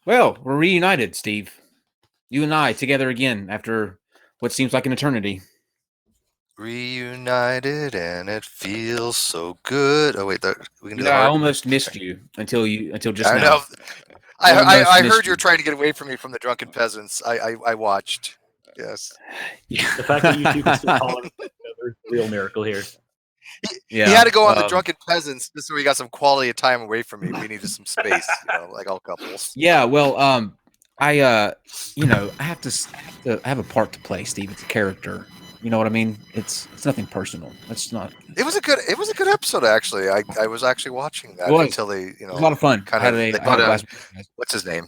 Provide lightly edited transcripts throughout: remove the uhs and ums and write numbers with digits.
Well, we're reunited, Steve. You and I together again after what seems like an eternity. Reunited and it feels so good. Oh wait, we can do the I heart. almost missed you until just I now. know. I, Almost I I missed heard you were you. trying to get away from me from the drunken peasants. I watched. Yes. Yeah. The fact that you two can still tolerate each other is a real miracle here. He had to go on the drunken peasants just so he got some quality time away from me. We needed some space, like all couples. Yeah. Well, I I have a part to play, Steve. It's a character. You know what I mean? It's nothing personal. It's not. It was a good episode actually. I was actually watching that until they It was a lot of fun. kind of they I had a blast. what's his name?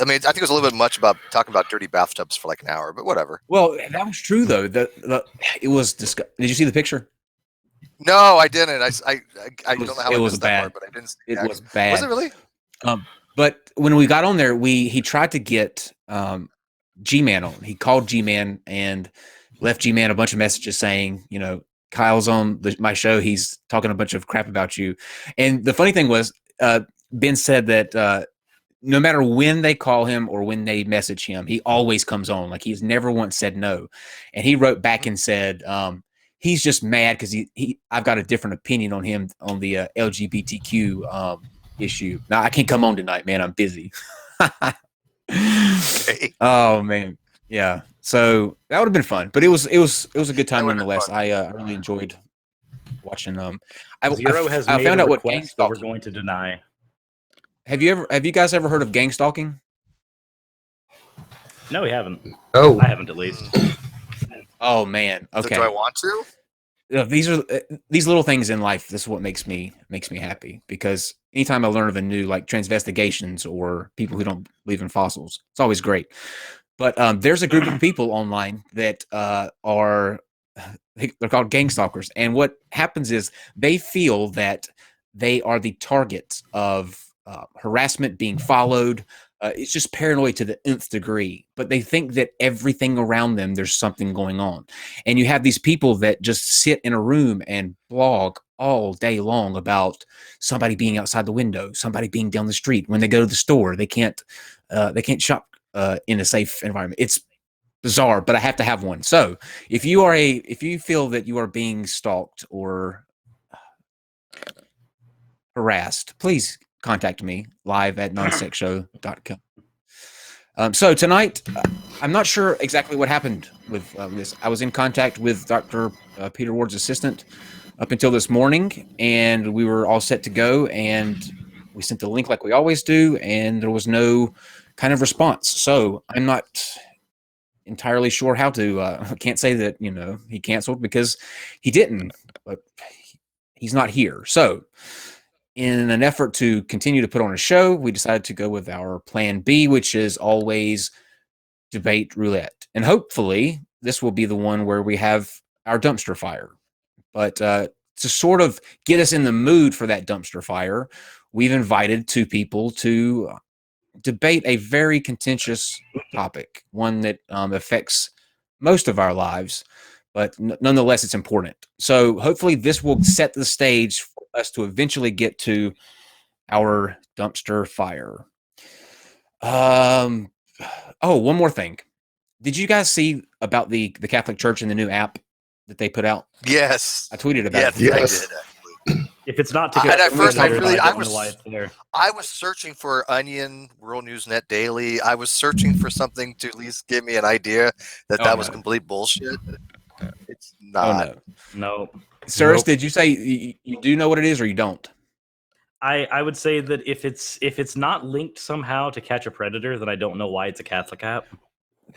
I mean, I think it was a little bit much about talking about dirty bathtubs for like an hour, but whatever. Well, that was true though. It was. Did you see the picture? No, I didn't. I don't know how it I was missed bad. that part, but I didn't see It that. was bad. Was it really? But when we got on there, he tried to get G-Man on. He called G-Man and left G-Man a bunch of messages saying, Kyle's on my show. He's talking a bunch of crap about you. And the funny thing was, Ben said that no matter when they call him or when they message him, he always comes on. Like he's never once said no. And he wrote back and said, he's just mad because I've got a different opinion on him on the LGBTQ issue. Now I can't come on tonight, man. I'm busy. Okay. Oh man, yeah. So that would have been fun, but it was a good time nonetheless. I really enjoyed watching. Zero has made found out what gang stalking. We're going to deny. Have you guys ever heard of gang stalking? No, we haven't. Oh, I haven't at least. Oh man. Okay. Do I want to? These are these little things in life. This is what makes me happy, because anytime I learn of a new, like, transvestigations or people who don't believe in fossils, it's always great. But there's a group of people online that they're called gang stalkers, and what happens is they feel that they are the target of harassment, being followed. It's just paranoid to the nth degree, but they think that everything around them, there's something going on. And you have these people that just sit in a room and blog all day long about somebody being outside the window, somebody being down the street. When they go to the store, they can't shop in a safe environment. It's bizarre, but I have to have one. So if you feel that you are being stalked or harassed, please contact me live at nonsexshow.com. So tonight, I'm not sure exactly what happened with this. I was in contact with Dr. Peter Ward's assistant up until this morning, and we were all set to go, and we sent the link like we always do, and there was no kind of response. So I'm not entirely sure how to. I can't say that he canceled, because he didn't, but he's not here. So in an effort to continue to put on a show, we decided to go with our plan B, which is always debate roulette. And hopefully this will be the one where we have our dumpster fire. But to sort of get us in the mood for that dumpster fire, we've invited two people to debate a very contentious topic, one that affects most of our lives, but nonetheless, it's important. So hopefully this will set the stage for us to eventually get to our dumpster fire. One more thing. Did you guys see about the Catholic Church and the new app that they put out? Yes. I tweeted about it. Yes. I did. If it's not to And at first, I was searching for Onion, World News Net Daily. I was searching for something to at least give me an idea that was complete bullshit. It's not. Oh, no. Cyrus, did you say you do know what it is, or you don't? I would say that if it's not linked somehow to Catch a Predator, then I don't know why it's a Catholic app.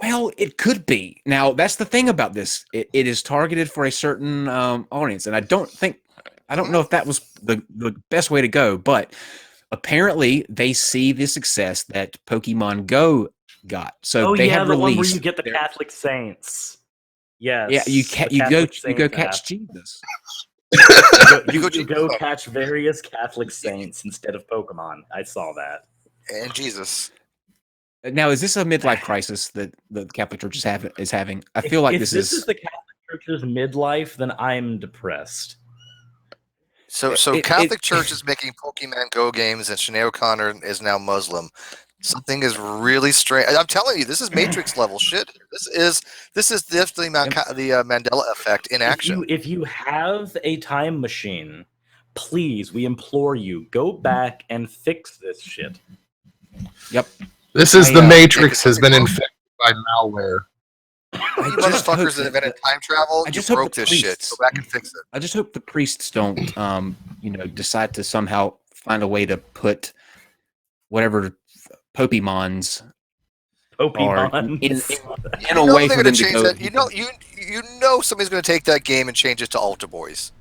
Well, it could be. Now, that's the thing about this. It is targeted for a certain audience, and I don't know if that was the best way to go, but apparently they see the success that Pokemon Go got. So they have the one where released you get the Catholic saints. Yes. Yeah, you go catch Jesus. You go catch various Catholic saints instead of Pokemon. I saw that. And Jesus. Now, is this a midlife crisis that the Catholic Church is having? I feel like if this is the Catholic Church's midlife, then I'm depressed. So Catholic Church is making Pokemon Go games, and Sinead O'Connor is now Muslim. Something is really strange. I'm telling you, this is Matrix level shit. This is definitely the Mandela effect in action. If you have a time machine, please, we implore you, go back and fix this shit. Yep. This is the Matrix has been infected by malware. You motherfuckers that invented time travel, you broke this shit. Go back and fix it. I just hope the priests don't, decide to somehow find a way to put whatever Pokemons are in a way for them to go. That. You know somebody's going to take that game and change it to Altar Boys.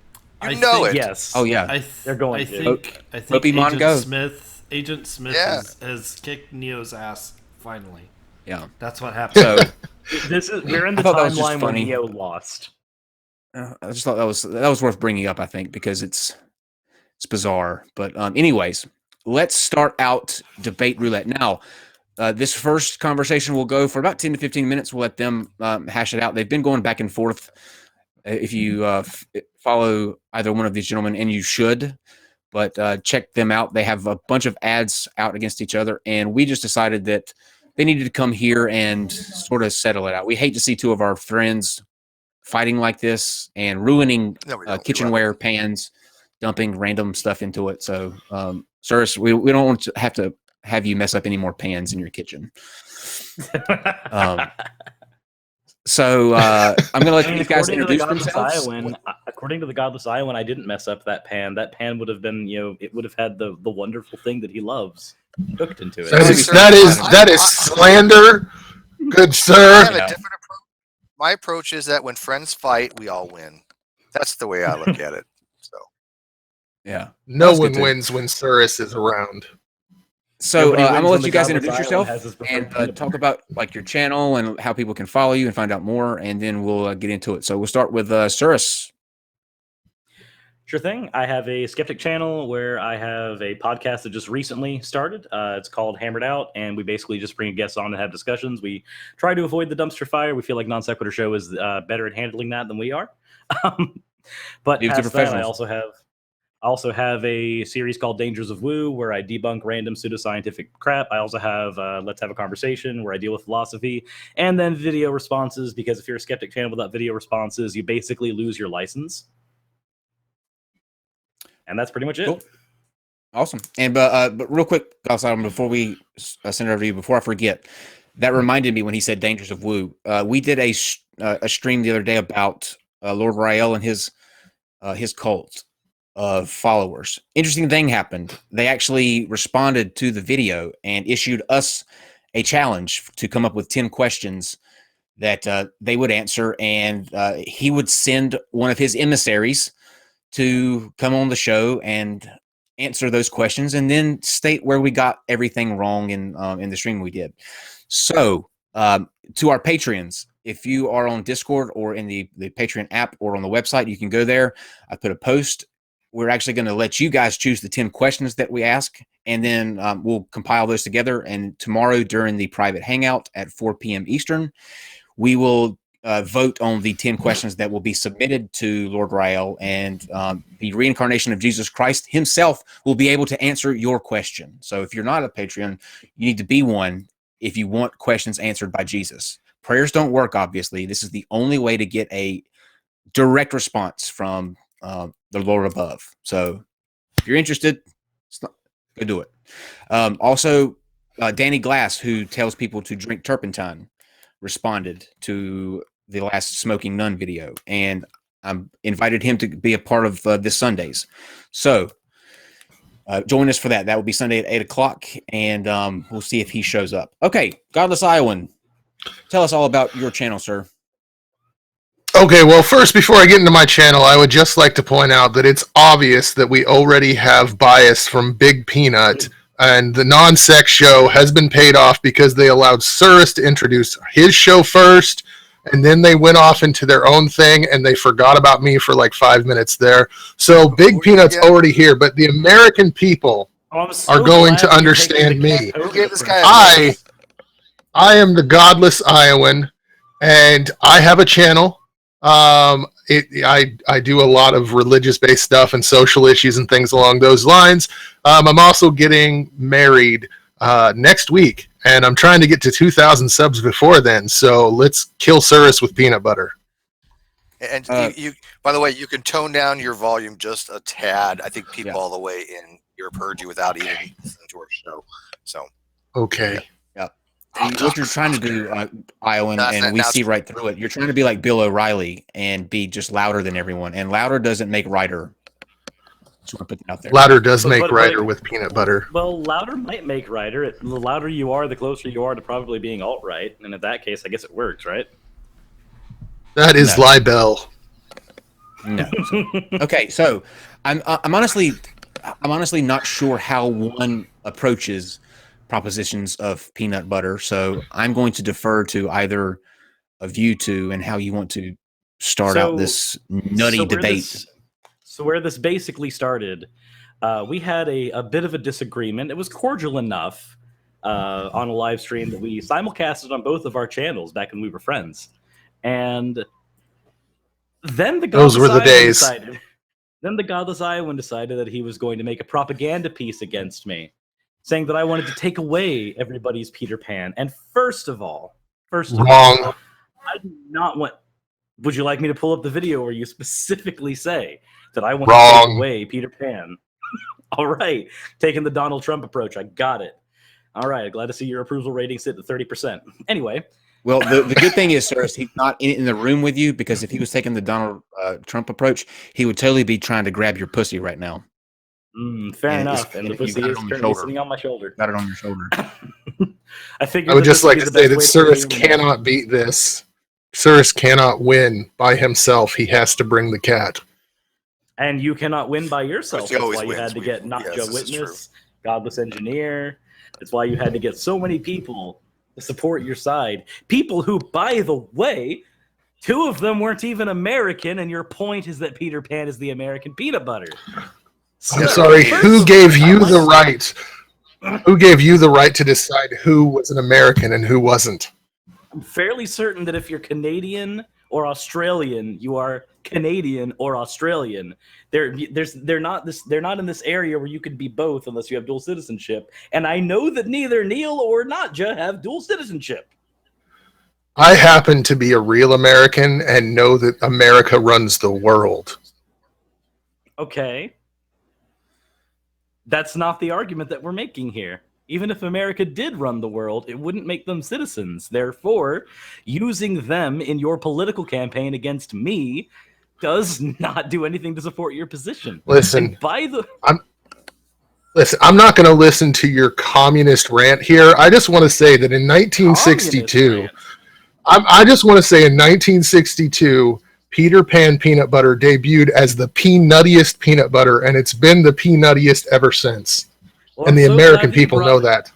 You know it. Yes. Oh yeah. They're going. I think Pokemon Go. Agent Smith has kicked Neo's ass finally. Yeah. That's what happened. So we're in the timeline where Neo lost. I just thought that was worth bringing up. I think because it's bizarre. But anyways, let's start out debate roulette now. This first conversation will go for about 10 to 15 minutes. We'll let them hash it out. They've been going back and forth. If you follow either one of these gentlemen, and you should, but check them out. They have a bunch of ads out against each other, and we just decided that they needed to come here and sort of settle it out. We hate to see two of our friends fighting like this and ruining kitchenware, pans, dumping random stuff into it. So, Cyrus, we don't want to have you mess up any more pans in your kitchen. So I'm going to let these guys introduce themselves. According to the Godless Iowan, I didn't mess up that pan. That pan would have been, it would have had the wonderful thing that he loves cooked into it. That is slander, good sir. I have a different approach. My approach is that when friends fight, we all win. That's the way I look at it. So, yeah, no one wins when Cyrus is around. So I'm gonna let you guys introduce yourself and talk about like your channel and how people can follow you and find out more, and then we'll get into it. So we'll start with Cyrus. Sure thing. I have a Skeptic channel where I have a podcast that just recently started. It's called Hammered Out, and we basically just bring guests on and have discussions. We try to avoid the dumpster fire. We feel like NonSequitur Show is better at handling that than we are. But past that, I also have a series called Dangers of Woo, where I debunk random pseudoscientific crap. I also have Let's Have a Conversation, where I deal with philosophy, and then video responses, because if you're a Skeptic channel without video responses, you basically lose your license. And that's pretty much it. Cool. Awesome. And but real quick, before we send it over to you, before I forget, that reminded me when he said Dangers of Woo. We did a stream the other day about Lord Rayel and his cult of followers. Interesting thing happened. They actually responded to the video and issued us a challenge to come up with 10 questions that they would answer, and he would send one of his emissaries to come on the show and answer those questions, and then state where we got everything wrong in the stream we did. So to our Patreons, if you are on Discord or in the Patreon app or on the website, you can go there. I put a post. We're actually going to let you guys choose the 10 questions that we ask, and then we'll compile those together. And tomorrow during the private hangout at 4 p.m. Eastern, we will vote on the 10 questions that will be submitted to Lord Rayel, and the reincarnation of Jesus Christ himself will be able to answer your question. So if you're not a Patreon, you need to be one if you want questions answered by Jesus. Prayers don't work, obviously. This is the only way to get a direct response from the Lord above. So if you're interested, go do it. Also, Danny Glass, who tells people to drink turpentine, responded to the last Smoking Nun video, and I invited him to be a part of this Sundays. So join us for that. That will be Sunday at 8 o'clock, and we'll see if he shows up. Okay, Godless Iowan, tell us all about your channel, sir. Okay, well, first, before I get into my channel, I would just like to point out that it's obvious that we already have bias from Big Peanut, and the Non-Sec show has been paid off because they allowed Cyrus to introduce his show first, and then they went off into their own thing, and they forgot about me for like 5 minutes there. So Big Peanut's already here, but the American people are going to understand me. I am the Godless Iowan, and I have a channel. I do a lot of religious-based stuff and social issues and things along those lines. I'm also getting married next week, and I'm trying to get to 2,000 subs before then. So let's kill Cirrus with peanut butter. And you, by the way, you can tone down your volume just a tad. I think people all the way in your purgy without even listening to our show. So okay. Yeah. What you're trying to do, Iowan, and we see right through it. You're trying to be like Bill O'Reilly and be just louder than everyone. And louder doesn't make writer. Just want to put that out there. Louder does make writer with peanut butter. Well, louder might make writer. The louder you are, the closer you are to probably being alt-right. And in that case, I guess it works, right? That is libel. No. Okay, so I'm honestly not sure how one approaches propositions of peanut butter. So I'm going to defer to either of you two and how you want to start out this nutty debate. Where this basically started, we had a bit of a disagreement. It was cordial enough on a live stream that we simulcasted on both of our channels back when we were friends. And then the Godless Iowan decided that he was going to make a propaganda piece against me, saying that I wanted to take away everybody's Peter Pan. And first of all, wrong. I do not want. Would you like me to pull up the video where you specifically say that I want to take away Peter Pan? All right, taking the Donald Trump approach. I got it. All right, glad to see your approval rating sit at 30%. Anyway. Well, the good thing is, sir, he's not in the room with you, because if he was taking the Donald Trump approach, he would totally be trying to grab your pussy right now. Fair enough. And the pussy is currently sitting on my shoulder. Got it on your shoulder. I would just like to say that Cirrus cannot beat this. Cirrus cannot win by himself. He has to bring the cat. And you cannot win by yourself. That's why you had to get Not Joe Witness, Godless Engineer. That's why you had to get so many people to support your side. People who, by the way, two of them weren't even American, and your point is that Peter Pan is the American peanut butter. I'm sorry, who gave you the right? Who gave you the right to decide who was an American and who wasn't? I'm fairly certain that if you're Canadian or Australian, you are Canadian or Australian. They're not in this area where you could be both unless you have dual citizenship. And I know that neither Neil or Natja have dual citizenship. I happen to be a real American and know that America runs the world. Okay. That's not the argument that we're making here. Even if America did run the world, it wouldn't make them citizens. Therefore, using them in your political campaign against me does not do anything to support your position. Listen, I'm not going to listen to your communist rant here. I just want to say that in 1962, I just want to say in 1962, Peter Pan peanut butter debuted as the peanuttiest peanut butter, and it's been the peanuttiest ever since. Well, and the American people know that.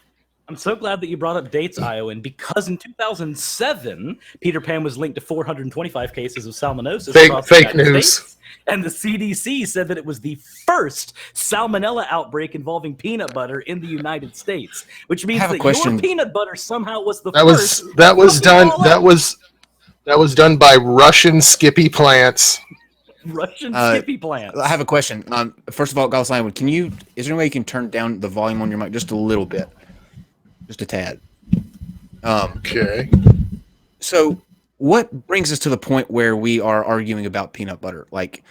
I'm so glad that you brought up dates, Iowan, because in 2007, Peter Pan was linked to 425 cases of salmonellosis. Fake news. States, and the CDC said that it was the first salmonella outbreak involving peanut butter in the United States, which means that your peanut butter somehow was the first. That was done by Russian Skippy plants. Skippy plants. I have a question. First of all, Godless Iowan, is there any way you can turn down the volume on your mic just a little bit? Just a tad. Okay. So what brings us to the point where we are arguing about peanut butter? Like,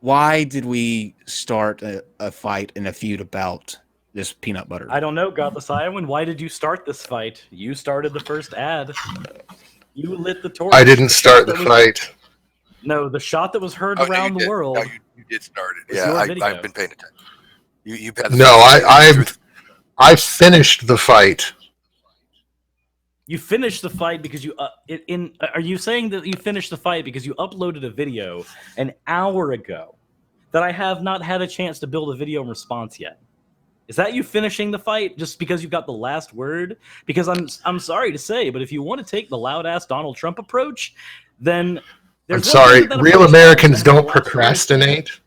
why did we start a fight and a feud about this peanut butter? I don't know, Godless Iowan. Why did you start this fight? You started the first ad. You lit the torch. I didn't start the fight. No, the shot that was heard around the world. No, you did start it. Yeah, I've been paying attention. You've had I finished the fight. You finished the fight because you are you saying that you finished the fight because you uploaded a video an hour ago that I have not had a chance to build a video in response yet? Is that you finishing the fight just because you got the last word? Because I'm sorry to say, but if you want to take the loud ass Donald Trump approach, then I'm sorry, real Americans don't procrastinate.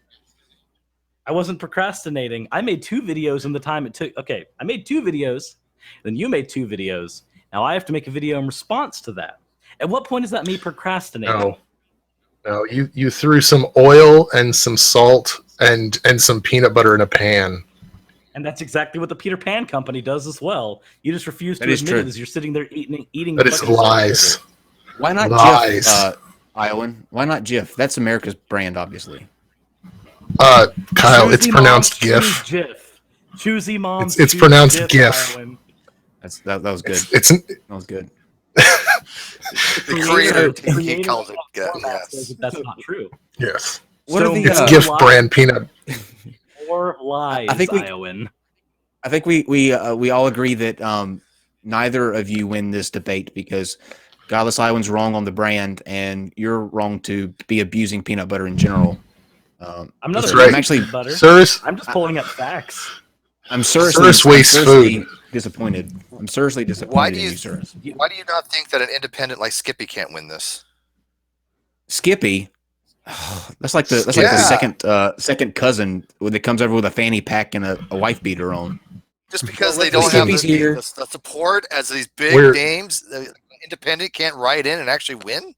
I wasn't procrastinating. I made 2 videos in the time it took. Okay, I made 2 videos, then you made 2 videos. Now I have to make a video in response to that. At what point is that me procrastinating? No, you threw some oil and some salt and some peanut butter in a pan. And that's exactly what the Peter Pan company does as well. You just refuse to That is admit true. it as you're sitting there eating. That is lies. Why not Lies. Jif, Iowan? Why not Jif? That's America's brand, obviously. Kyle, Choosy it's pronounced moms GIF. choose Jif. Choosy moms. It's choose pronounced Jif, GIF. Iowan. That was good. That was good. The creator creator called it. format says Yes. that that's not true. yes. What are the, It's more GIF lies- brand peanut. More lies, I think we- Iowan. I think we all agree that neither of you win this debate because Godless Iowan's wrong on the brand, and you're wrong to be abusing peanut butter in general. I'm not That's a right. I'm actually butter. Sirs, I'm just pulling up facts. I'm seriously disappointed. I'm seriously disappointed Why do in you- you, sirs. Why do you not think that an independent like Skippy can't win this? Skippy, that's like the Yeah. second cousin when it comes over with a fanny pack and a wife beater on. Just because Well, they don't have Skippy's here. the support as these big We're- names, the independent can't ride in and actually win.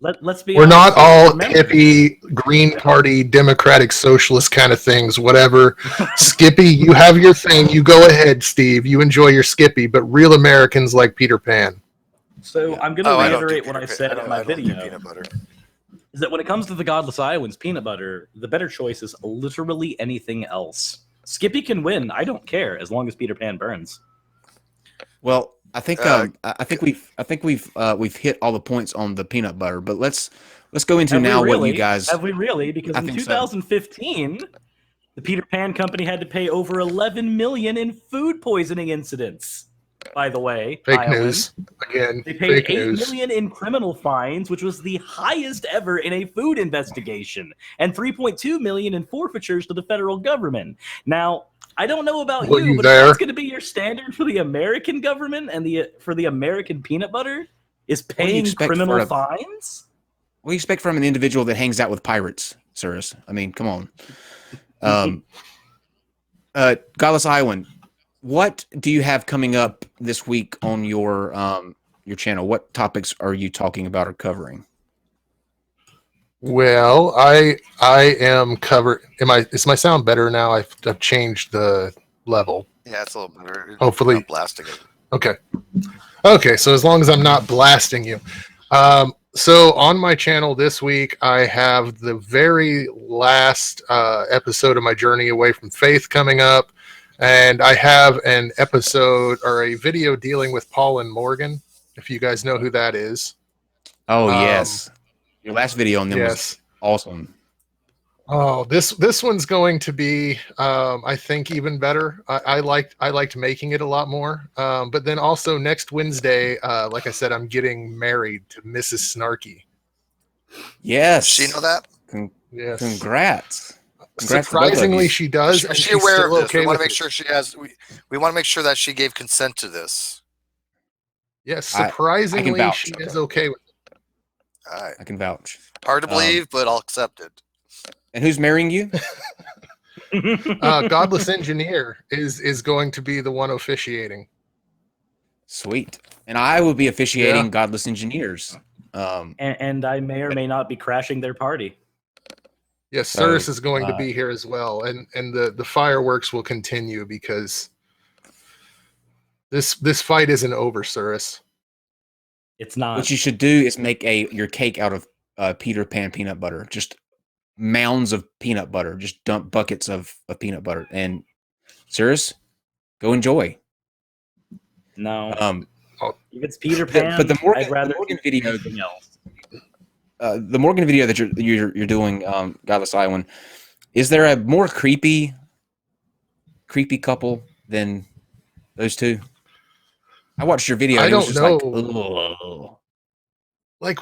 Let's be we're honest. not all Remember- hippie, Green Party, Democratic, Socialist kind of things, whatever. Skippy, you have your thing. You go ahead, Steve. You enjoy your Skippy, but real Americans like Peter Pan. So I'm going to I don't do reiterate what I peanut- said don't- in my I don't do video. peanut butter. Is that when it comes to the Godless Iowans peanut butter, the better choice is literally anything else. Skippy can win. I don't care as long as Peter Pan burns. Well, I think we've hit all the points on the peanut butter, but let's go into Have we now really? what you guys. Have we really? Because I in think so. 2015, the Peter Pan company had to pay over 11 million in food poisoning incidents. By the way, Fake Iowan. news. Again, They paid fake 8 news. million in criminal fines, which was the highest ever in a food investigation, and 3.2 million in forfeitures to the federal government. Now, I don't know about Were you but there? if that's going to be your standard for the American government and for the American peanut butter is do you paying expect criminal for a- fines? What do you expect from an individual that hangs out with pirates, sirs? I mean, come on. Godless Iowan, what do you have coming up this week on your channel? What topics are you talking about or covering? Well, I am covered. Is my sound better now? I've changed the level. Yeah, it's a little better. Hopefully. Not blasting it. Okay. So as long as I'm not blasting you. So on my channel this week, I have the very last episode of my Journey Away from Faith coming up. And I have an episode or a video dealing with Paul and Morgan, if you guys know who that is. Oh, yes. Your last video on them was Yes. awesome. Oh, this one's going to be, I think, even better. I liked making it a lot more. But then also next Wednesday, like I said, I'm getting married to Mrs. Snarky. Yes. Does she know that? Yes. Congrats. Congrats to both of Surprisingly, you. she does. Is and she she's aware still of this? okay We want with to make it. sure she has. We want to make sure that she gave consent to this. Yes, I surprisingly, vouch. she is okay with it. All right. I can vouch. Hard to believe, but I'll accept it. And who's marrying you? Godless Engineer is going to be the one officiating. Sweet. And I will be officiating Yeah. Godless Engineers. and I may or may not be crashing their party. Yes, Cirrus Oh, is going to be here as well, and the fireworks will continue because this fight isn't over, Cirrus. It's not. What you should do is make your cake out of Peter Pan peanut butter. Just mounds of peanut butter. Just dump buckets of peanut butter. And Cirrus, go enjoy. No. If it's Peter but Pan, the Morgan- I'd rather the Morgan do video- anything else. The Morgan video that you're doing, Godless Iowan, is there a more creepy couple than those two? I watched your video. I and it was don't just know. Like, Like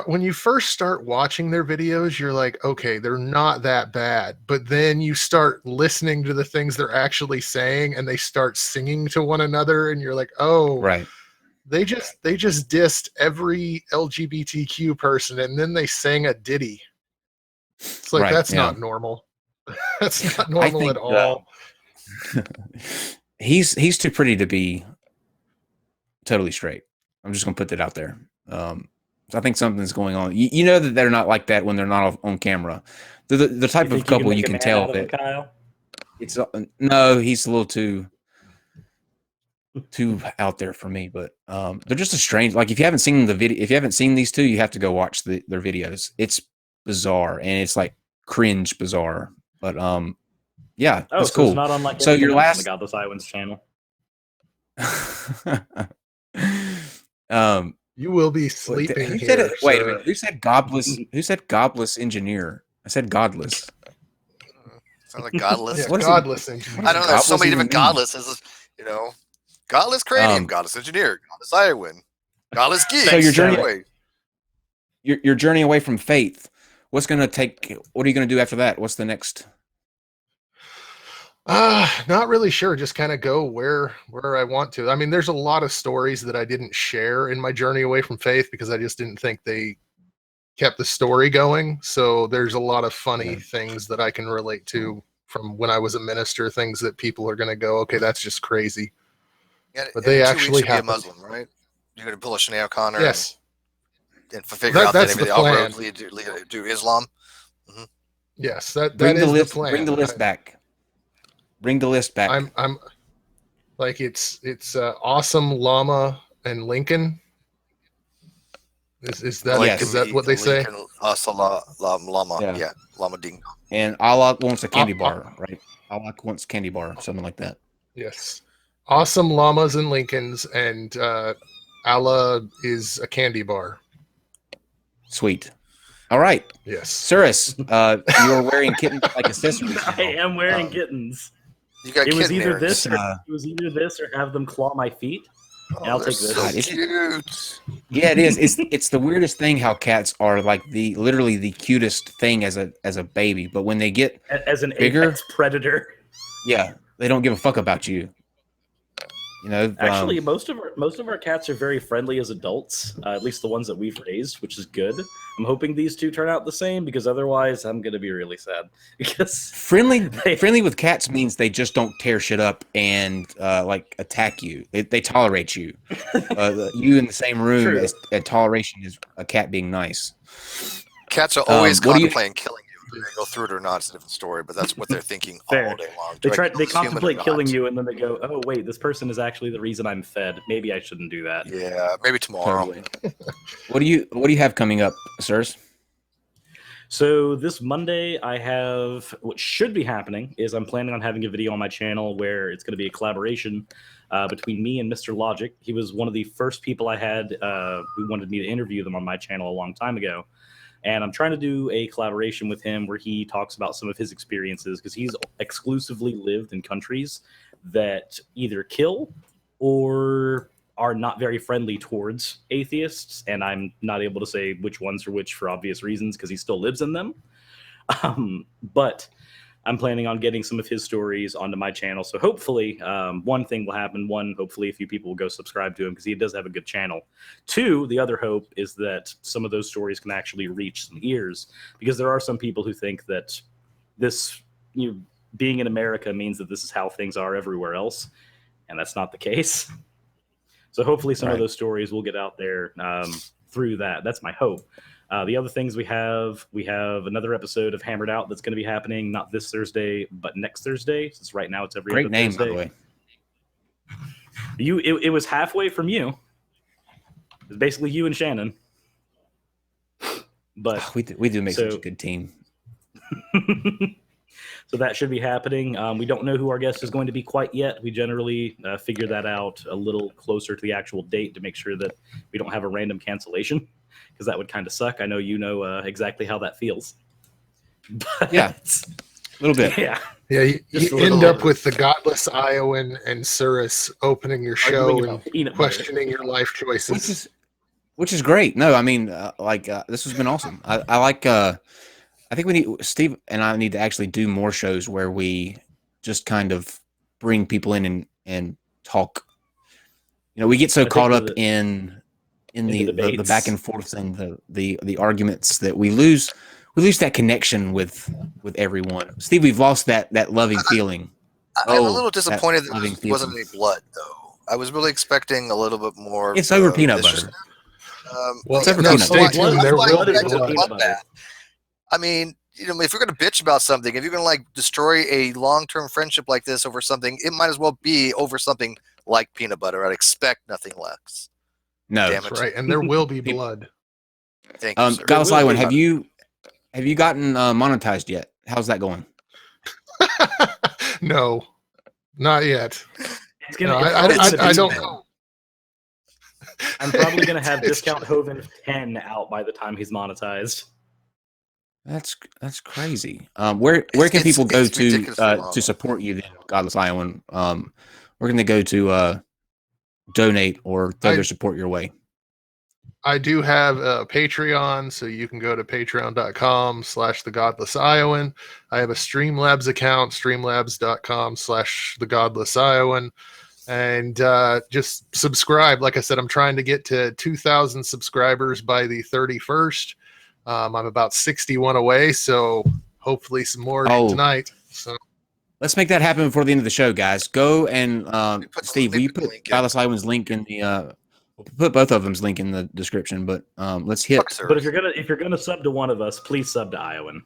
when you first start watching their videos, you're like, okay, they're not that bad. But then you start listening to the things they're actually saying, and they start singing to one another, and you're like, oh, right. They just dissed every LGBTQ person, and then they sang a ditty. It's like Right, that's yeah. not normal. That's not normal think, at all. He's too pretty to be totally straight. I'm just gonna put that out there. So I think something's going on. You know that they're not like that when they're not on camera. They're the type You of think you couple make you a can man tell out of them, that. Kyle? It's no, he's a little too out there for me. But they're just a strange. Like if you haven't seen the video, if you haven't seen these two, you have to go watch their videos. It's bizarre and it's like cringe bizarre. But yeah, it's cool. It's not unlike so your last on the Godless Iowan's channel. You will be sleeping. Who said it? Wait a minute. Who said godless? Who said godless engineer? I said godless. Sounds like godless. Yeah, godless engineer. I don't know. There's so many different godlesses. You know, godless cranium, godless engineer, godless Iowan, godless geek. So your journey away from faith. What's going to take? What are you going to do after that? What's the next? Not really sure. Just kind of go where I want to. I mean, there's a lot of stories that I didn't share in my journey away from faith because I just didn't think they kept the story going. So there's a lot of funny things that I can relate to from when I was a minister, things that people are going to go, okay, that's just crazy. Yeah, but they actually have a Muslim, right? You're going to pull a Shania O'Connor. Yes. And figure out that maybe the plan. Road lead to Islam. Mm-hmm. Yes, that bring is the list, the plan. Bring the list back. Bring the list back. I'm like it's Awesome Llama and Lincoln. Is that what they say? Llama, yeah, Llama Ding. And Allah wants a candy bar, right? Allah wants candy bar, something like that. Yes, Awesome Llamas and Lincolns, and Allah is a candy bar. Sweet. All right. Yes. Cirrus, you are wearing kittens like accessories. I am wearing kittens. You got it was either earrings. it was either this or have them claw my feet. And I'll take this. So cute. Yeah, it is. It's the weirdest thing how cats are like literally the cutest thing as a baby, but when they get as an bigger apex predator, yeah, they don't give a fuck about you. You know, actually, most of our cats are very friendly as adults. At least the ones that we've raised, which is good. I'm hoping these two turn out the same because otherwise, I'm gonna be really sad. Because friendly with cats means they just don't tear shit up and like attack you. They tolerate you. You in the same room. Toleration is a cat being nice. Cats are always contemplating killing you. Whether they go through it or not, it's a different story, but that's what they're thinking all day long. They contemplate killing you, and then they go, "Oh wait, this person is actually the reason I'm fed. Maybe I shouldn't do that." Yeah, maybe tomorrow. Totally. What do you have coming up, sirs? So this Monday, I have what should be happening is I'm planning on having a video on my channel where it's going to be a collaboration between me and Mr. Logic. He was one of the first people I had who wanted me to interview them on my channel a long time ago. And I'm trying to do a collaboration with him where he talks about some of his experiences because he's exclusively lived in countries that either kill or are not very friendly towards atheists. And I'm not able to say which ones are which for obvious reasons because he still lives in them. But I'm planning on getting some of his stories onto my channel. So hopefully one thing will happen. One, hopefully a few people will go subscribe to him because he does have a good channel. Two, the other hope is that some of those stories can actually reach some ears because there are some people who think that this, being in America means that this is how things are everywhere else. And that's not the case. So hopefully some of those stories will get out there through that. That's my hope. The other things we have another episode of Hammered Out that's going to be happening not this Thursday, but next Thursday. Since right now it's every great other name, Thursday. by the way. It was halfway from you. It was basically you and Shannon. But we do make such a good team. So that should be happening. We don't know who our guest is going to be quite yet. We generally figure that out a little closer to the actual date to make sure that we don't have a random cancellation. Because that would kind of suck. I know you know exactly how that feels. But, yeah, a little bit. Yeah, you end up with the Godless Iowan and Cirrus opening your show and questioning your life choices. Which is great. No, I mean, this has been awesome. I like. I think we need Steve and I need to actually do more shows where we just kind of bring people in and talk. We get so caught up in the back and forth and the arguments that we lose that connection with everyone. Steve, we've lost that loving feeling. I'm a little disappointed that there wasn't any blood though. I was really expecting a little bit more. It's over peanut butter. Well, it's over peanut butter. There will be blood. I mean, if you're going to bitch about something, if you're going to like destroy a long-term friendship like this over something, it might as well be over something like peanut butter. I'd expect nothing less. No, Damn That's right, and there will be blood. Thank you, sir. Godless Iowan, have you gotten monetized yet? How's that going? No, not yet. It's gonna. I don't know. I'm probably gonna have Discount Hoven 10 out by the time he's monetized. That's crazy. Where can people go to support you then, Godless Iowan? Where can they go to donate or throw their support your way? I do have a Patreon, so you can go to patreon.com/thegodlessiowan. I have a Streamlabs account, streamlabs.com/thegodlessiowan. And just subscribe. Like I said, I'm trying to get to 2,000 subscribers by the 31st. I'm about 61 away, so hopefully some more tonight. So let's make that happen before the end of the show, guys. Go and Steve, will you put Godless Iowan's link in the we'll put both of them's link in the description, but let's hit. But if you're gonna sub to one of us, please sub to Iowan.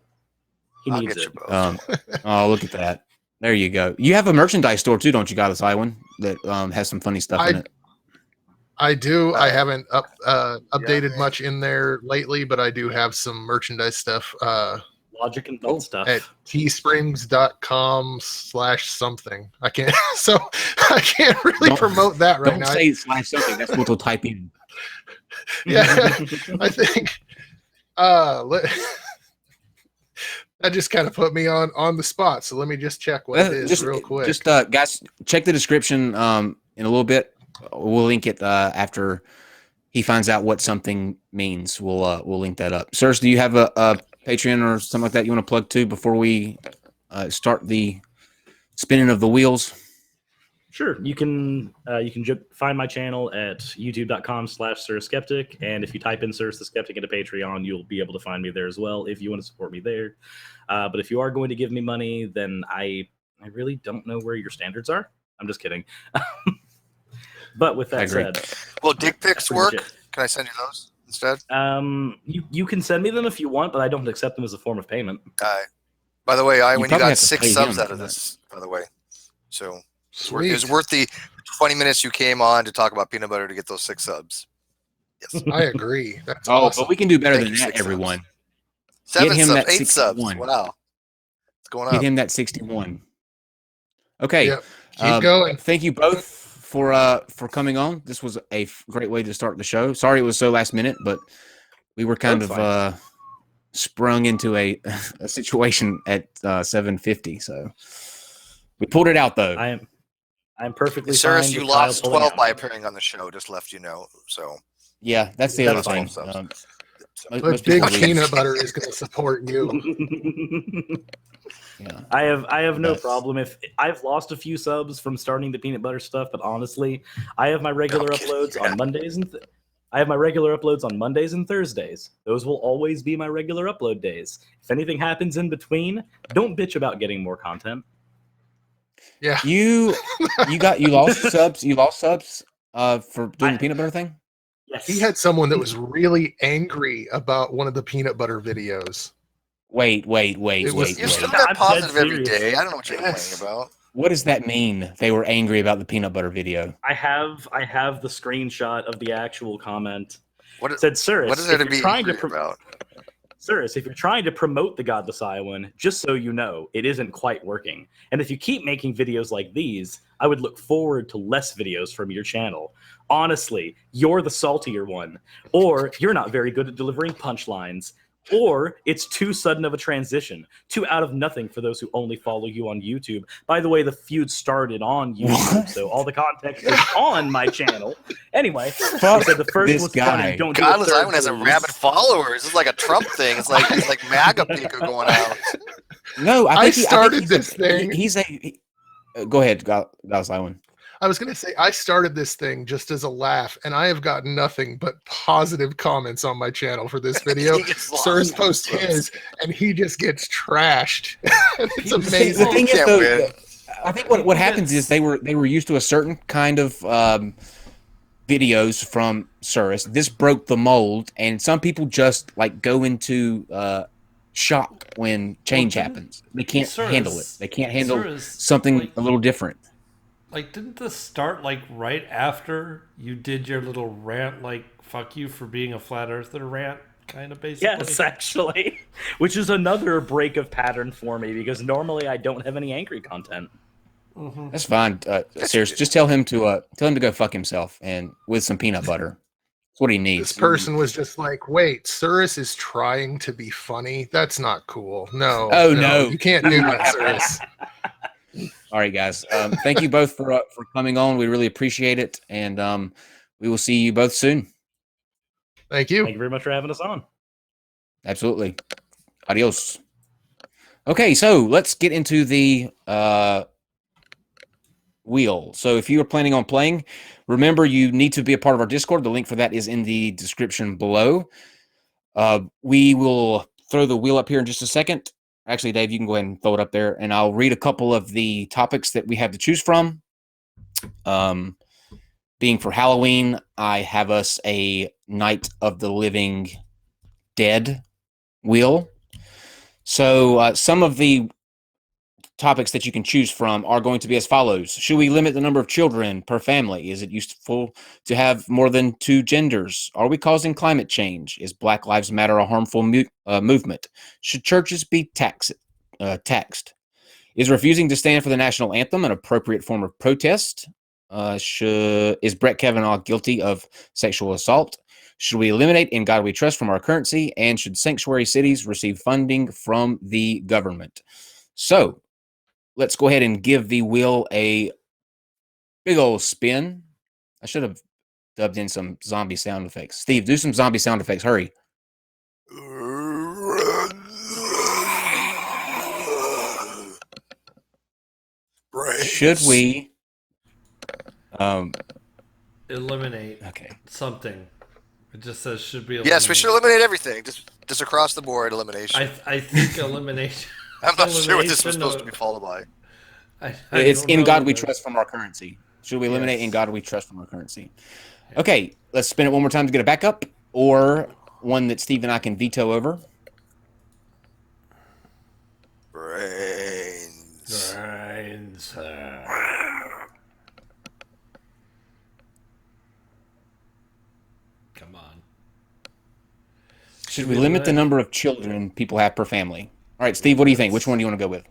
He needs it. Oh, look at that. There you go. You have a merchandise store too, don't you, Godless Iowan? That has some funny stuff in it. I do. I haven't updated much in there lately, but I do have some merchandise stuff. Logic and Bolt stuff at teesprings.com/something. I can't. So I can't really promote that right now. Don't say /something. That's what they'll type in. Yeah, I think. That just kind of put me on the spot. So let me just check what it is real quick. Just guys, check the description in a little bit. We'll link it after he finds out what something means. We'll link that up. Sirs, do you have a Patreon or something like that you want to plug to before we start the spinning of the wheels? Sure. You can find my channel at youtube.com/SirSkeptic, and if you type in Sir the Skeptic into Patreon, you'll be able to find me there as well if you want to support me there. But if you are going to give me money, then I really don't know where your standards are. I'm just kidding. But with that said, will dick pics work? Can I send you those instead? You can send me them if you want, but I don't accept them as a form of payment. By the way, when you got 6 subs out of this, by the way, so. Sweet. It was worth the 20 minutes you came on to talk about peanut butter to get those 6 subs. Yes, I agree. That's awesome. But we can do better than that, everyone. 7 Get him subs, that 8 subs. 61. Wow. What's going on? Get him that 61. Okay. Yep. Keep going. Thank you both for coming on. This was a great way to start the show. Sorry it was so last minute, but we were kind of sprung into a situation at 7:50. So we pulled it out though. I'm perfectly fine. Sir, you lost 12 by appearing on the show, just left you know. So yeah, that's the other thing. But Big Peanut Butter is going to support you. Yeah. I have no problem if I've lost a few subs from starting the peanut butter stuff, but honestly, I have my regular uploads on Mondays and Thursdays. Those will always be my regular upload days. If anything happens in between, don't bitch about getting more content. Yeah. You lost subs. You lost subs for doing the peanut butter thing? Yes. He had someone that was really angry about one of the peanut butter videos. Wait. You're still that positive every day. I don't know what you're complaining about. What does that mean? They were angry about the peanut butter video. I have the screenshot of the actual comment. What said, Sir, what is there to be angry about? Sir, if you're trying to promote the Godless Iowan, just so you know, it isn't quite working. And if you keep making videos like these, I would look forward to less videos from your channel. Honestly, you're the saltier one. Or you're not very good at delivering punchlines. Or it's too sudden of a transition, too out of nothing for those who only follow you on YouTube. By the way, the feud started on YouTube, so all the context is on my channel. Anyway, Fuck so the first this was guy. funny. Godless Iowan has a rabid followers. It's like a Trump thing. It's like MAGA people going out. No, I think this thing. Go ahead, Godless Iowan. I was going to say, I started this thing just as a laugh, and I have gotten nothing but positive comments on my channel for this video. Sir's post his, and he just gets trashed. It's amazing. The thing is, though, I think what happens is they were used to a certain kind of videos from Cirrus. This broke the mold, and some people just like go into shock when change happens. They can't handle it. They can't handle something a little different. Like, didn't this start like right after you did your little rant, like "fuck you for being a flat earther" rant, kind of basically? Yes, actually, which is another break of pattern for me because normally I don't have any angry content. Mm-hmm. That's fine. Serious. Just tell him to go fuck himself and with some peanut butter. That's what he needs. This person was just like, "Wait, Cirrus is trying to be funny. That's not cool. No, no, you can't do that, Cirrus." All right, guys. Thank you both for coming on. We really appreciate it, and we will see you both soon. Thank you. Thank you very much for having us on. Absolutely. Adios. Okay, so let's get into the wheel. So if you are planning on playing, remember you need to be a part of our Discord. The link for that is in the description below. We will throw the wheel up here in just a second. Actually, Dave, you can go ahead and throw it up there, and I'll read a couple of the topics that we have to choose from. Being for Halloween, I have us a Night of the Living Dead wheel. So some of the topics that you can choose from are going to be as follows. Should we limit the number of children per family? Is it useful to have more than 2 genders? Are we causing climate change? Is Black Lives Matter a harmful movement? Should churches be taxed? Is refusing to stand for the national anthem an appropriate form of protest? Is Brett Kavanaugh guilty of sexual assault? Should we eliminate In God We Trust from our currency? And should sanctuary cities receive funding from the government? So, let's go ahead and give the wheel a big old spin. I should have dubbed in some zombie sound effects. Steve, do some zombie sound effects. Hurry. Should we eliminate something? It just says should be eliminated. Yes, we should eliminate everything. Just across the board elimination. I think elimination. I'm not sure what this was supposed to be followed by. It's In God We Trust from our currency. Should we eliminate In God We Trust from our currency? Okay, let's spin it one more time to get a backup, or one that Steve and I can veto over. Brains. Come on. Should we limit the number of children people have per family? All right, Steve, what do you think? Which one do you want to go with?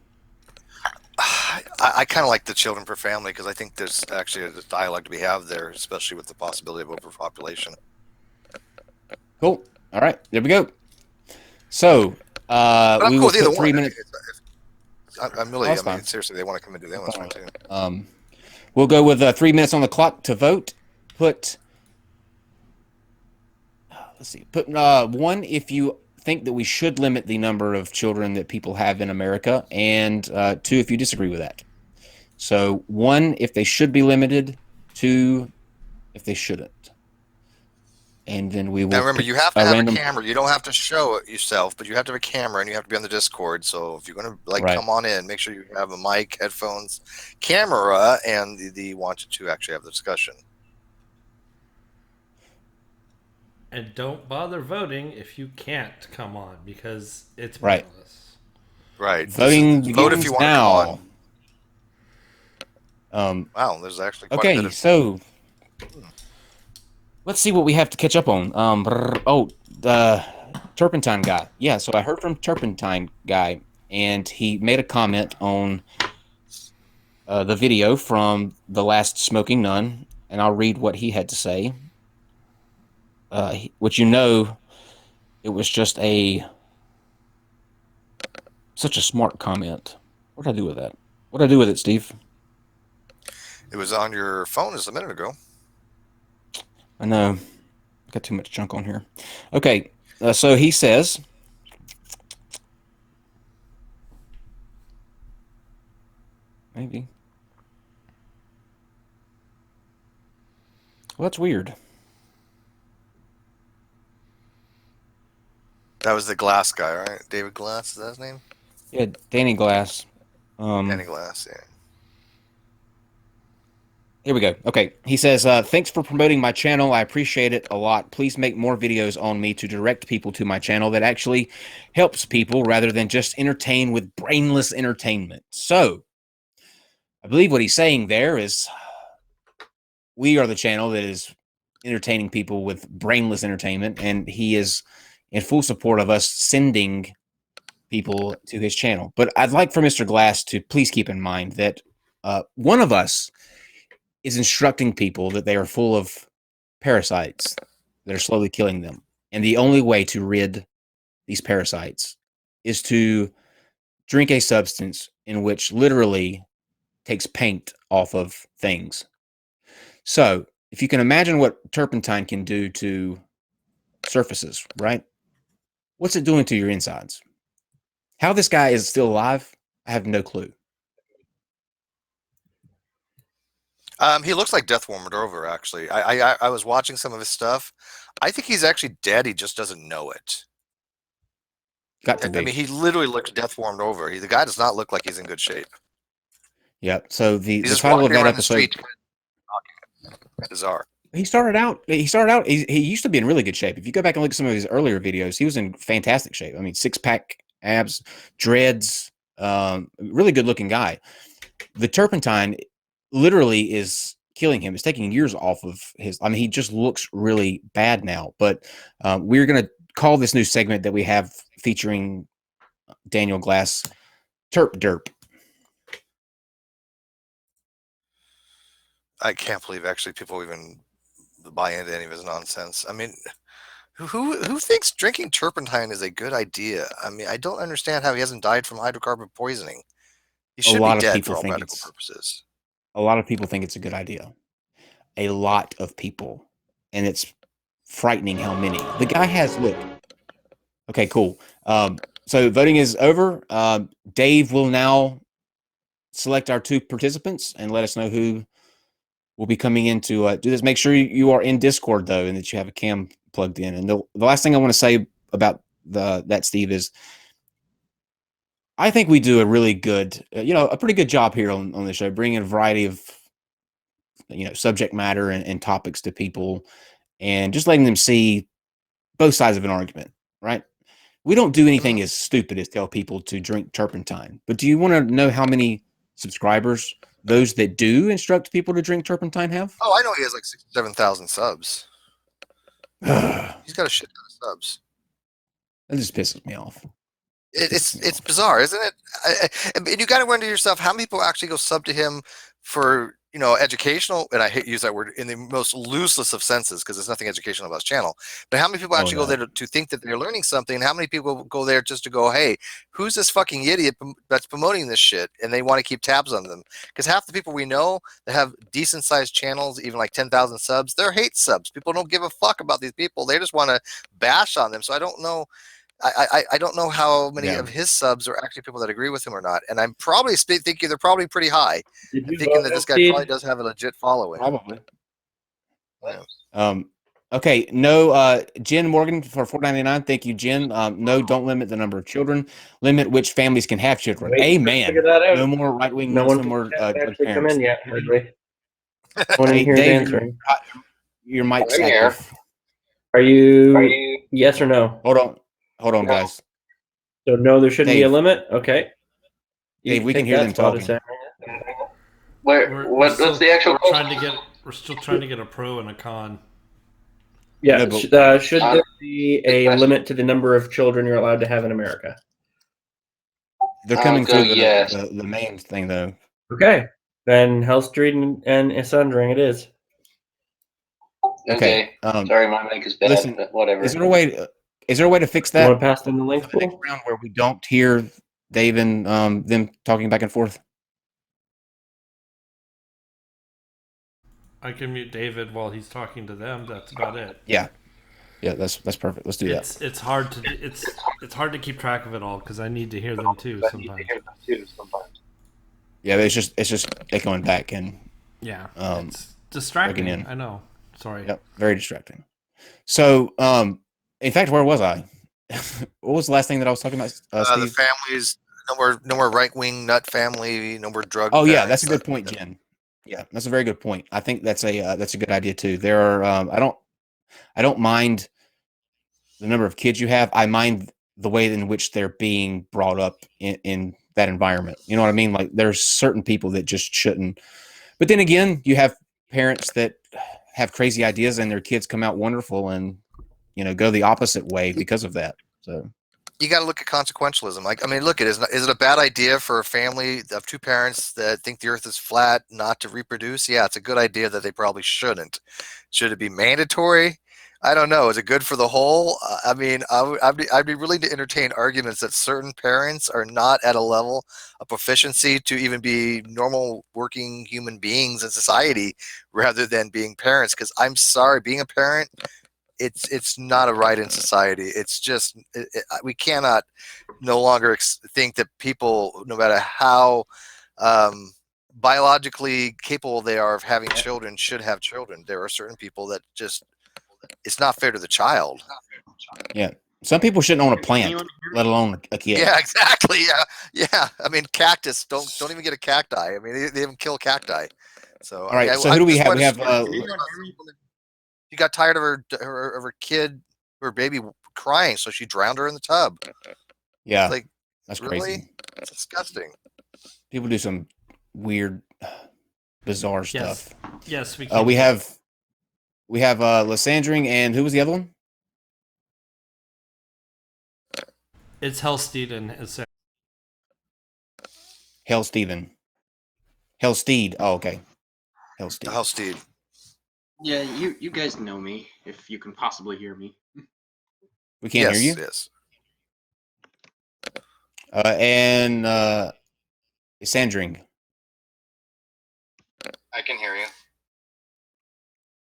I kind of like the children per family because I think there's actually a dialogue to be had there, especially with the possibility of overpopulation. Cool. All right, there we go. So we will put 3 minutes. I'm really. I mean, seriously, they want to come and do that one too. We'll go with 3 minutes on the clock to vote. Put 1 if you think that we should limit the number of children that people have in America, and 2 if you disagree with that. So 1 if they should be limited, 2 if they shouldn't. And then we will. Now remember, you have to have a camera. You don't have to show it yourself, but you have to have a camera and you have to be on the Discord. So if you're going to come on in, make sure you have a mic, headphones, camera, and the wanted to actually have the discussion. And don't bother voting if you can't come on because it's pointless. Right. Voting vote if you want now. to come on. Wow, there's actually quite a bit of... so let's see what we have to catch up on. The Turpentine guy. Yeah, so I heard from Turpentine guy, and he made a comment on the video from the last Smoking Nun, and I'll read what he had to say. Which it was just such a smart comment. What did I do with that? What did I do with it, Steve? It was on your phone just a minute ago. I know. I got too much junk on here. Okay, so he says, maybe. Well, that's weird. That was the Glass guy, right? David Glass, is that his name? Yeah, Danny Glass. Danny Glass, yeah. Here we go. Okay. He says, thanks for promoting my channel. I appreciate it a lot. Please make more videos on me to direct people to my channel that actually helps people rather than just entertain with brainless entertainment. So I believe what he's saying there is we are the channel that is entertaining people with brainless entertainment, and he is in full support of us sending people to his channel. But I'd like for Mr. Glass to please keep in mind that one of us is instructing people that they are full of parasites that are slowly killing them. And the only way to rid these parasites is to drink a substance in which literally takes paint off of things. So if you can imagine what turpentine can do to surfaces, right? What's it doing to your insides? How this guy is still alive, I have no clue. He looks like Death Warmed Over, actually. I was watching some of his stuff. I think he's actually dead. He just doesn't know it. Got to be. I mean, he literally looks Death Warmed Over. The guy does not look like he's in good shape. Yeah. So the He's title of that episode. Bizarre. He started out. He used to be in really good shape. If you go back and look at some of his earlier videos, he was in fantastic shape. I mean, 6-pack abs, dreads, really good looking guy. The turpentine literally is killing him. It's taking years off of his. I mean, he just looks really bad now. But we're gonna call this new segment that we have featuring Daniel Glass Terp Derp. I can't believe actually people even buy into any of his nonsense. I mean, who thinks drinking turpentine is a good idea? I mean, I don't understand how he hasn't died from hydrocarbon poisoning. He should be dead for all medical purposes. A lot of people think it's a good idea. A lot of people. And it's frightening how many. The guy has, look. Okay, cool. So voting is over. Dave will now select our 2 participants and let us know who will be coming in to do this. Make sure you are in Discord, though, and that you have a cam plugged in. And the last thing I want to say about that, Steve, is I think we do a really good, a pretty good job here on the show, bringing a variety of, subject matter and topics to people and just letting them see both sides of an argument, right? We don't do anything as stupid as tell people to drink turpentine. But do you want to know how many subscribers those that do instruct people to drink turpentine have? Oh, I know he has like 7,000 subs. He's got a shit ton of subs. That just pisses me off. It's bizarre, isn't it? And you got to wonder to yourself, how many people actually go sub to him for educational, and I hate to use that word in the most loosest of senses because there's nothing educational about his channel, but how many people actually go there to think that they're learning something, and how many people go there just to go, hey, who's this fucking idiot that's promoting this shit, and they want to keep tabs on them? Because half the people we know that have decent sized channels, even like 10,000 subs, they're hate subs. People don't give a fuck about these people. They just want to bash on them. So I don't know. I don't know how many of his subs are actually people that agree with him or not, and I'm probably thinking they're probably pretty high. I'm thinking that this guy probably does have a legit following. Probably. Okay. No. Jen Morgan for $4.99. Thank you, Jen. No. Don't limit the number of children. Limit which families can have children. Amen. No more right wing. No one more actually come in yet. Hardly. One in here answering. Your mic's active. Are you yes or no? Hold on, guys. So no, there shouldn't be a limit. Okay. Dave, we can hear them talking. What's the actual? We're still trying to get a pro and a con. Yeah. Should there be a limit to the number of children you're allowed to have in America? They're coming through the main thing, though. Okay. Then Hell Street and Sundering it is. Okay. Sorry, my mic is bad, but whatever. Is there a way to fix that? You want to pass them the link for the next round where we don't hear Dave and them talking back and forth? I can mute David while he's talking to them. That's about it. Yeah, that's perfect. Let's do that. It's hard to keep track of it all because I need to hear them too sometimes. Yeah, it's just echoing back and it's distracting. I know. Sorry. Yep, very distracting. So, in fact, where was I? What was the last thing that I was talking about, Steve? The families, no more right-wing nut family, no more drug. Oh, yeah, that's a good point, Jen. Yeah, that's a very good point. I think that's a good idea too. There are I don't mind the number of kids you have. I mind the way in which they're being brought up in that environment. You know what I mean? Like there's certain people that just shouldn't. But then again, you have parents that have crazy ideas and their kids come out wonderful and go the opposite way because of that. So you got to look at consequentialism. Like, I mean, look at is it a bad idea for a family of two parents that think the earth is flat not to reproduce? Yeah, it's a good idea that they probably shouldn't. Should it be mandatory? I don't know. Is it good for the whole? I mean, I'd be willing to entertain arguments that certain parents are not at a level of proficiency to even be normal working human beings in society rather than being parents. Because I'm sorry, being a parent, it's not a right in society. It's just we cannot no longer think that people, no matter how biologically capable they are of having children, should have children. There are certain people that just it's not fair to the child. Yeah, some people shouldn't own a plant, let alone a kid. Yeah, exactly. Yeah. I mean, cactus don't even get a cacti. I mean, they even kill cacti. So all right. So who do we have? We have. She got tired of her kid, her baby crying, so she drowned her in the tub. Yeah, like that's really? Crazy. It's disgusting. People do some weird, bizarre stuff. Yes, we have Lysandring, and who was the other one? It's Hellsteed and Hellsteven. Hellsteed. Oh, okay. Hellsteed. Hellsteed. Yeah, you guys know me, if you can possibly hear me. We can't hear you? Yes. And Lysandring. I can hear you.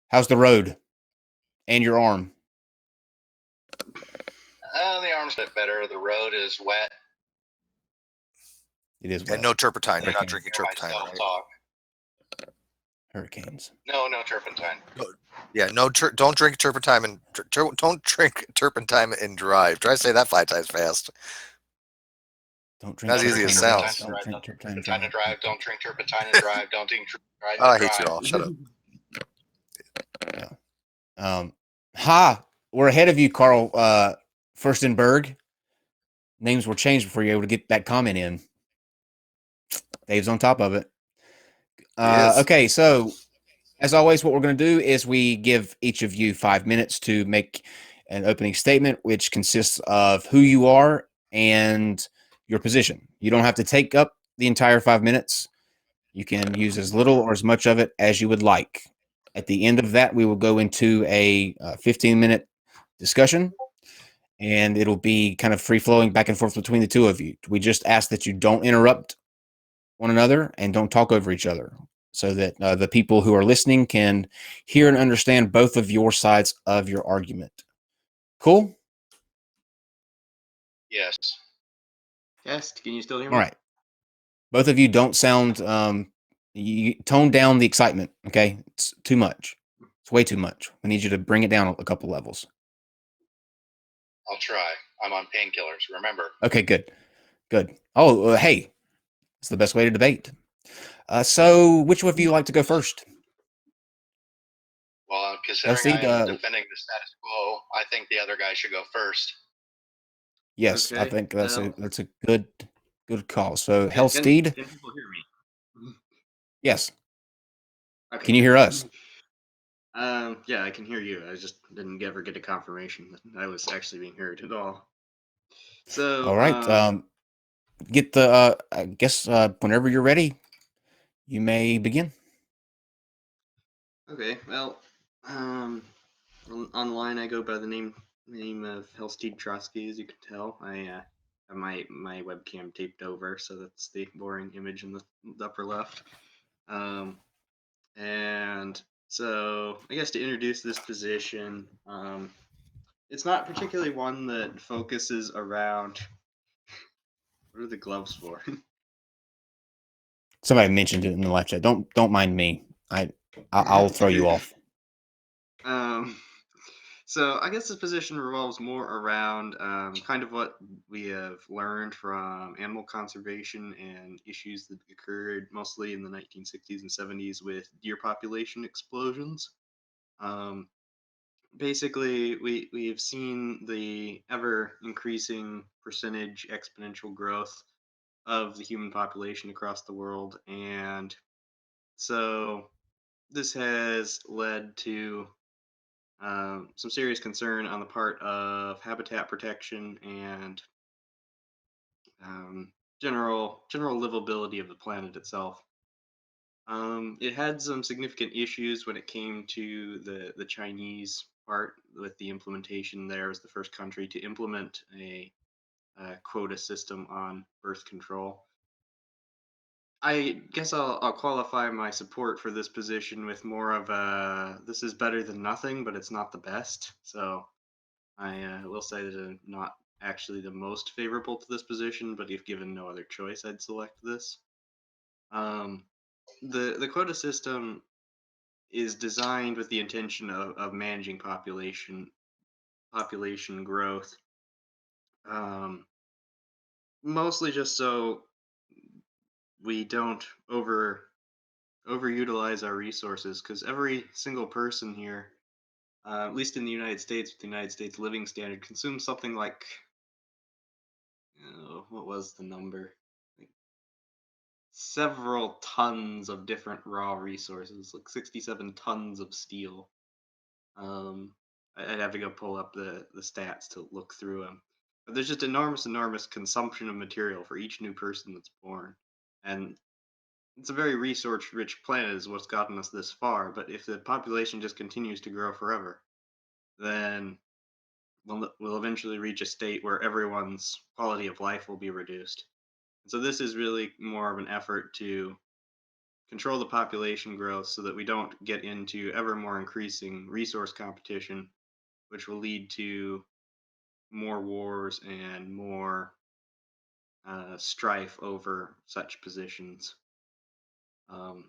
How's the road? And your arm? The arm's a bit better. The road is wet. It is wet. And no turpentine. You're not drinking turpentine. Right? Hurricanes. No turpentine. Yeah, don't drink turpentine and don't drink turpentine and drive. Try to say that 5 times fast. Don't drink. As easy as it sounds. Don't drink turpentine and drive. Don't drink turpentine and drive. Don't drink turpentine and drive. Oh, I hate you all. Shut up. Yeah. We're ahead of you, Carl Furstenberg. Names were changed before you were able to get that comment in. Dave's on top of it. Okay, so as always, what we're going to do is we give each of you 5 minutes to make an opening statement, which consists of who you are and your position. You don't have to take up the entire 5 minutes. You can use as little or as much of it as you would like. At the end of that, we will go into a 15-minute discussion, and it'll be kind of free-flowing back and forth between the two of you. We just ask that you don't interrupt one another and don't talk over each other so that the people who are listening can hear and understand both of your sides of your argument. Cool? Yes. Yes, can you still hear me? All right. Both of you don't sound, you tone down the excitement, okay? It's too much. It's way too much. We need you to bring it down a couple levels. I'll try. I'm on painkillers, remember. Okay, good. Oh, hey, it's the best way to debate. So which of you like to go first? Well, considering I'm defending the status quo, I think the other guy should go first. Yes, Okay, I think that's a good call. So Hellsteed. Can people hear me? Yes. Okay. Can you hear us? Yeah, I can hear you. I just didn't ever get a confirmation that I was actually being heard at all. So all right. Get the I guess whenever you're ready, you may begin. Okay, well, online I go by the name of Hellsteed Trotsky, as you can tell. I have my webcam taped over, so that's the boring image in the upper left. And so I guess to introduce this position, it's not particularly one that focuses around. What are the gloves for? Somebody mentioned it in the live chat. Don't mind me. I'll throw you off. So I guess this position revolves more around kind of what we have learned from animal conservation and issues that occurred mostly in the 1960s and 70s with deer population explosions. Um, Basically, we've seen the ever increasing percentage exponential growth of the human population across the world, and so this has led to some serious concern on the part of habitat protection and general livability of the planet itself. It had some significant issues when it came to the Chinese part with the implementation. There was the first country to implement a quota system on birth control. I guess I'll qualify my support for this position with more of a this is better than nothing, but it's not the best. So I will say that I'm not actually the most favorable to this position, but if given no other choice, I'd select this. Um, the quota system is designed with the intention of managing population growth, mostly just so we don't overutilize our resources, because every single person here, at least in the United States, with the United States living standard, consumes something like what was the number? Like several tons of different raw resources, like 67 tons of steel. Um, I'd have to go pull up the stats to look through them. But there's just enormous consumption of material for each new person that's born. And it's a very resource-rich planet is what's gotten us this far. But if the population just continues to grow forever, then we'll eventually reach a state where everyone's quality of life will be reduced. And so this is really more of an effort to control the population growth so that we don't get into ever more increasing resource competition, which will lead to more wars and more strife over such positions. And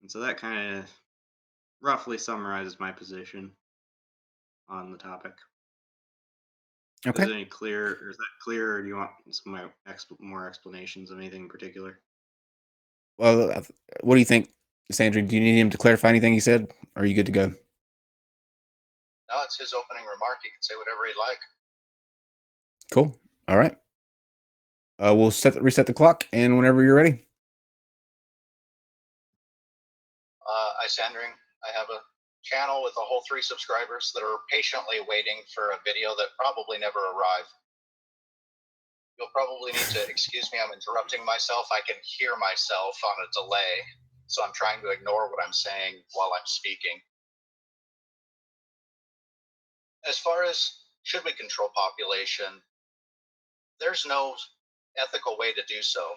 so that kind of roughly summarizes my position on the topic. Okay. Is that clear, or do you want some more explanations of anything in particular? Well, what do you think, Sandra? Do you need him to clarify anything he said? Or are you good to go? No, it's his opening remark. He can say whatever he'd like. Cool. All right. We'll reset the clock, and whenever you're ready. Sandring, I have a channel with a whole 3 subscribers that are patiently waiting for a video that probably never arrived. You'll probably need to excuse me, I'm interrupting myself. I can hear myself on a delay, so I'm trying to ignore what I'm saying while I'm speaking. As far as should we control population, there's no ethical way to do so.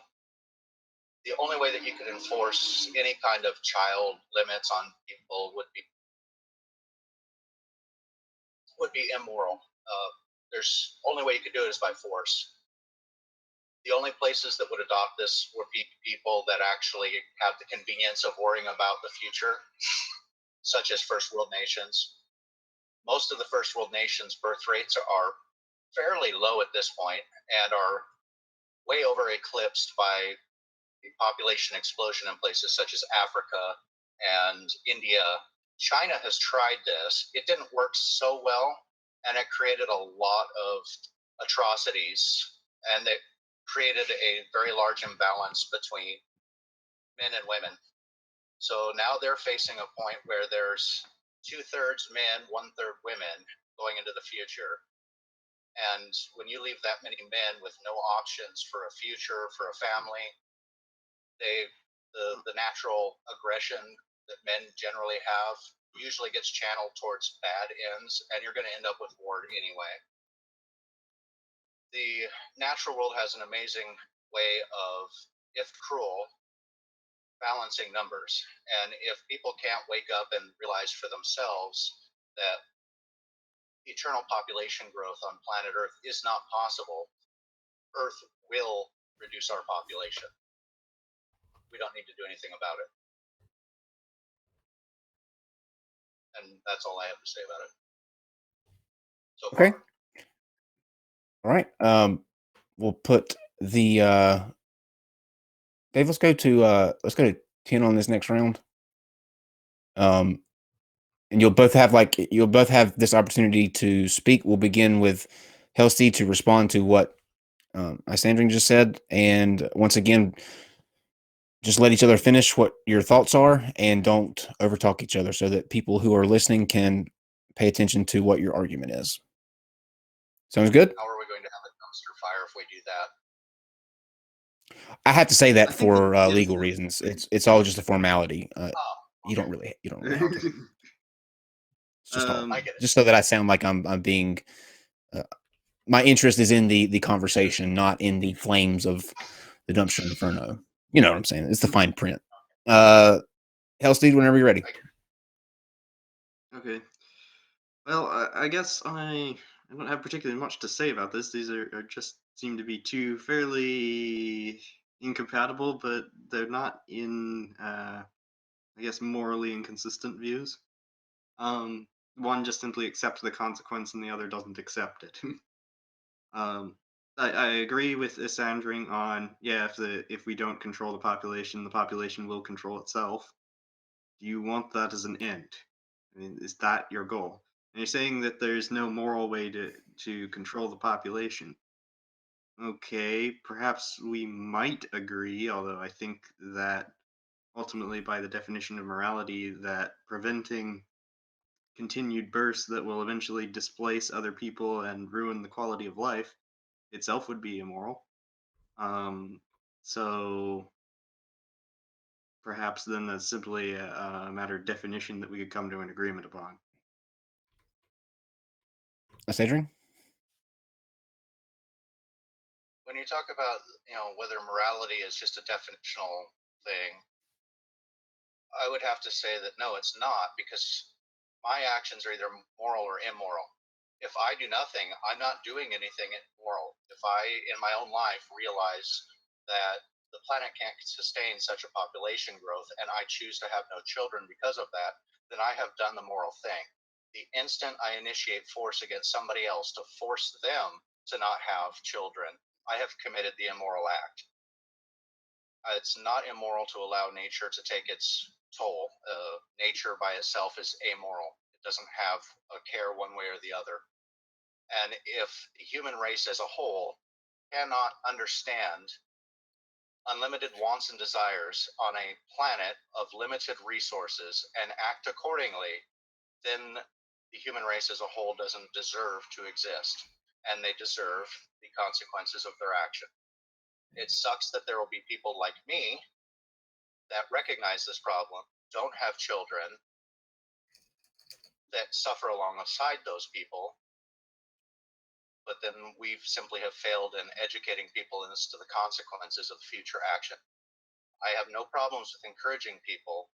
The only way that you could enforce any kind of child limits on people would be immoral. There's only way you could do it is by force. The only places that would adopt this would be people that actually have the convenience of worrying about the future, such as first world nations. Most of the first world nations' birth rates are fairly low at this point and are way over eclipsed by the population explosion in places such as Africa and India. China has tried this. It didn't work so well, and it created a lot of atrocities, and it created a very large imbalance between men and women. So now they're facing a point where there's 2/3 men, 1/3 women going into the future. And when you leave that many men with no options for a future, for a family, the natural aggression that men generally have usually gets channeled towards bad ends, and you're going to end up with war anyway. The natural world has an amazing way of, if cruel, balancing numbers. And if people can't wake up and realize for themselves that eternal population growth on planet Earth is not possible, Earth will reduce our population. We don't need to do anything about it. And that's all I have to say about it. so Okay. far. All right. We'll put the Dave. Let's go to 10 on this next round. And you'll both have this opportunity to speak. We'll begin with Helsty to respond to what Isandring just said, and once again, just let each other finish what your thoughts are, and don't overtalk each other, so that people who are listening can pay attention to what your argument is. Sounds good? How are we going to have a dumpster fire if we do that? I have to say that for legal reasons. It's all just a formality. You don't really have to. It's just all, just so that I sound like I'm being. My interest is in the conversation, not in the flames of the dumpster inferno. You know what I'm saying? It's the fine print. Hellsteed, whenever you're ready. Okay. Well, I guess I don't have particularly much to say about this. These are just seem to be two fairly incompatible, but they're not in, I guess, morally inconsistent views. One just simply accepts the consequence, and the other doesn't accept it. I agree with Isandring on, yeah, if we don't control the population will control itself. Do you want that as an end? I mean, is that your goal? And you're saying that there's no moral way to control the population. Okay, perhaps we might agree, although I think that ultimately, by the definition of morality, that preventing continued births that will eventually displace other people and ruin the quality of life itself would be immoral. So perhaps then that's simply a matter of definition that we could come to an agreement upon. Adrian? When you talk about, whether morality is just a definitional thing, I would have to say that no, it's not, because my actions are either moral or immoral. If I do nothing, I'm not doing anything immoral. If I, in my own life, realize that the planet can't sustain such a population growth and I choose to have no children because of that, then I have done the moral thing. The instant I initiate force against somebody else to force them to not have children, I have committed the immoral act. It's not immoral to allow nature to take its toll. Nature by itself is amoral. It doesn't have a care one way or the other. And if the human race as a whole cannot understand unlimited wants and desires on a planet of limited resources and act accordingly, then the human race as a whole doesn't deserve to exist, and they deserve the consequences of their action. It sucks that there will be people like me that recognize this problem, don't have children, that suffer alongside those people, but then we simply have failed in educating people as to the consequences of future action. I have no problems with encouraging people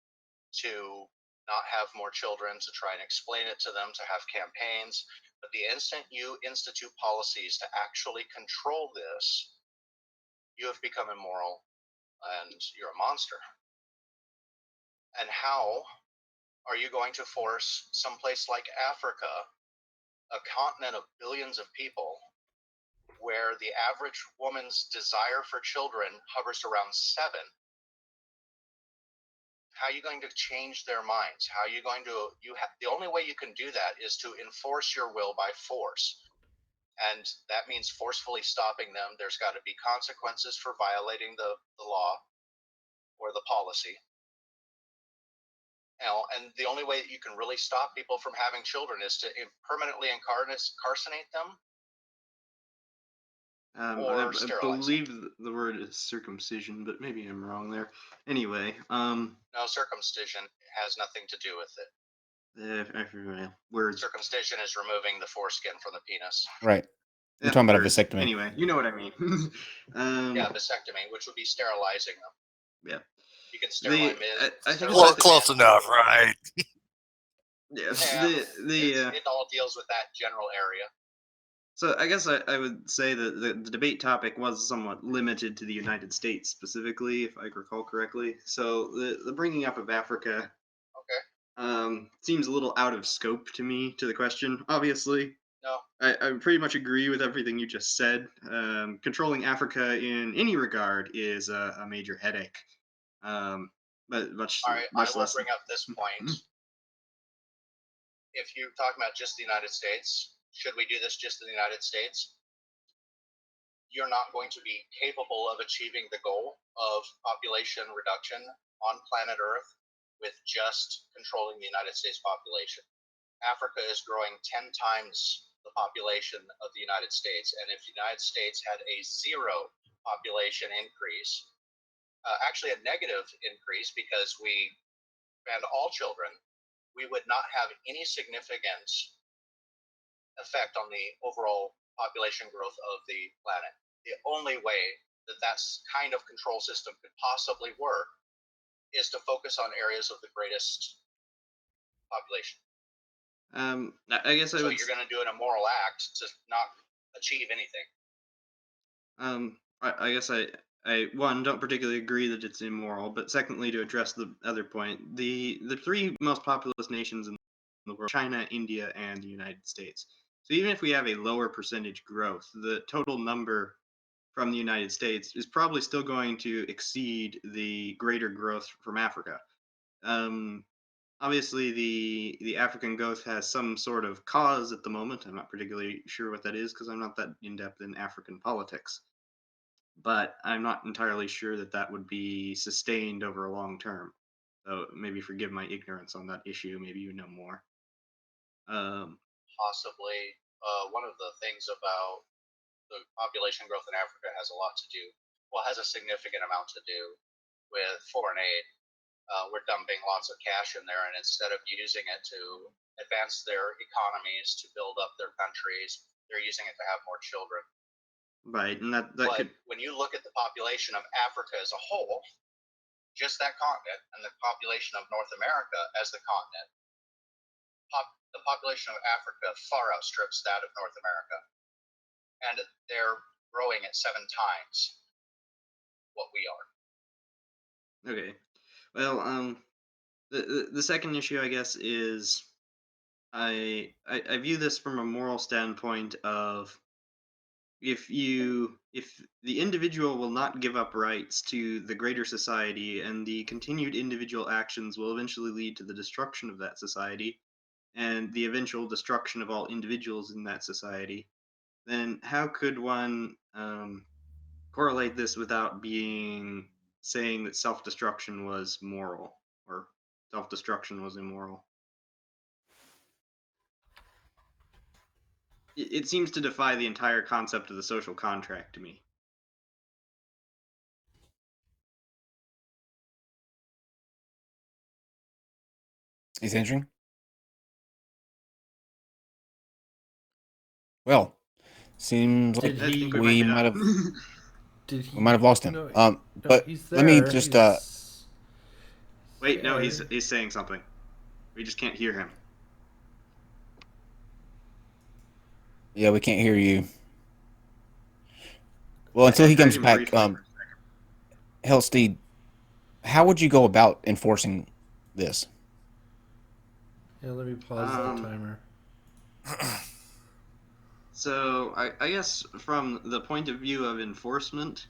to not have more children, to try and explain it to them, to have campaigns, but the instant you institute policies to actually control this, you have become immoral and you're a monster. And how are you going to force someplace like Africa, a continent of billions of people, where the average woman's desire for children hovers around 7? How are you going to change their minds? How are you going to, the only way you can do that is to enforce your will by force. And that means forcefully stopping them. There's got to be consequences for violating the law or the policy. And the only way that you can really stop people from having children is to permanently incarcerate them. I believe the word is circumcision, but maybe I'm wrong there. Anyway, no, circumcision has nothing to do with it. Words. Circumcision is removing the foreskin from the penis. Right. We're talking about a vasectomy. Anyway, you know what I mean. Yeah, vasectomy, which would be sterilizing them. Yeah. You can sterilize I think close enough, right? Yeah. It all deals with that general area. So I guess I would say that the debate topic was somewhat limited to the United States specifically, if I recall correctly. So the bringing up of Africa, okay, seems a little out of scope to me to the question. Obviously, no, I pretty much agree with everything you just said. Controlling Africa in any regard is a major headache. But much All right, much I will less. bring up this point. If you're talking about just the United States, should we do this just in the United States? You're not going to be capable of achieving the goal of population reduction on planet Earth with just controlling the United States population. Africa is growing 10 times the population of the United States, and if the United States had a zero population increase, actually a negative increase because we banned all children, we would not have any significant effect on the overall population growth of the planet. The only way that kind of control system could possibly work is to focus on areas of the greatest population. I guess so you're going to do an immoral act to not achieve anything. I guess I one, don't particularly agree that it's immoral, but secondly, to address the other point, the three most populous nations in the world, China, India, and the United States. So even if we have a lower percentage growth, the total number from the United States is probably still going to exceed the greater growth from Africa. Obviously, the African growth has some sort of cause at the moment. I'm not particularly sure what that is because I'm not that in-depth in African politics. But I'm not entirely sure that that would be sustained over a long term. So maybe forgive my ignorance on that issue. Maybe you know more. Possibly. One of the things about the population growth in Africa has a significant amount to do with foreign aid. We're dumping lots of cash in there, and instead of using it to advance their economies, to build up their countries, they're using it to have more children. Right, and that but when you look at the population of Africa as a whole, just that continent, and the population of North America as the continent, the population of Africa far outstrips that of North America. And they're growing at 7 times what we are. Okay. Well, the second issue, I guess, is I view this from a moral standpoint of if the individual will not give up rights to the greater society, and the continued individual actions will eventually lead to the destruction of that society and the eventual destruction of all individuals in that society, then how could one correlate this without saying that self-destruction was moral or self-destruction was immoral? It seems to defy the entire concept of the social contract to me. He's answering. Well, seems like we might have we might have lost him. No, but let me just wait. No, he's saying something. We just can't hear him. Yeah, we can't hear you. Well, until he comes back, Hellsteed, how would you go about enforcing this? Yeah, let me pause the timer. So I guess from the point of view of enforcement,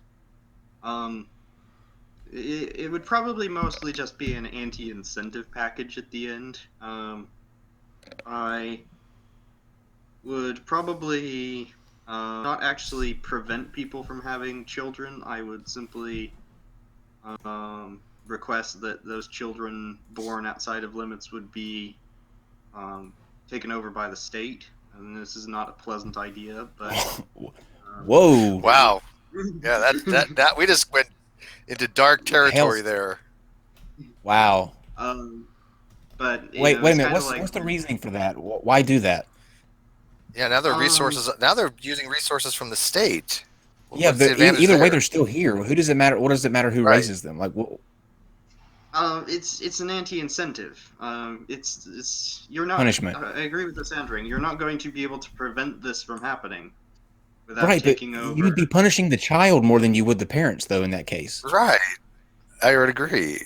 it would probably mostly just be an anti-incentive package at the end. I would probably not actually prevent people from having children. I would simply request that those children born outside of limits would be taken over by the state. And this is not a pleasant idea, but whoa! Wow, yeah, that we just went into dark territory there. Wow. But wait a minute. What's the reasoning for that? Why do that? Yeah, now they're resources. Now they're using resources from the state. Yeah, but either way, they're still here. Who does it matter? What does it matter who raises them? Like, it's an anti-incentive. It's you're not punishment. I agree with the Sandring. You're not going to be able to prevent this from happening without right, taking over. You'd be punishing the child more than you would the parents, though. In that case, right? I would agree.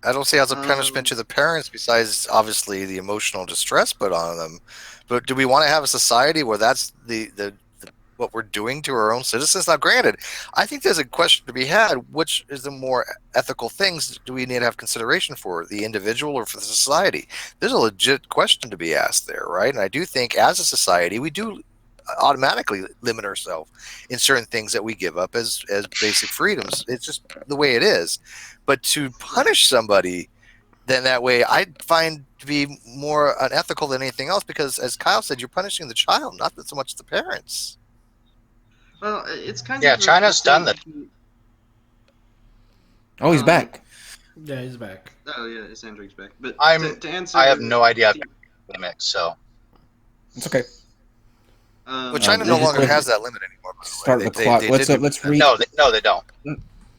I don't see how it's a punishment to the parents besides obviously the emotional distress put on them. But do we want to have a society where that's the what we're doing to our own citizens? Now, granted, I think there's a question to be had: which is the more ethical things do we need to have consideration for, the individual or for the society? There's a legit question to be asked there, right? And I do think, as a society, we do automatically limit ourselves in certain things that we give up as basic freedoms. It's just the way it is. But to punish somebody then that way, I find to be more unethical than anything else, because as Kyle said, you're punishing the child, not so much the parents. Well, it's kind of... Yeah, China's done that. Oh, he's back. Yeah, he's back. Oh, yeah, Sandrick's back. But to answer... I have no idea if it's mix, so... It's okay. But China no longer has that limit anymore. Start the clock. Let's read. No, they don't.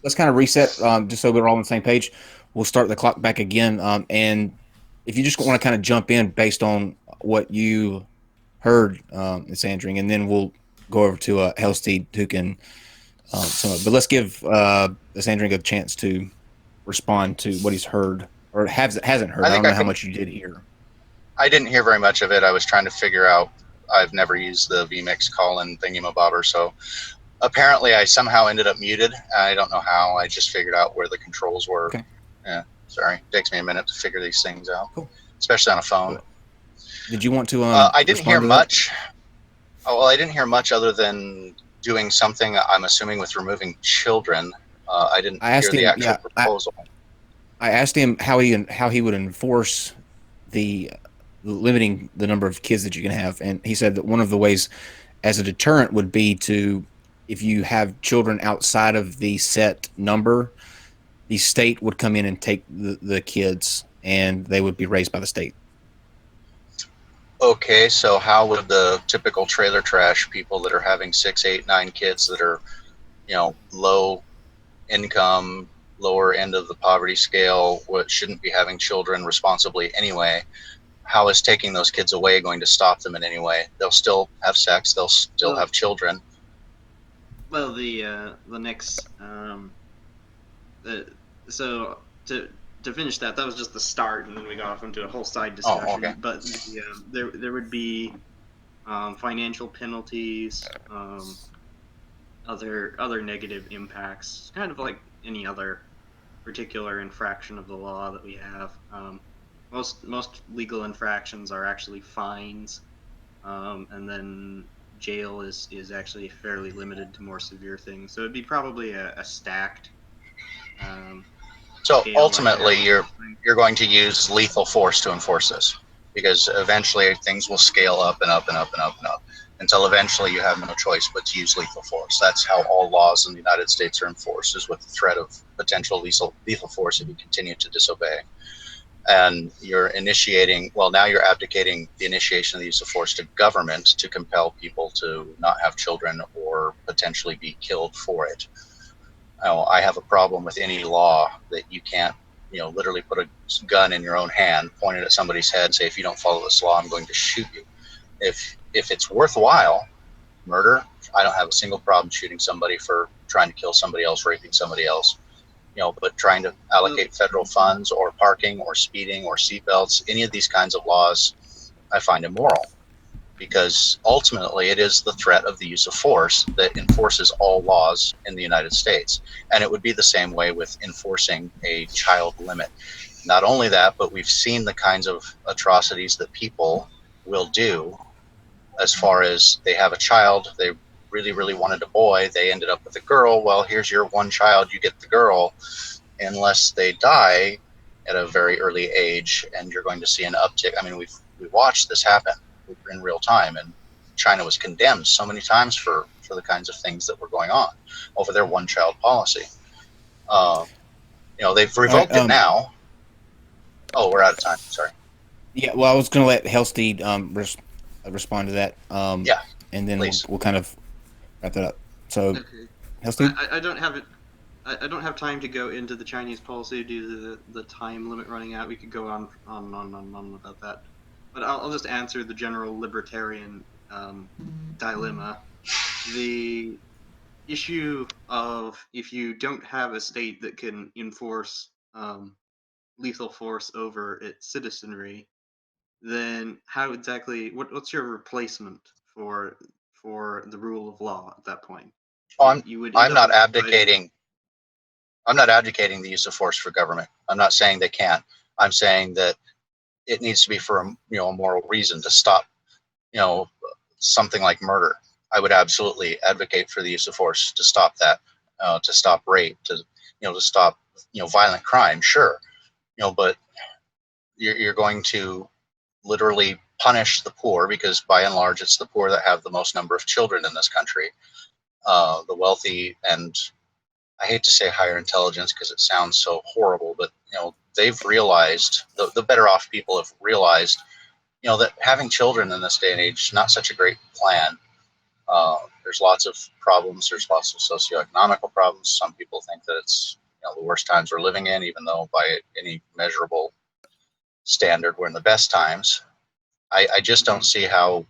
Let's kind of reset, just so we're all on the same page. We'll start the clock back again. And if you just want to kind of jump in based on what you heard, Sandring, and then we'll go over to Hellsteed, who can sum up. But let's give Sandring a chance to respond to what he's heard or hasn't heard. I don't know how much you did hear. I didn't hear very much of it. I was trying to figure out. I've never used the vMix call-in thingamabobber, so apparently I somehow ended up muted. I don't know how. I just figured out where the controls were. Okay. Yeah, sorry. It takes me a minute to figure these things out, cool. Especially on a phone. Did you want to? I didn't hear much. Oh, well, I didn't hear much other than doing something. I'm assuming with removing children. I didn't hear the actual proposal. I asked him how he would enforce the limiting the number of kids that you can have, and he said that one of the ways as a deterrent would be to, if you have children outside of the set number, the state would come in and take the kids, and they would be raised by the state. Okay, so how would the typical trailer trash people that are having 6, 8, 9 kids that are, low income, lower end of the poverty scale, what shouldn't be having children responsibly anyway, how is taking those kids away going to stop them in any way? They'll still have sex, they'll still have children. Well, the next so to finish that was just the start, and then we got off into a whole side discussion. Oh, okay. But there would be financial penalties, other negative impacts, kind of like any other particular infraction of the law that we have. Most legal infractions are actually fines, and then jail is actually fairly limited to more severe things. So it'd be probably a stacked. So ultimately, you're going to use lethal force to enforce this, because eventually things will scale up and up and up and up and up until eventually you have no choice but to use lethal force. That's how all laws in the United States are enforced, is with the threat of potential lethal force if you continue to disobey. And you're now you're abdicating the initiation of the use of force to government to compel people to not have children or potentially be killed for it. I have a problem with any law that you can't, literally put a gun in your own hand, point it at somebody's head, and say, if you don't follow this law, I'm going to shoot you. If it's worthwhile, murder, I don't have a single problem shooting somebody for trying to kill somebody else, raping somebody else. But trying to allocate federal funds or parking or speeding or seatbelts, any of these kinds of laws, I find immoral, because ultimately it is the threat of the use of force that enforces all laws in the United States. And it would be the same way with enforcing a child limit. Not only that, but we've seen the kinds of atrocities that people will do, as far as they have a child, they really, really wanted a boy, they ended up with a girl. Well, here's your one child, you get the girl, unless they die at a very early age, and you're going to see an uptick. I mean, we've watched this happen in real time, and China was condemned so many times for the kinds of things that were going on over their one-child policy. They've revoked it now. Oh, we're out of time. Sorry. Yeah, well, I was going to let Hellsteed respond to that. Yeah, and then we'll kind of wrap that up. So, okay. Hellsteed? I don't have it. I don't have time to go into the Chinese policy due to the time limit running out. We could go on about that. But I'll just answer the general libertarian dilemma. The issue of, if you don't have a state that can enforce lethal force over its citizenry, then how exactly? What's your replacement for the rule of law at that point? Oh, You would I'm not abdicating. I'm not advocating the use of force for government. I'm not saying they can't. I'm saying that it needs to be for a moral reason to stop something like murder. I would absolutely advocate for the use of force to stop that, to stop rape, to stop violent crime. Sure, but you're going to literally punish the poor, because by and large it's the poor that have the most number of children in this country. The wealthy, and I hate to say higher intelligence because it sounds so horrible, but they've realized, the better off people have realized that having children in this day and age is not such a great plan. There's lots of problems. There's lots of socioeconomical problems. Some people think that it's the worst times we're living in, even though by any measurable standard we're in the best times. I just don't see how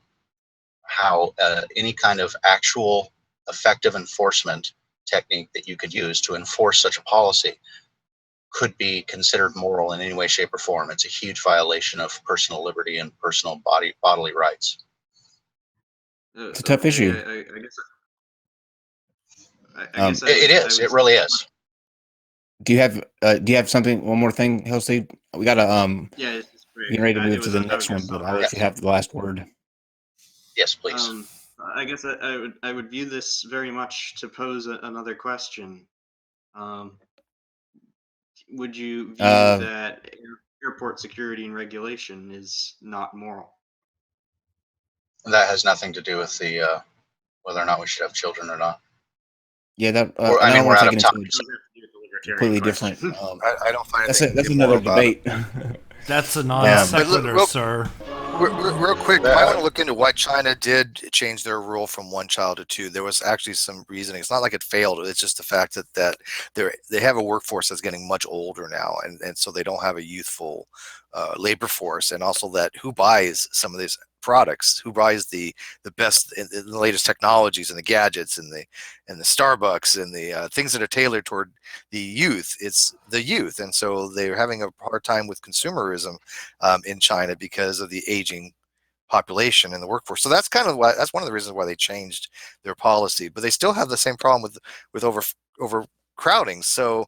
any kind of actual effective enforcement technique that you could use to enforce such a policy could be considered moral in any way, shape, or form. It's a huge violation of personal liberty and personal bodily rights. It's a tough issue. I guess it is. It really is. Do you have something? One more thing, Halsey? We gotta yeah, getting ready to move to the next one, but I'll let you have the last word. Yes, please. I guess I would view this very much to pose another question. Would you view that airport security and regulation is not moral? That has nothing to do with the whether or not we should have children or not. Yeah, that. I mean, we're out of time. Completely different. I don't find that's another debate. That's a non-sequitur, sir. Real quick, I want to look into why China did change their rule from 1 child to 2. There was actually some reasoning. It's not like it failed. It's just the fact that they have a workforce that's getting much older now, and so they don't have a youthful labor force, and also that who buys some of these products, who buys the best in the latest technologies and the gadgets and the Starbucks and the things that are tailored toward the youth. It's the youth, and so they're having a hard time with consumerism in China because of the aging population in the workforce. So that's one of the reasons why they changed their policy. But they still have the same problem with overcrowding. So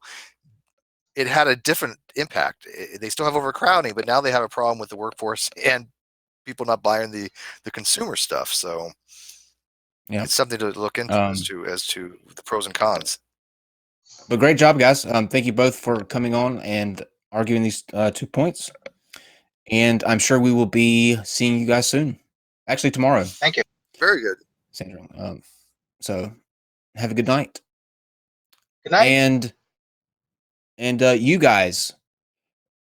it had a different impact. They still have overcrowding, but now they have a problem with the workforce and people not buying the consumer stuff. So it's something to look into as to the pros and cons. But great job, guys. Thank you both for coming on and arguing these 2 points. And I'm sure we will be seeing you guys soon. Actually, tomorrow. Thank you. Very good, Sandra. So have a good night. Good night. And you guys,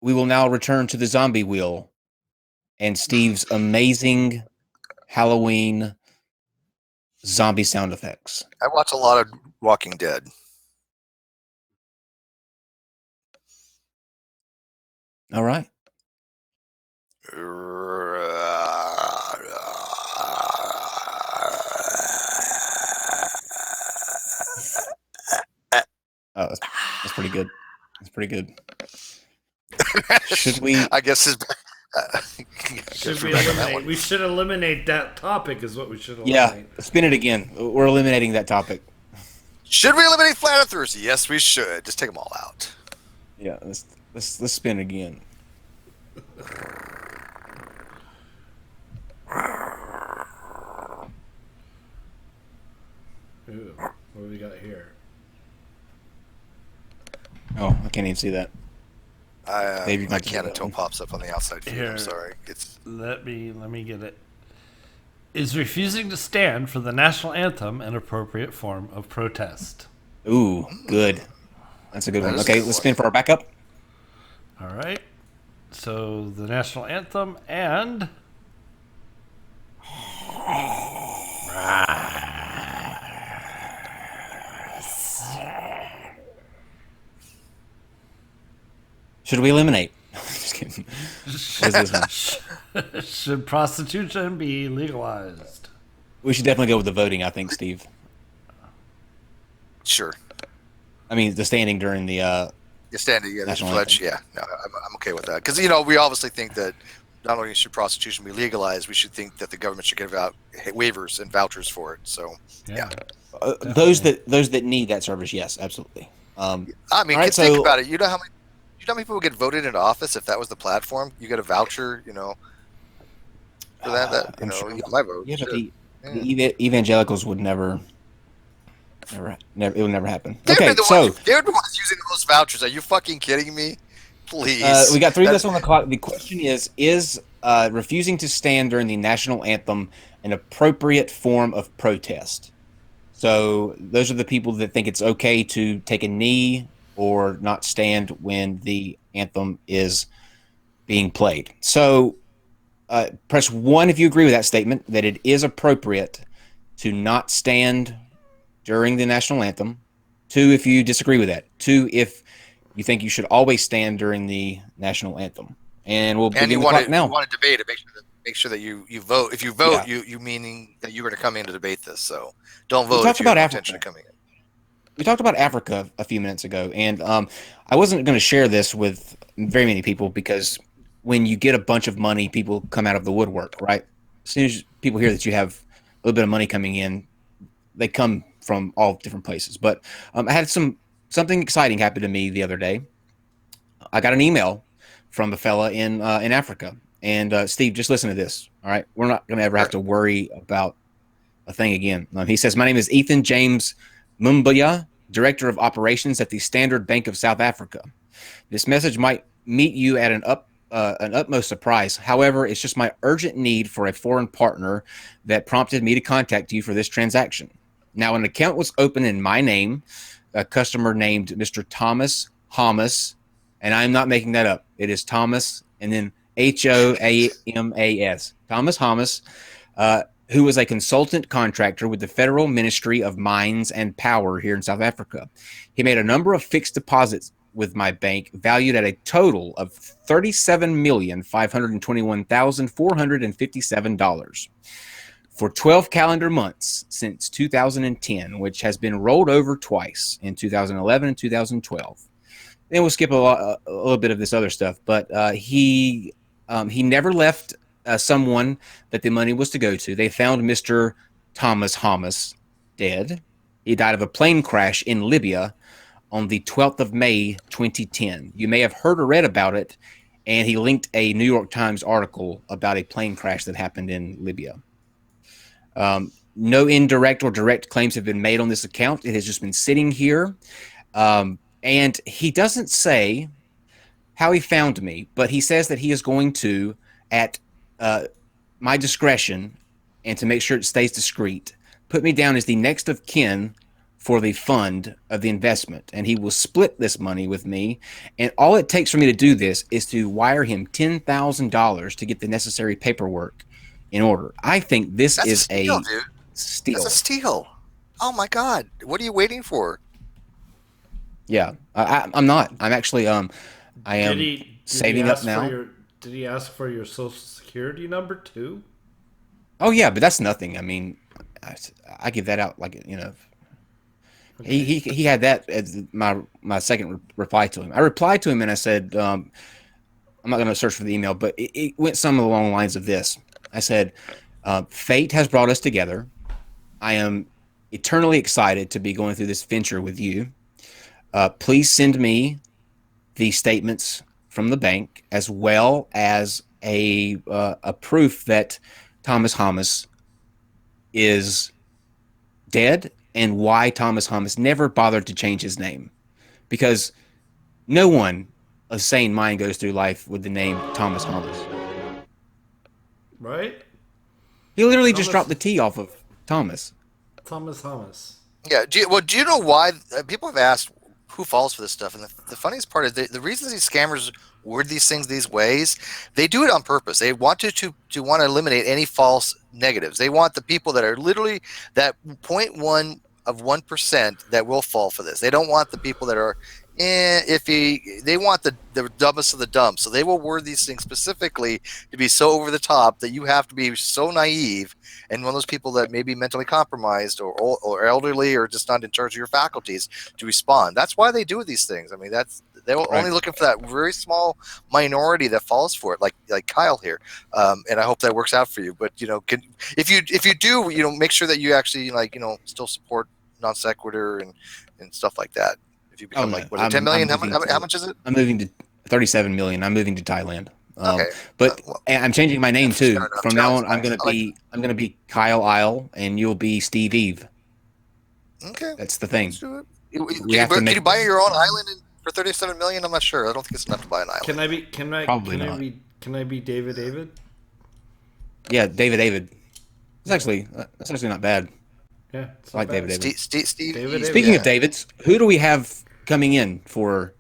we will now return to the zombie wheel and Steve's amazing Halloween zombie sound effects. I watch a lot of Walking Dead. All right. Oh, that's pretty good. That's pretty good. Should we? I guess we should eliminate that topic. Is what we should eliminate. Yeah, spin it again. We're eliminating that topic. Should we eliminate flat earthers? Yes, we should. Just take them all out. Yeah, let's spin again. Ooh, what do we got here? Oh, I can't even see that. I can't until it pops up on the outside feed. I'm sorry. Let me get it. Is refusing to stand for the national anthem an appropriate form of protest? Ooh, good. That's a good one. Okay, let's spin for our backup. All right. So the national anthem and should we eliminate? Just kidding. What is this one? Should prostitution be legalized? We should definitely go with the voting, I think, Steve. Sure. I mean, the standing during the You're standing, yeah, National pledge, yeah. No, I'm okay with that because we obviously think that not only should prostitution be legalized, we should think that the government should give out waivers and vouchers for it. So yeah. Those that need that service, yes, absolutely. I mean, right, think about it. You know how many people get voted into office if that was the platform? You get a voucher, for that. Sure. You got my vote. Yeah, but the evangelicals would never. It would never happen. They're the ones using those vouchers. Are you fucking kidding me? Please. We got 3 minutes on the clock. The question is refusing to stand during the national anthem an appropriate form of protest? So those are the people that think it's okay to take a knee or not stand when the anthem is being played. So press 1 if you agree with that statement, that it is appropriate to not stand during the national anthem. 2 if you disagree with that. 2 if you think you should always stand during the national anthem. And we'll begin the clock now. You want to debate it, make sure that you vote. If you vote, you meaning that you're going to come in to debate this. So don't vote if you have intention of coming in. We talked about Africa a few minutes ago, and I wasn't going to share this with very many people because when you get a bunch of money, people come out of the woodwork, right? As soon as people hear that you have a little bit of money coming in, they come from all different places. But I had something exciting happen to me the other day. I got an email from a fella in Africa. And Steve, just listen to this. All right. We're not going to ever have to worry about a thing again. He says, my name is Ethan James Mumbaya, Director of Operations at the Standard Bank of South Africa. This message might meet you at an utmost surprise. However, it's just my urgent need for a foreign partner that prompted me to contact you for this transaction. Now, an account was opened in my name, a customer named Mr. Thomas Hamas, and I'm not making that up. It is Thomas and then Hoamas. Thomas Hamas, who was a consultant contractor with the Federal Ministry of Mines and Power here in South Africa. He made a number of fixed deposits with my bank valued at a total of $37,521,457 for 12 calendar months since 2010, which has been rolled over twice in 2011 and 2012. Then we'll skip a little bit of this other stuff, but he never left someone that the money was to go to. They found Mr. Thomas Hamas dead. He died of a plane crash in Libya on the 12th of May, 2010. You may have heard or read about it, and he linked a New York Times article about a plane crash that happened in Libya. No indirect or direct claims have been made on this account. It has just been sitting here. And he doesn't say how he found me, but he says that he is going to, at my discretion, and to make sure it stays discreet, put me down as the next of kin for the fund of the investment. And he will split this money with me. And all it takes for me to do this is to wire him $10,000 to get the necessary paperwork in order. I think this is a steal. That's a steal. Oh my God. What are you waiting for? Yeah, I'm not. I'm actually, I am saving up now. Did he ask for your social security number too? Oh yeah, but that's nothing. I mean, I give that out like, Okay. He had that as my second reply to him. I replied to him and I said, I'm not going to search for the email, but it went some along the lines of this. I said, fate has brought us together. I am eternally excited to be going through this venture with you. Please send me the statements from the bank as well as a proof that Thomas Hamas is dead and why Thomas Hamas never bothered to change his name. Because no one of sane mind goes through life with the name Thomas Hamas. Right? He literally just dropped the T off of Thomas. Thomas Hamas. Yeah. Do you know why? People have asked who falls for this stuff. And the funniest part is the reasons these scammers word these things these ways, they do it on purpose. They want to want to eliminate any false negatives. They want the people that are literally that 0.1 of 1% that will fall for this. They don't want the people that are iffy. They want the dumbest of the dumb. So they will word these things specifically to be so over the top that you have to be so naive and one of those people that may be mentally compromised or elderly or just not in charge of your faculties to respond. That's why they do these things. I mean, that's They're only looking for that very small minority that falls for it, like Kyle here. And I hope that works out for you. But if you do, make sure that you actually still support NonSequitur and stuff like that. If you become 10 million, how much is it? I'm moving to 37 million. I'm moving to Thailand. Okay. But I'm changing my name too. From now on, I'm nice. going to be Kyle Isle, and you'll be Steve Eve. Okay. That's the thing. Let's do it. Can you buy your own island for 37 million? I'm not sure. I don't think it's enough to buy an island. Can I be David? Yeah, David. That's actually not bad. Yeah, I like David. Steve. Speaking of Davids, who do we have coming in for?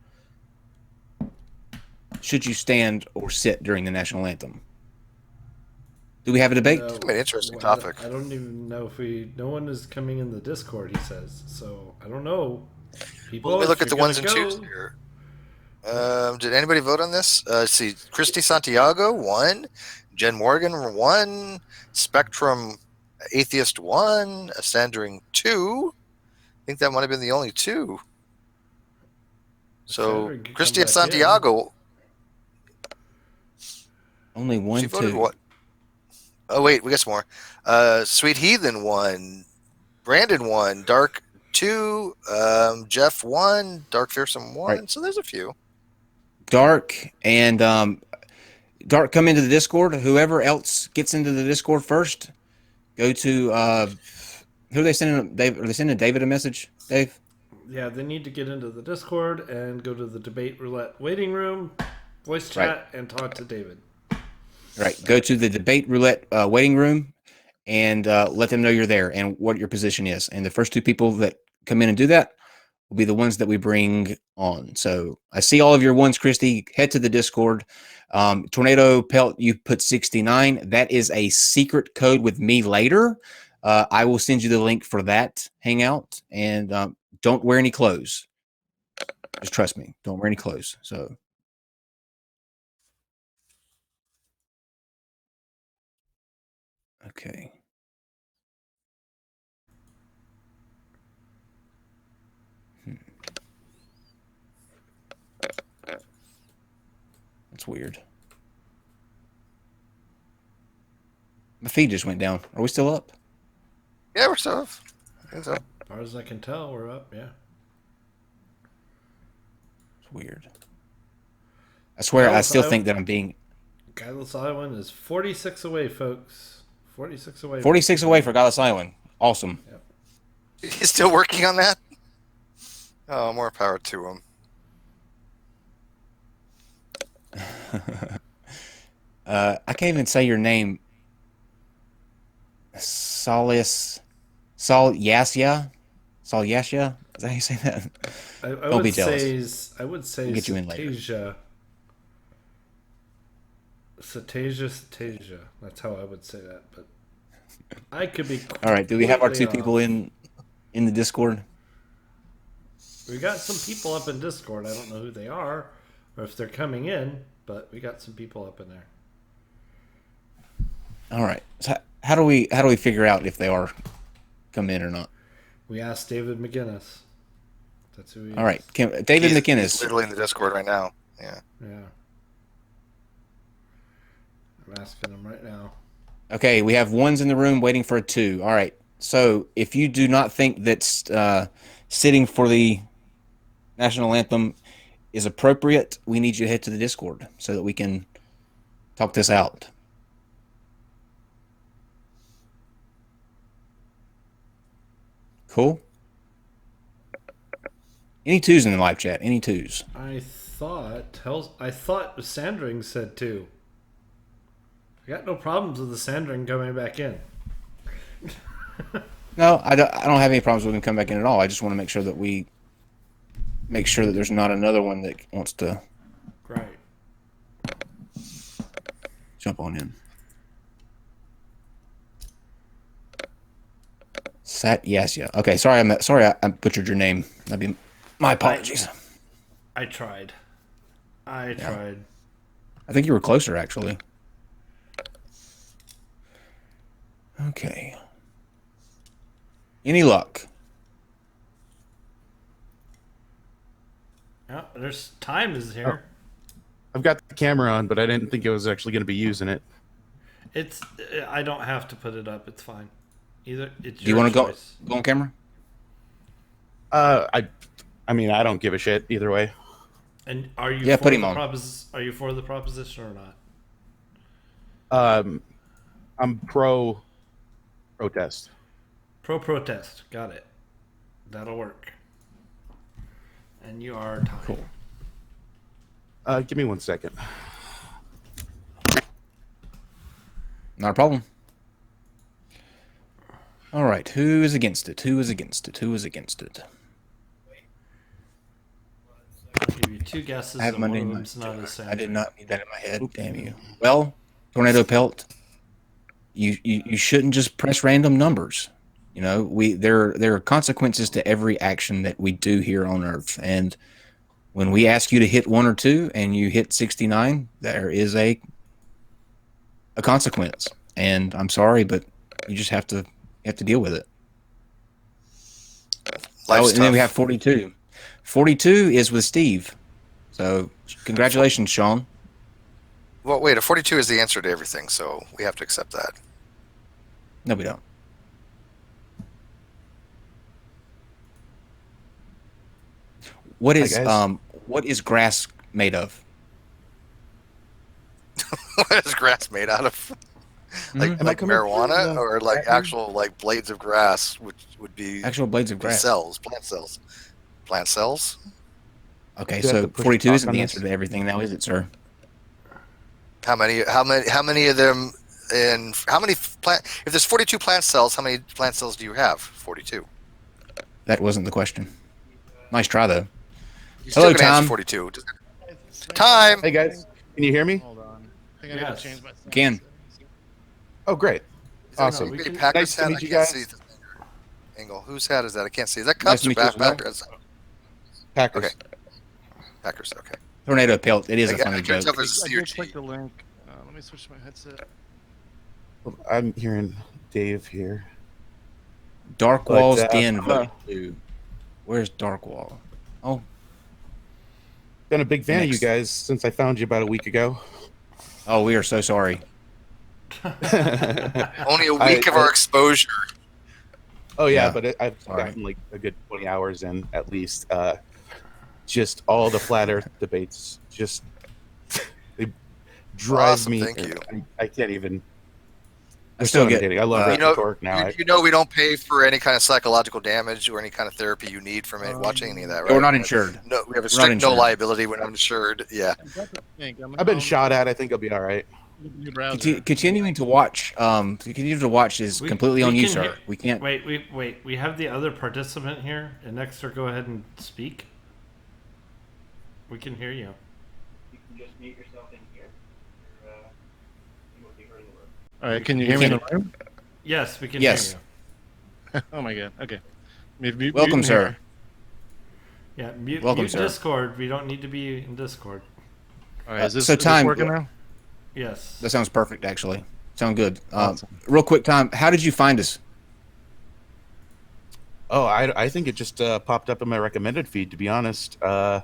Should you stand or sit during the national anthem? Do we have a debate? It's an interesting topic. I don't even know if no one is coming in the Discord, he says. So I don't know. People, let me look at the ones and twos here. Did anybody vote on this? Let's see. Christy Santiago, 1. Jen Morgan, 1. Spectrum Atheist, 1. Ascendering, 2. I think that might have been the only 2. So Christy Santiago. Only 1, she voted 2. What? Oh wait, we got some more. Sweet Heathen, 1. Brandon, 1. Dark, 2. Jeff, 1. Dark Fearsome, 1. Right. So there's a few. Dark and Dark, come into the Discord. Whoever else gets into the Discord first, go to who are they sending? Dave? Are they sending David a message? Dave? Yeah, they need to get into the Discord and go to the debate roulette waiting room, voice chat, and talk to David. Right. Go to the debate roulette waiting room and let them know you're there and what your position is. And the first 2 people that come in and do that will be the ones that we bring on. So I see all of your ones, Christy. Head to the Discord. Tornado Pelt, you put 69. That is a secret code with me later. I will send you the link for that hangout. And don't wear any clothes. Just trust me. Don't wear any clothes. So. Okay. That's weird. My feed just went down. Are we still up? Yeah, we're still up. I think so. As far as I can tell, we're up, yeah. It's weird. I swear, I still think that I'm being... Godless Iowan is 46 away, folks. 46 away. 46 away for Godless Iowan. Awesome. Yep. He's still working on that? Oh, more power to him. I can't even say your name. Sol Yasya? Is that how you say that? Don't be jealous. I would say get you in later. Satasia. That's how I would say that, but I could be. All right. Do we have our 2 people in the Discord? We got some people up in Discord. I don't know who they are or if they're coming in, but we got some people up in there. All right. So how do we figure out if they are come in or not? We asked David McGinnis. That's who he is. All right. David McGinnis. He's literally in the Discord right now. Yeah. Yeah. I'm asking him right now. Okay, we have 1s in the room waiting for a 2. All right. So if you do not think that sitting for the national anthem is appropriate, we need you to head to the Discord so that we can talk this out. Cool. Any 2s in the live chat? Any 2s? I thought Sandring said 2. I got no problems with the Sandring coming back in. No, I don't have any problems with him coming back in at all. I just want to make sure that there's not another one that wants to jump on in. Satyasya. Okay, sorry I butchered your name. That'd be my apologies. I tried. I tried. I think you were closer, actually. Okay. Any luck? Oh, there's time is here. I've got the camera on, but I didn't think it was actually going to be using it. I don't have to put it up. It's fine. Either it's. Do you want to go on camera? I mean, I don't give a shit either way. And are you? Yeah, for put him the on. Are you for the proposition or not? I'm pro protest. Pro protest. Got it. That'll work. And you are time. Cool. Give me 1 second. Not a problem. All right. Who is against it? Who is against it? Who is against it? I'll give you two guesses. I have and my one name. of them's not the same. I did not need that in my head. Damn you. Well, Tornado Pelt, you shouldn't just press random numbers. You know, there are consequences to every action that we do here on Earth, and when we ask you to hit 1 or 2 and you hit 69, there is a consequence. And I'm sorry, but you just have to deal with it. And then we have 42. 42 is with Steve. So congratulations, Sean. Well, wait, a 42 is the answer to everything, so we have to accept that. No, we don't. What is grass made of? What is grass made out of? Like marijuana or like actual like blades of grass, which would be actual blades of grass. Plant cells. Okay, so 42 isn't the answer to everything now, is it, sir? How many of them if there's 42 plant cells, how many plant cells do you have? 42. That wasn't the question. Nice try though. Hello, Tom. 42. Time. Hey guys, can you hear me? Hold on. I think I gotta change my sound. Can. Oh, great. Awesome. Nice to meet you I can't guys. see the angle. Whose hat is that? I can't see. Is that Nice Cubs to or meet you as well. Packers? Packers. Okay. Packers. Okay. Tornado Pelt. It is a I funny can't joke. tell if it's I C or did G. click the link. Let me switch my headset. I'm hearing Dave here. Dark But, Wall's Den voted 2. Where's Dark Wall? Oh, been a big fan of you Next. guys since I found you about a week ago. oh, we are so sorry. Only a week of our exposure. Oh yeah, Yeah. but I've Sorry. gotten like a good 20 hours in at least. Just all the flat Earth debates just they drive Awesome, me. thank you. I can't even. I still get. I love You know, Torque now. you know we don't pay for any kind of psychological damage or any kind of therapy you need from watching any of that, right? We're not insured. No, we have a We're not strict no insured. liability when uninsured. Yeah. I've been shot at. I think I'll be all right. Continuing to watch. Continue to watch is completely on you, sir. We can't. Wait. We have the other participant here, and next, sir, go ahead and speak. We can hear you. You can just mute yourself in here. You won't be heard in the room. All right, can you hear me in the room? Yes, we can Yes. hear you. Oh my god. Okay. Welcome, sir. Yeah, mute Welcome, sir. Discord. We don't need to be in Discord. All right, is this, so is this time- working now? Yes. That sounds perfect, actually. Sound good. Awesome. Real quick, time. How did you find us? Oh, I think it just popped up in my recommended feed. To be honest, I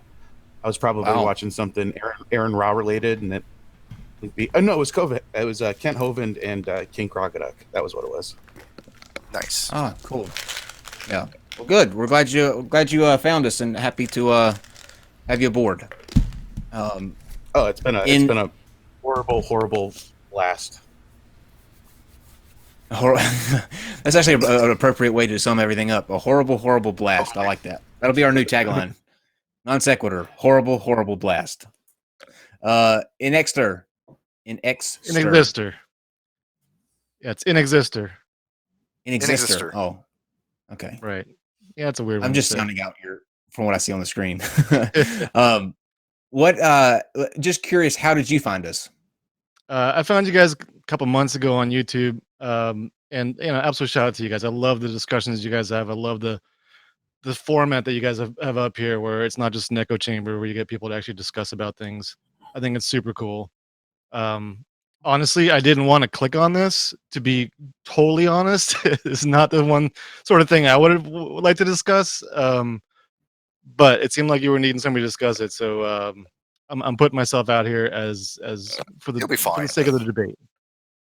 was probably watching something Aaron Raw related, and no, it was COVID. It was Kent Hovind and King Crocoduck. That was what it was. Nice. Ah, cool. Yeah. Well, good. We're glad you found us, and happy to have you aboard. It's been a horrible blast. That's actually an appropriate way to sum everything up. A horrible blast. I like that. That'll be our new tagline. NonSequitur. Horrible blast. Inexter. Inexister. Yeah, it's Inexister. Inexistor. Oh, okay. Right. Yeah, it's a weird one. I'm just to say. sounding out here from what I see on the screen. Just curious, how did you find us? I found you guys a couple months ago on YouTube, and absolute shout out to you guys. I love the discussions you guys have. I love the format that you guys have up here, where it's not just an echo chamber, where you get people to actually discuss about things. I think it's super cool. Honestly, I didn't want to click on this, to be totally honest. It's not the one sort of thing I would like to discuss. but it seemed like you were needing somebody to discuss it. So I'm putting myself out here as for the sake of the debate.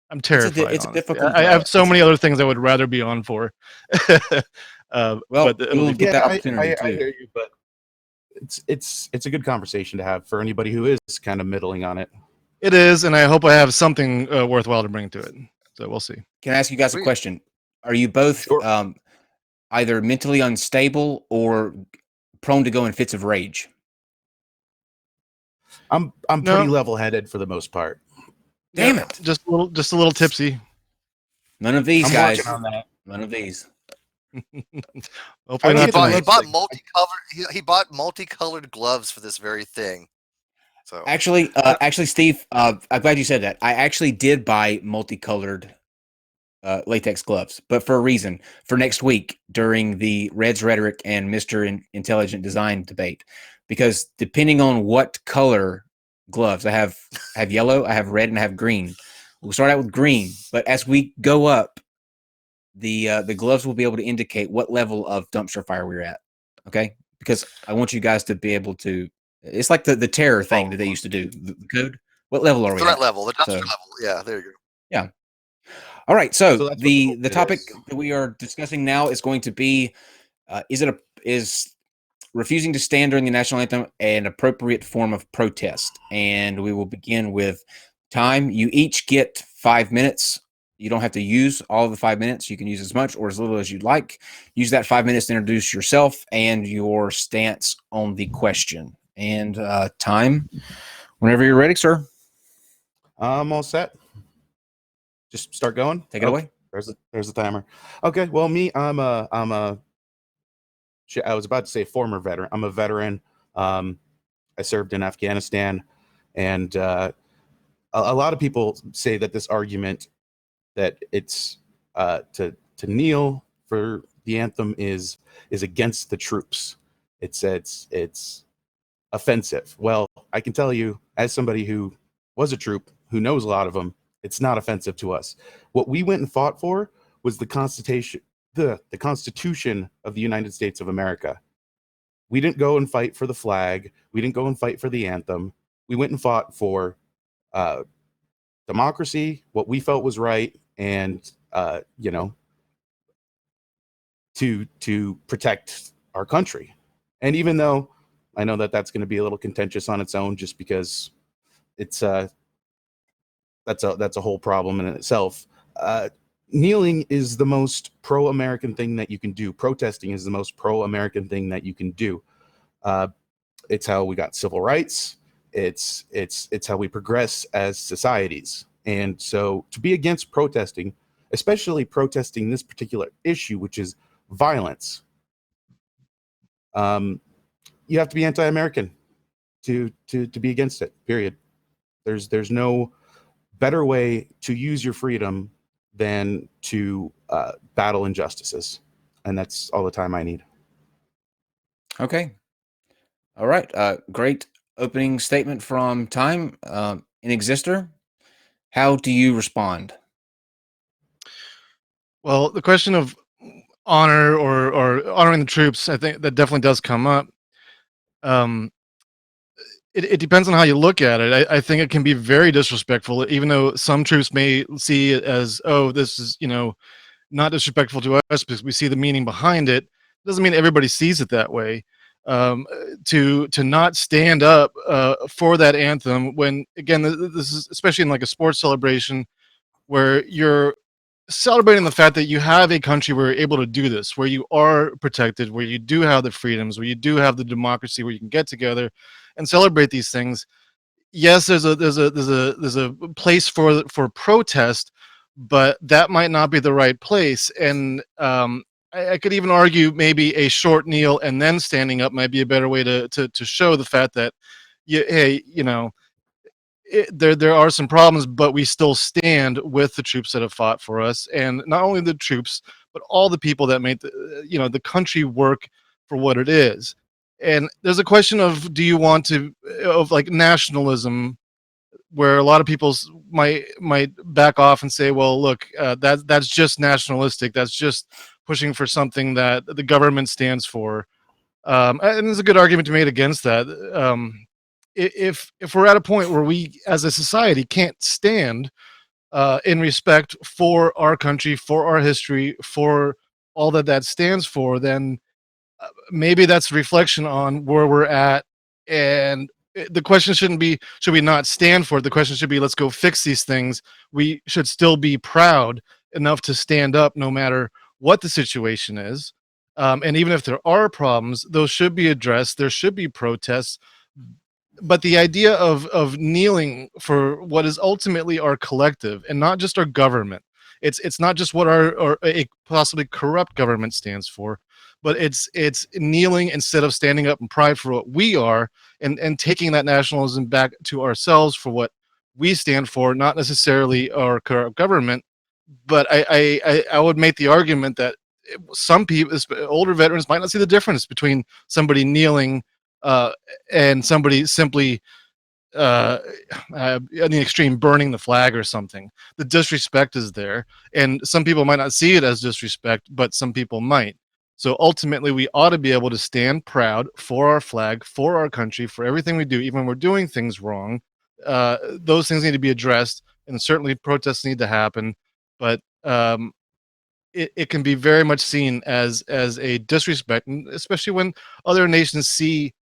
I'm terrified. It's a difficult. I have so many other things I would rather be on for. Well, but we'll get that opportunity too. I hear you, but it's a good conversation to have for anybody who is kind of middling on it. It is, and I hope I have something worthwhile to bring to it. So we'll see. Can I ask you guys a question? Are you both either mentally unstable or prone to go in fits of rage? I'm pretty level-headed for the most part. Damn it! Just a little tipsy. None of these I'm guys. working on that. None of these. Hopefully He not tonight. bought multicolored gloves for this very thing. So Actually, Steve, I'm glad you said that. I actually did buy multicolored latex gloves, but for a reason. For next week during the Red's Rhetoric and Mr. Intelligent Design debate, because depending on what color gloves I have yellow, I have red, and I have green. We'll start out with green, but as we go up, the gloves will be able to indicate what level of dumpster fire we're at. Okay, because I want you guys to be able to. It's like the terror thing that they used to do. The code. What level are we threat at? level, the dumpster level. Yeah, there you go. Yeah. All right. So that's the what topic is. that we are discussing now is going to be: is refusing to stand during the national anthem an appropriate form of protest? And we will begin with time. You each get 5 minutes. You don't have to use all of the 5 minutes. You can use as much or as little as you'd like. Use that 5 minutes to introduce yourself and your stance on the question. And time, whenever you're ready, sir. I'm all set. Just start going. Take it away. There's the timer. Okay. Well, me, I was about to say former veteran. I'm a veteran. I served in Afghanistan, and a lot of people say that this argument that it's to kneel for the anthem is against the troops. It's offensive. Well, I can tell you, as somebody who was a troop, who knows a lot of them, it's not offensive to us. What we went and fought for was the Constitution, the Constitution of the United States of America. We didn't go and fight for the flag. We didn't go and fight for the anthem. We went and fought for democracy, what we felt was right, and to protect our country. And even though I know that that's going to be a little contentious on its own, just because it's that's a whole problem in itself. Kneeling is the most pro-American thing that you can do. Protesting is the most pro-American thing that you can do. It's how we got civil rights. It's how we progress as societies. And so to be against protesting, especially protesting this particular issue, which is violence, you have to be anti-American to be against it, period. There's no better way to use your freedom than to battle injustices. And that's all the time I need. Okay. All right. Great opening statement from Time. In Exister, how do you respond? Well, the question of honor or honoring the troops, I think that definitely does come up. It depends on how you look at it. I think it can be very disrespectful, even though some troops may see it as, oh, this is, not disrespectful to us because we see the meaning behind it. Doesn't mean everybody sees it that way. To not stand up for that anthem when, again, this is especially in like a sports celebration where you're celebrating the fact that you have a country where you're able to do this, where you are protected, where you do have the freedoms, where you do have the democracy, where you can get together and celebrate these things. Yes, there's a place for protest, but that might not be the right place. And I could even argue maybe a short kneel and then standing up might be a better way to show the fact that, there are some problems, but we still stand with the troops that have fought for us, and not only the troops, but all the people that made the country work for what it is. And there's a question of, do you want to, of like nationalism, where a lot of people might back off and say, well, look, that's just nationalistic. That's just pushing for something that the government stands for. And there's a good argument to be made against that. If we're at a point where we, as a society, can't stand in respect for our country, for our history, for all that that stands for, then maybe that's a reflection on where we're at. And the question shouldn't be, should we not stand for it? The question should be, let's go fix these things. We should still be proud enough to stand up no matter what the situation is. And even if there are problems, those should be addressed. There should be protests. But the idea of kneeling for what is ultimately our collective and not just our government, it's not just what our a possibly corrupt government stands for, but it's kneeling instead of standing up in pride for what we are, and taking that nationalism back to ourselves for what we stand for, not necessarily our corrupt government. But I would make the argument that some people, older veterans, might not see the difference between somebody kneeling and somebody simply in the extreme burning the flag or something. The disrespect is there, and some people might not see it as disrespect, but some people might. So ultimately, we ought to be able to stand proud for our flag, for our country, for everything we do, even when we're doing things wrong. Those things need to be addressed, and certainly protests need to happen. But it can be very much seen as a disrespect, especially when other nations see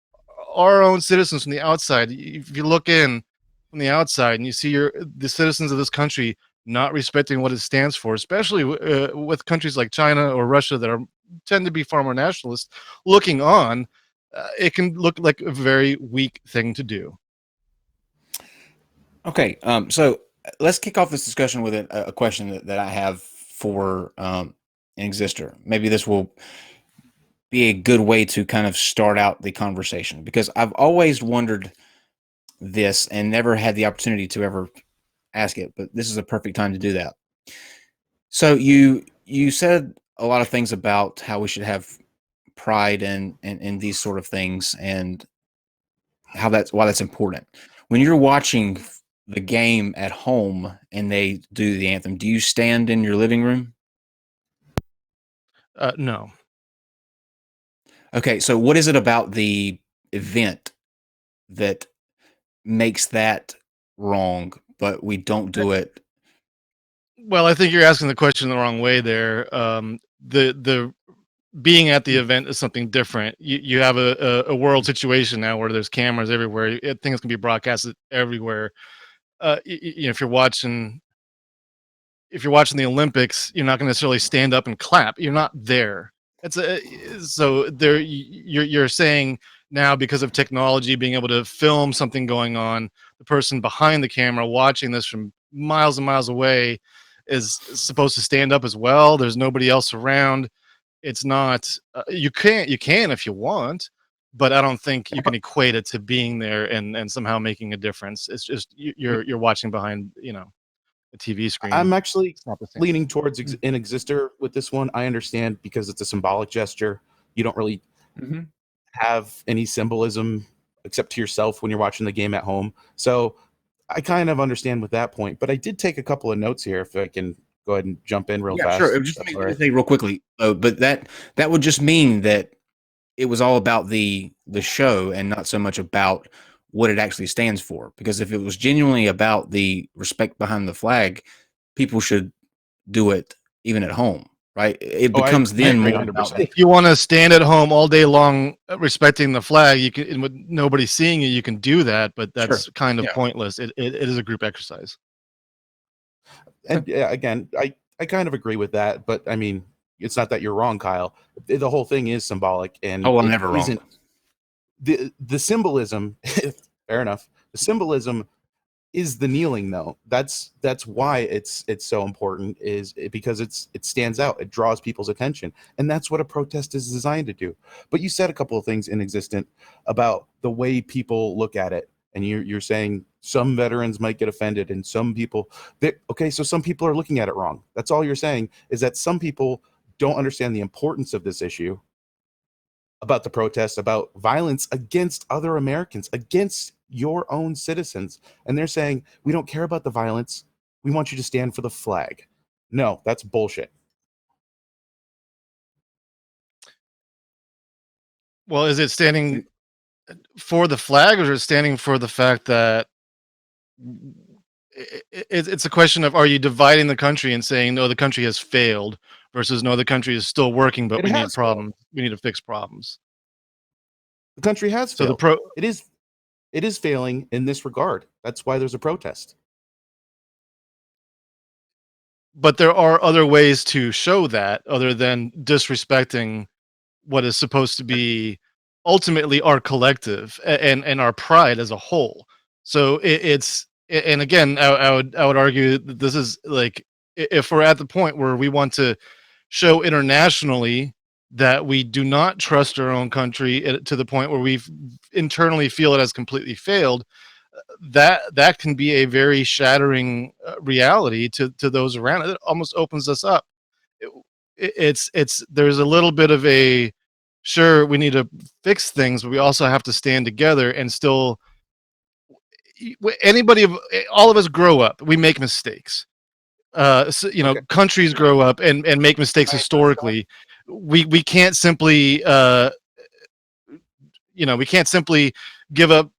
our own citizens from the outside. If you look in from the outside and you see the citizens of this country not respecting what it stands for, especially with countries like China or Russia that tend to be far more nationalist, looking on, it can look like a very weak thing to do. Okay, so let's kick off this discussion with a question that I have for an exister. Maybe this will be a good way to kind of start out the conversation, because I've always wondered this and never had the opportunity to ever ask it, but this is a perfect time to do that. So you said a lot of things about how we should have pride and these sort of things, and why that's important. When you're watching the game at home and they do the anthem, do you stand in your living room? No. Okay, so what is it about the event that makes that wrong, but we don't do it? Well, I think you're asking the question the wrong way there. The being at the event is something different. You have a world situation now where there's cameras everywhere. Things can be broadcasted everywhere. If you're watching the Olympics, you're not going to necessarily stand up and clap. You're not there. So there. You're saying now, because of technology, being able to film something going on, the person behind the camera watching this from miles and miles away is supposed to stand up as well. There's nobody else around. It's not. You can if you want, but I don't think you can equate it to being there and somehow making a difference. It's just you're watching behind a TV screen. I'm actually leaning towards an exister with this one. I understand, because it's a symbolic gesture. You don't really have any symbolism except to yourself when you're watching the game at home. So I kind of understand with that point. But I did take a couple of notes here, if I can go ahead and jump in real fast. Sure. Just let me say real quickly, but that would just mean that it was all about the show and not so much about what it actually stands for. Because if it was genuinely about the respect behind the flag, people should do it even at home, right? It becomes then more about, if you want to stand at home all day long respecting the flag, you can, with nobody seeing you, you can do that, but that's kind of pointless. It is a group exercise. And again, I kind of agree with that, but I mean, it's not that you're wrong, Kyle. The whole thing is symbolic, and I'm never wrong. The symbolism, fair enough. The symbolism is the kneeling, though. That's why it's so important, because it stands out. It draws people's attention, and that's what a protest is designed to do. But you said a couple of things inexistent about the way people look at it, and you're saying some veterans might get offended, and some people so some people are looking at it wrong. That's all you're saying, is that some people don't understand the importance of this issue, about the protests, about violence against other Americans, against your own citizens. And they're saying, we don't care about the violence. We want you to stand for the flag. No, that's bullshit. Well, is it standing for the flag, or is it standing for the fact that it's a question of, are you dividing the country and saying, no, the country has failed, versus no, the country is still working, but we need problems. We need to fix problems. The country has failed. It is failing in this regard. That's why there's a protest. But there are other ways to show that other than disrespecting what is supposed to be ultimately our collective and our pride as a whole. So and again, I would argue that this is like, if we're at the point where we want to show internationally that we do not trust our own country to the point where we internally feel it has completely failed, that can be a very shattering reality to those around it. It almost opens us up. It's there's a little bit of a, sure, we need to fix things, but we also have to stand together and still, all of us grow up, we make mistakes. So, countries grow up and make mistakes historically. We can't simply we can't simply give up,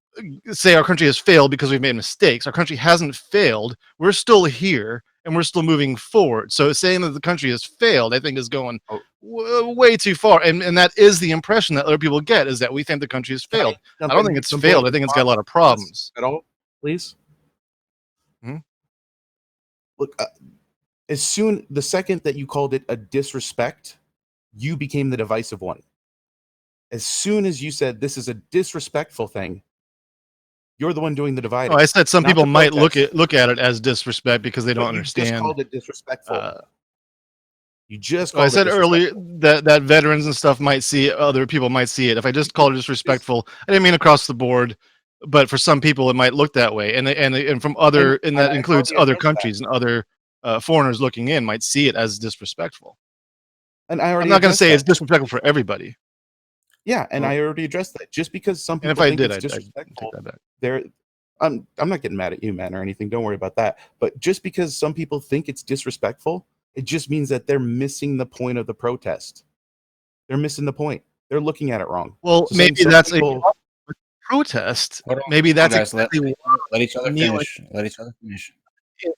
say our country has failed because we've made mistakes. Our country hasn't failed. We're still here and we're still moving forward. So saying that the country has failed, I think, is going way too far. And that is the impression that other people get, is that we think the country has failed. I don't think it's failed. I think it's got a lot of problems. At all, please. Look, the second that you called it a disrespect, you became the divisive one. As soon as you said this is a disrespectful thing, you're the one doing the dividing. Oh, I said some people might look at it as disrespect because they don't understand. You just called it disrespectful. I said earlier that veterans and stuff might see it, other people might see it. If I just called it disrespectful, I didn't mean across the board, but for some people it might look that way, and from other, and that includes other countries and other foreigners looking in might see it as disrespectful. And I'm not going to say it's disrespectful for everybody. Yeah, and I already addressed that. Just because some people think it's disrespectful, I'm not getting mad at you, man, or anything. Don't worry about that. But just because some people think it's disrespectful, it just means that they're missing the point of the protest. They're missing the point. They're looking at it wrong. Well, so maybe that's a protest. Maybe that's exactly let each other finish. Let each other finish.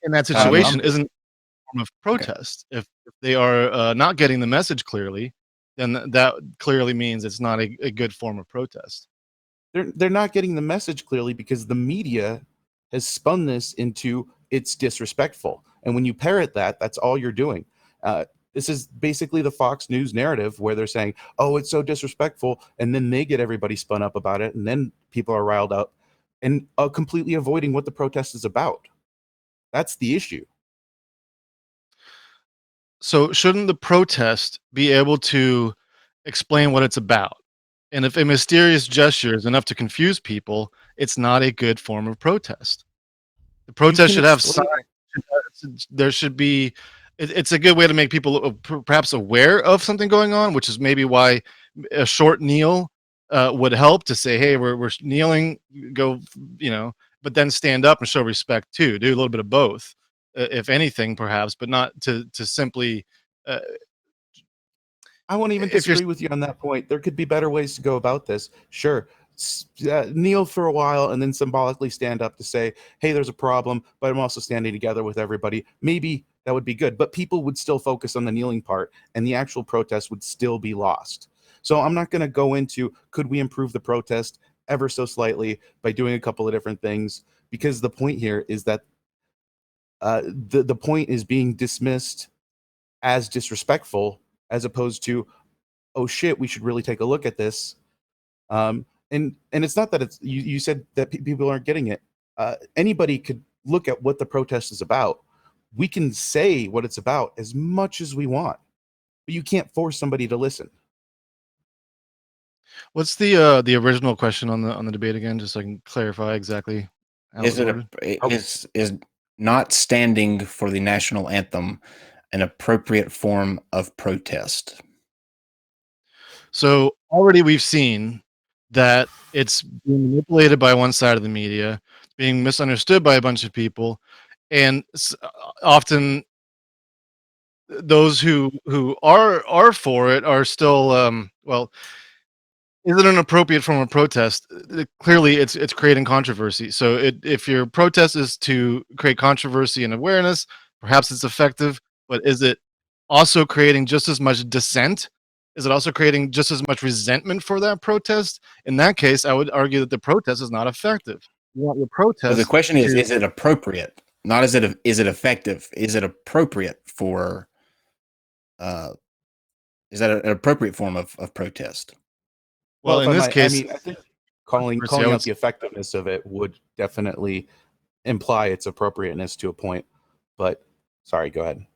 In that situation, isn't a form of protest. Okay. If they are not getting the message clearly, then that clearly means it's not a good form of protest. They're not getting the message clearly because the media has spun this into it's disrespectful. And when you parrot that, that's all you're doing. This is basically the Fox News narrative where they're saying, oh, it's so disrespectful. And then they get everybody spun up about it. And then people are riled up and completely avoiding what the protest is about. That's the issue. So shouldn't the protest be able to explain what it's about? And if a mysterious gesture is enough to confuse people, it's not a good form of protest. The protest should have signs. There should be. It's a good way to make people perhaps aware of something going on, which is maybe why a short kneel would help, to say, hey, we're kneeling, go, but then stand up and show respect too. Do a little bit of both, if anything, perhaps, but not to simply. I won't even disagree with you on that point. There could be better ways to go about this. Sure. Kneel for a while and then symbolically stand up to say, hey, there's a problem, but I'm also standing together with everybody. Maybe that would be good, but people would still focus on the kneeling part and the actual protest would still be lost. So I'm not going to go into, could we improve the protest ever so slightly by doing a couple of different things? Because the point here is that the point is being dismissed as disrespectful, as opposed to, oh shit, we should really take a look at this. And it's not that it's, you said that people aren't getting it. Anybody could look at what the protest is about. We can say what it's about as much as we want, but you can't force somebody to listen. What's the original question on the debate again, just so I can clarify exactly how is not standing for the national anthem an appropriate form of protest? So already we've seen that it's being manipulated by one side of the media, being misunderstood by a bunch of people, and often those who are for it are still is it an appropriate form of protest? Clearly, it's creating controversy. So if your protest is to create controversy and awareness, perhaps it's effective. But is it also creating just as much dissent? Is it also creating just as much resentment for that protest? In that case, I would argue that the protest is not effective. You want your protest. So the question is it appropriate? Not is it effective? Is it appropriate for? Is that an appropriate form of protest? Well, in this case, I think calling out the effectiveness of it would definitely imply its appropriateness to a point. But sorry, go ahead.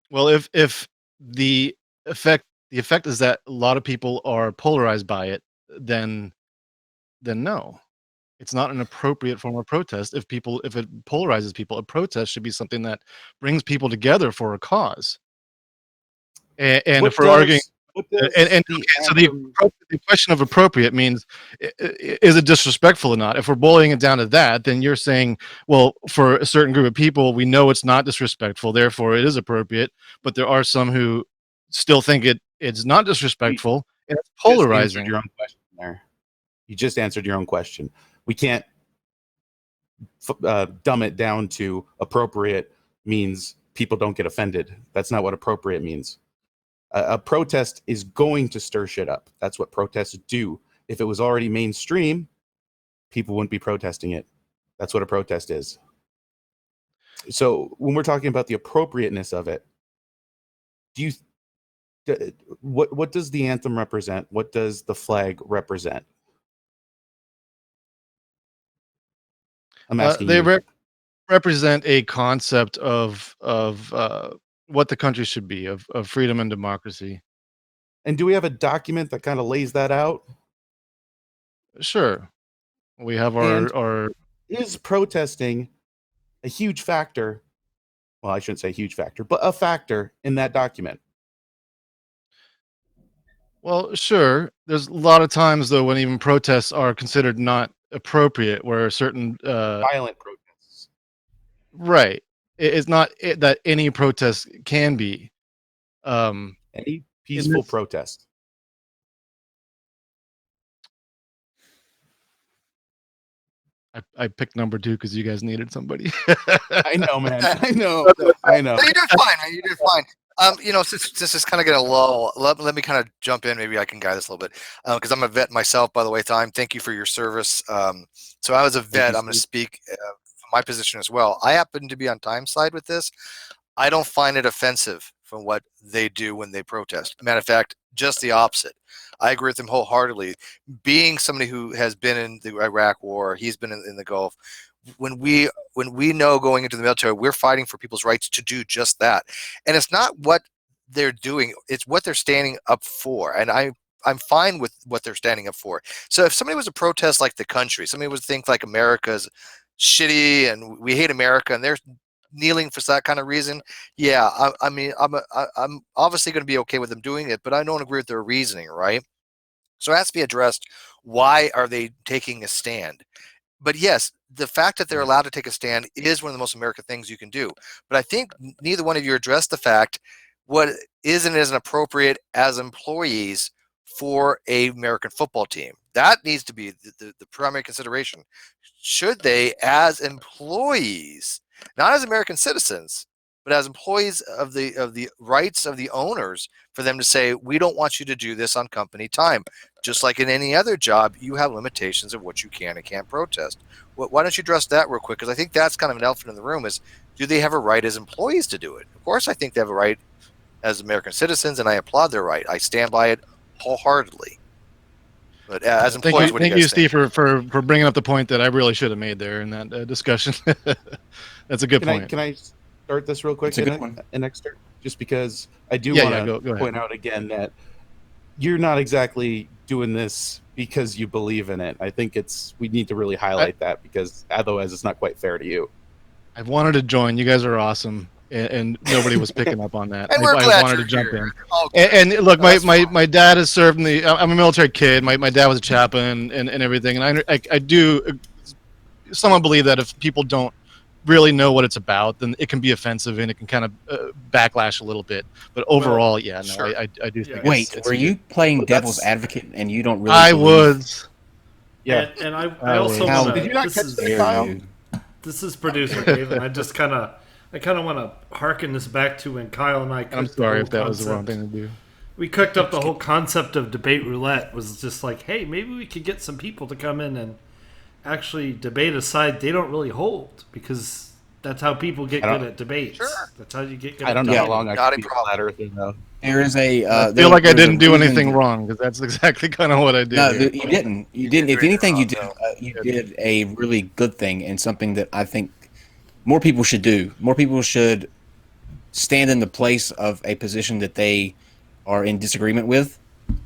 Well, if the effect is that a lot of people are polarized by it, then no, it's not an appropriate form of protest. If it polarizes people, a protest should be something that brings people together for a cause. And if we're arguing, so the question of appropriate means, is it disrespectful or not? If we're boiling it down to that, then you're saying, well, for a certain group of people, we know it's not disrespectful, therefore it is appropriate. But there are some who still think it's not disrespectful, and it's polarizing. Your own question there. You just answered your own question. We can't dumb it down to appropriate means people don't get offended. That's not what appropriate means. A protest is going to stir shit up. That's what protests do. If it was already mainstream, people wouldn't be protesting it. That's what a protest is. So when we're talking about the appropriateness of it, what does the anthem represent? What does the flag represent? I'm asking they you. represent a concept of what the country should be, of freedom and democracy. And do we have a document that kind of lays that out? Sure. We have our is protesting a huge factor? Well, I shouldn't say huge factor, but a factor in that document. Well, sure. There's a lot of times though when even protests are considered not appropriate, where certain violent protests. Right. It's not that any protest can be. Any peaceful protest. I picked number 2 because you guys needed somebody. I know, man. I know. You did fine, man. You did fine. Since this is kind of getting a lull, let me kind of jump in. Maybe I can guide this a little bit because I'm a vet myself, by the way. Time. Thank you for your service. So I was a vet. I'm going to speak from my position as well. I happen to be on Time's side with this. I don't find it offensive from what they do when they protest. Matter of fact, just the opposite. I agree with them wholeheartedly. Being somebody who has been in the Iraq War, he's been in the Gulf. When we know going into the military, we're fighting for people's rights to do just that. And it's not what they're doing, it's what they're standing up for. And I'm fine with what they're standing up for. So if somebody was to protest like the country, somebody was to think like America's shitty and we hate America and they're kneeling for that kind of reason, yeah, I'm obviously going to be okay with them doing it, but I don't agree with their reasoning, right? So it has to be addressed. Why are they taking a stand? But yes, the fact that they're allowed to take a stand is one of the most American things you can do. But I think neither one of you addressed the fact what is and isn't appropriate as employees for a American football team. That needs to be the primary consideration. Should they, as employees, not as American citizens, but as employees of the rights of the owners, for them to say, we don't want you to do this on company time. Just like in any other job, you have limitations of what you can and can't protest. Why don't you address that real quick? Because I think that's kind of an elephant in the room is, do they have a right as employees to do it? Of course, I think they have a right as American citizens, and I applaud their right. I stand by it wholeheartedly. But as employees, thank you, Steve, for bringing up the point that I really should have made there in that discussion. That's a good point. Can I start this real quick? It's a good one. An excerpt, just because I do want to point out again that you're not exactly doing this because you believe in it. I think we need to really highlight that, because otherwise it's not quite fair to you. I've wanted to join. You guys are awesome. And nobody was picking up on that. And we're glad wanted you're to jump here. in. And look, my dad has served in the. I'm a military kid. My dad was a chaplain and everything. And I do somewhat believe that if people don't really know what it's about, then it can be offensive and it can kind of backlash a little bit. But overall, I do think. Wait, were you playing devil's advocate and you don't really? I was. Yeah, and I also want to. Did you not catch that, Kyle? This is producer Dave, and I kind of want to harken this back to when Kyle and I. I'm sorry if that was the wrong thing to do. We cooked up the whole concept of debate roulette. Was just like, hey, maybe we could get some people to come in and actually debate a side they don't really hold, because that's how people get good at debates. Sure. That's how you get good. I don't at know debating. how long I can be a flat earther though. There is a. I feel like I didn't do anything wrong, because that's exactly kind of what I did. No, you didn't. You didn't. If anything, you did. You did a really good thing, and something that I think more people should do. More people should stand in the place of a position that they are in disagreement with,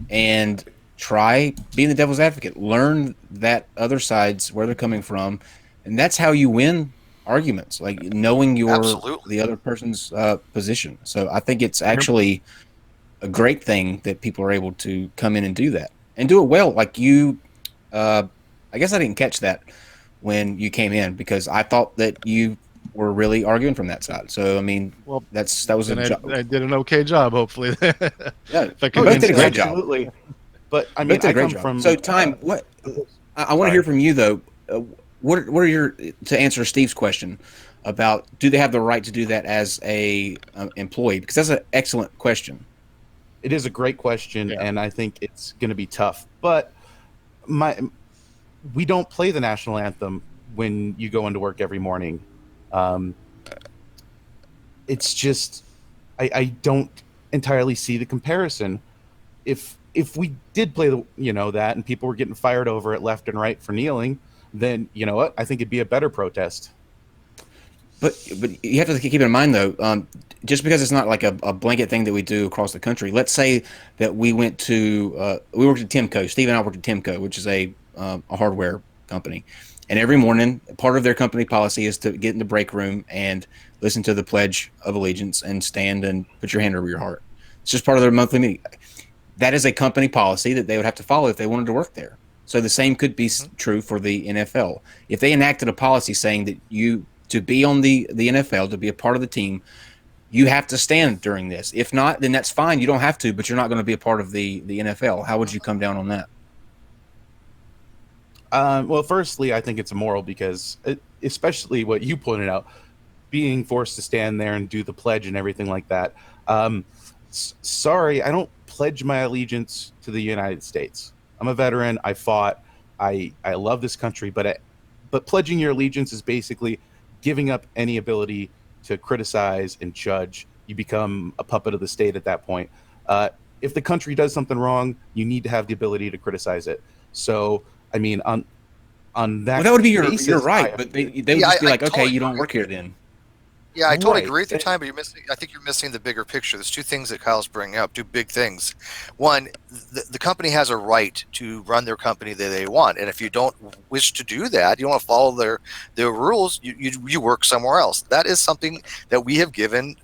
and try being the devil's advocate. Learn that other sides, where they're coming from, and that's how you win arguments, like knowing the other person's position. So I think it's actually a great thing that people are able to come in and do that and do it well. Like you, I guess I didn't catch that when you came in, because I thought that you were really arguing from that side. So I mean, well, that was a job. I did an okay job, hopefully. Yeah, if I both did a great job. Absolutely. But I mean, I come from. So, Time. What I want to hear from you though. What are your, to answer Steve's question about, do they have the right to do that as a employee? Because that's an excellent question. It is a great question, and I think it's going to be tough. But we don't play the national anthem when you go into work every morning. It's just I don't entirely see the comparison. If we did play that, and people were getting fired over it left and right for kneeling, then you know what? I think it'd be a better protest. But you have to keep in mind though, just because it's not like a blanket thing that we do across the country. Let's say that we went to we worked at Timco. Steve and I worked at Timco, which is a hardware company, and every morning part of their company policy is to get in the break room and listen to the Pledge of Allegiance and stand and put your hand over your heart. It's just part of their monthly meeting. That is a company policy that they would have to follow if they wanted to work there. So the same could be true for the NFL. If they enacted a policy saying that to be on the NFL, to be a part of the team, you have to stand during this. If not, then that's fine. You don't have to, but you're not going to be a part of the NFL. How would you come down on that? Well, firstly, I think it's immoral because, especially what you pointed out, being forced to stand there and do the pledge and everything like that. Sorry, I don't pledge my allegiance to the United States. I'm a veteran. I fought. I love this country, but pledging your allegiance is basically giving up any ability to criticize and judge. You become a puppet of the state at that point. If the country does something wrong, you need to have the ability to criticize it. So, I mean, on that, well, that would be you're right, but they would just be like, okay, you don't work here then. Yeah, I totally agree with your time, but I think you're missing the bigger picture. There's two things that Kyle's bringing up, two big things. One, the company has a right to run their company that they want, and if you don't wish to do that, you don't want to follow their rules, you work somewhere else. That is something that we have given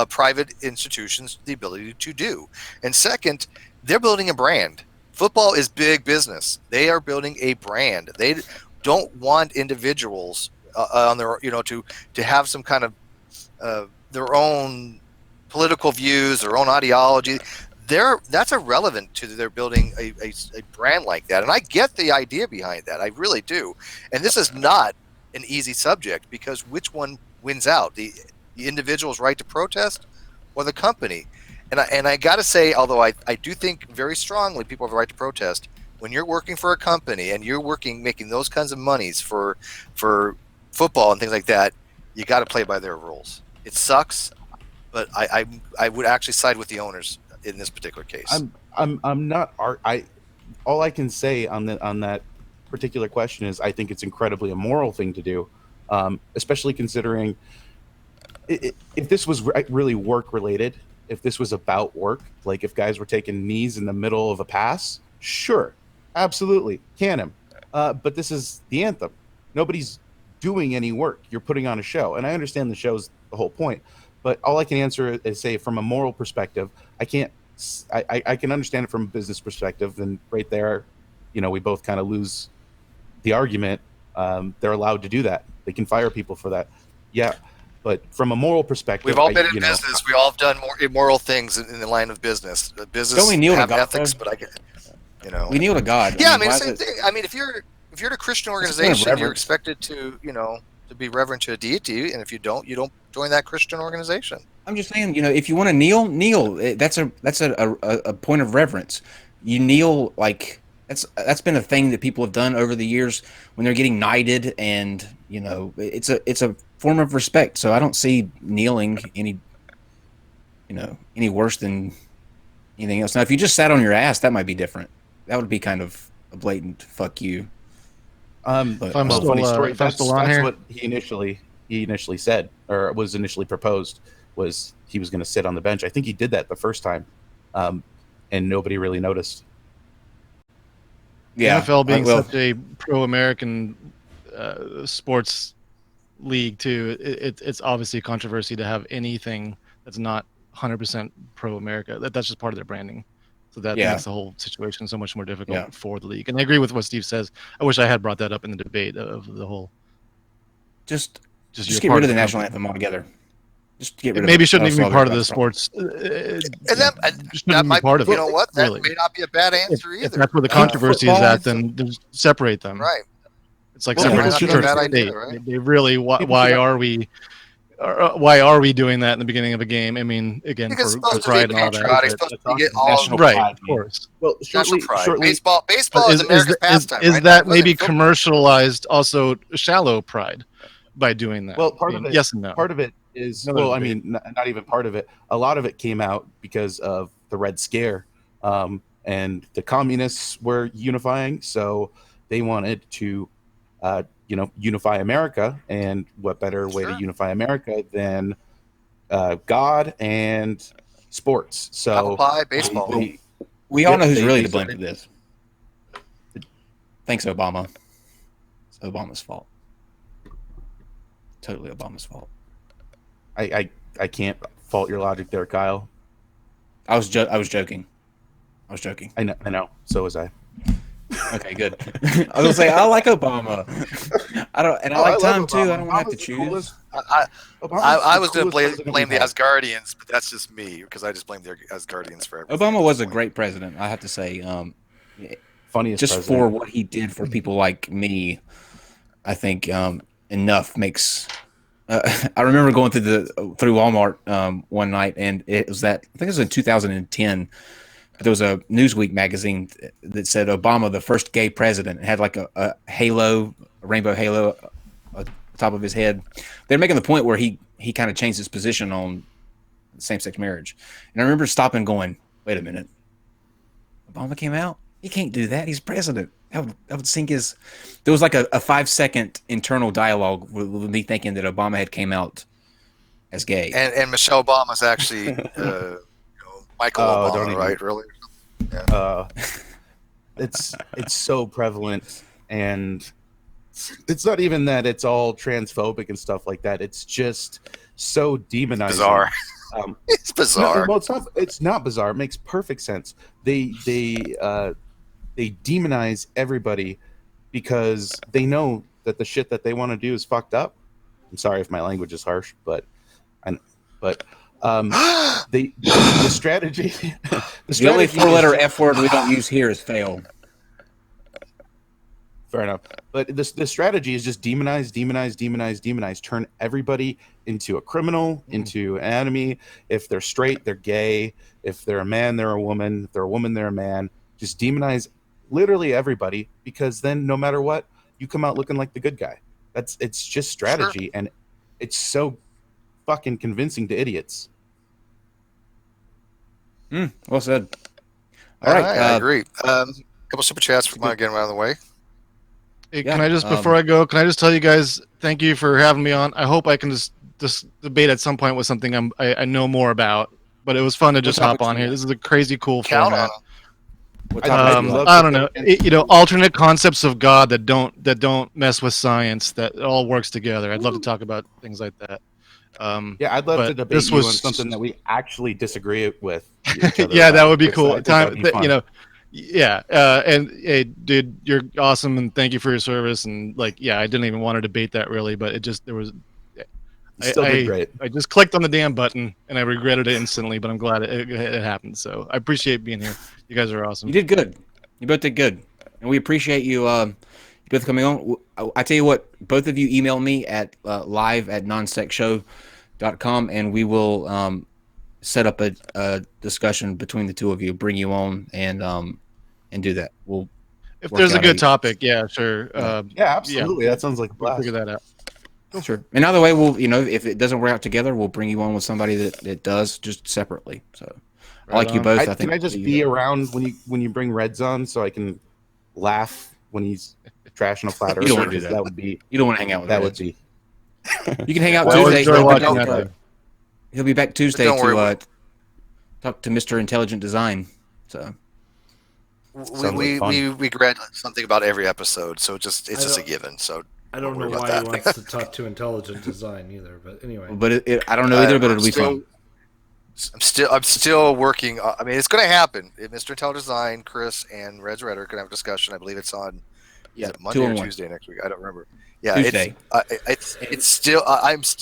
private institutions the ability to do. And second, they're building a brand. Football is big business. They are building a brand. They don't want individuals on their, to have some kind of their own political views, their own ideology. That's irrelevant to their building a brand like that. And I get the idea behind that. I really do. And this is not an easy subject, because which one wins out? The individual's right to protest or the company? And I got to say, although I do think very strongly people have the right to protest, when you're working for a company and you're making those kinds of monies for football and things like that, you got to play by their rules. It sucks, but I would actually side with the owners in this particular case. I'm not. All I can say on that particular question is I think it's incredibly immoral thing to do, especially considering if this was really work related. If this was about work, like if guys were taking knees in the middle of a pass, sure, absolutely, can him. But this is the anthem. Nobody's doing any work. You're putting on a show, and I understand the show's the whole point. But all I can answer is say, from a moral perspective, I can't. I can understand it from a business perspective, and right there, we both kind of lose the argument. They're allowed to do that. They can fire people for that. Yeah, but from a moral perspective, we've all been in business. We all have done more immoral things in the line of business. Business Don't we kneel to have God, ethics, though? but I get, you know, we kneel to God. Yeah, I mean, same thing. I mean, if you're at a Christian organization, you're reverence. expected to, to be reverent to a deity, and if you don't join that Christian organization. I'm just saying, if you want to kneel. That's a point of reverence. You kneel like that's been a thing that people have done over the years when they're getting knighted, and it's a form of respect. So I don't see kneeling any worse than anything else. Now, if you just sat on your ass, that might be different. That would be kind of a blatant fuck you. But, if I'm still, that's on here, what he initially said, or was initially proposed, was he was going to sit on the bench. I think he did that the first time, and nobody really noticed. Yeah, NFL being such a pro-American sports league too, it's obviously a controversy to have anything that's not 100% pro-America. That's just part of their branding. So that makes the whole situation so much more difficult for the league. And I agree with what Steve says. I wish I had brought that up in the debate of the whole. Just get rid of the national anthem altogether. Just get rid of it. Maybe shouldn't even be part of the sports. And that might be part of it. You know what? That may not be a bad answer either. If that's where the controversy is at, then separate them. Right. It's like separate the church and state. Right? They really, why are we doing that in the beginning of a game? I mean, again, because for pride and all that. Right, of course. Well, shortly, baseball is America's pastime. Is that maybe commercialized also shallow pride by doing that? Well, part of it, yes and no. Part of it is, I mean, not even part of it. A lot of it came out because of the Red Scare, and the communists were unifying, so they wanted to unify America, and what better way to unify America than God and sports? So apple pie, baseball. We all know who's really to blame for this. Thanks, Obama. It's Obama's fault. Totally Obama's fault. I can't fault your logic there, Kyle. I was joking. I know. So was I. Okay, good. I was gonna say I like Obama. I like Tom too. I don't have to choose. I was gonna blame the Asgardians, but that's just me because I just blame the Asgardians for everything. Obama was a great president, I have to say. Funniest just president. For what he did for people like me, I think enough makes. I remember going through Walmart one night, and it was I think it was in 2010. There was a Newsweek magazine that said Obama, the first gay president. It had like a halo, a rainbow halo on top of his head. They're making the point where he kind of changed his position on same-sex marriage. And I remember stopping and going, wait a minute. Obama came out? He can't do that. He's president. That would sink his... There was like a 5-second internal dialogue with me thinking that Obama had came out as gay. And Michelle Obama's actually... Michael Obama, right? Really? Yeah. It's so prevalent, and it's not even that it's all transphobic and stuff like that. It's just so demonizing. Bizarre. It's bizarre. It's not bizarre. It makes perfect sense. They demonize everybody because they know that the shit that they want to do is fucked up. I'm sorry if my language is harsh, but the strategy. The only 4-letter F word we don't use here is fail. Fair enough. But the strategy is just demonize, turn everybody into a criminal, into an enemy. If they're straight, they're gay. If they're a man, they're a woman. If they're a woman, they're a man. Just demonize literally everybody, because then no matter what, you come out looking like the good guy. It's just strategy, and it's so fucking convincing to idiots. Well said. All right, I agree. A couple super chats for my getting out of the way. Hey, can I just before I go, can I just tell you guys thank you for having me on? I hope I can just debate at some point with something I know more about. But it was fun to just hop on here. This is a crazy cool format. I don't know. Alternate concepts of God that don't mess with science. That it all works together. I'd love to talk about things like that. I'd love to debate you on something that we actually disagree with. Yeah, that would be cool. Yeah, and hey, dude, you're awesome, and thank you for your service. And like, yeah, I didn't even want to debate that really, but it just there was. You still did great. I just clicked on the damn button and I regretted it instantly, but I'm glad it happened. So I appreciate being here. You guys are awesome. You did good. You both did good, and we appreciate you. Both coming on. I tell you what, both of you email me at live@nonsexshow.com, and we will set up a discussion between the two of you, bring you on, and do that. We'll if there's a good topic, yeah, sure. Yeah, absolutely. That sounds like a blast. We'll figure that out. Sure. And either way, we'll if it doesn't work out together, we'll bring you on with somebody that does, just separately. So I like you both. I think. Can I just be around when you bring Reds on so I can laugh when he's trashing a flat earth? You don't want to do that. That would be. You don't want to hang out with that. Reds. Would be. You can hang out Well, Tuesdays. He'll be back Tuesday to talk to Mr. Intelligent Design. So we read something about every episode, so it's just a given. So I don't know why he wants to talk to Intelligent Design either, but anyway. But I don't know either, but it'll be fun. I'm still working. I mean, it's going to happen. Mr. Intelligent Design, Chris, and Reds Red are going to have a discussion. I believe it's on Monday or Tuesday next week. I don't remember. Yeah, Tuesday. It's still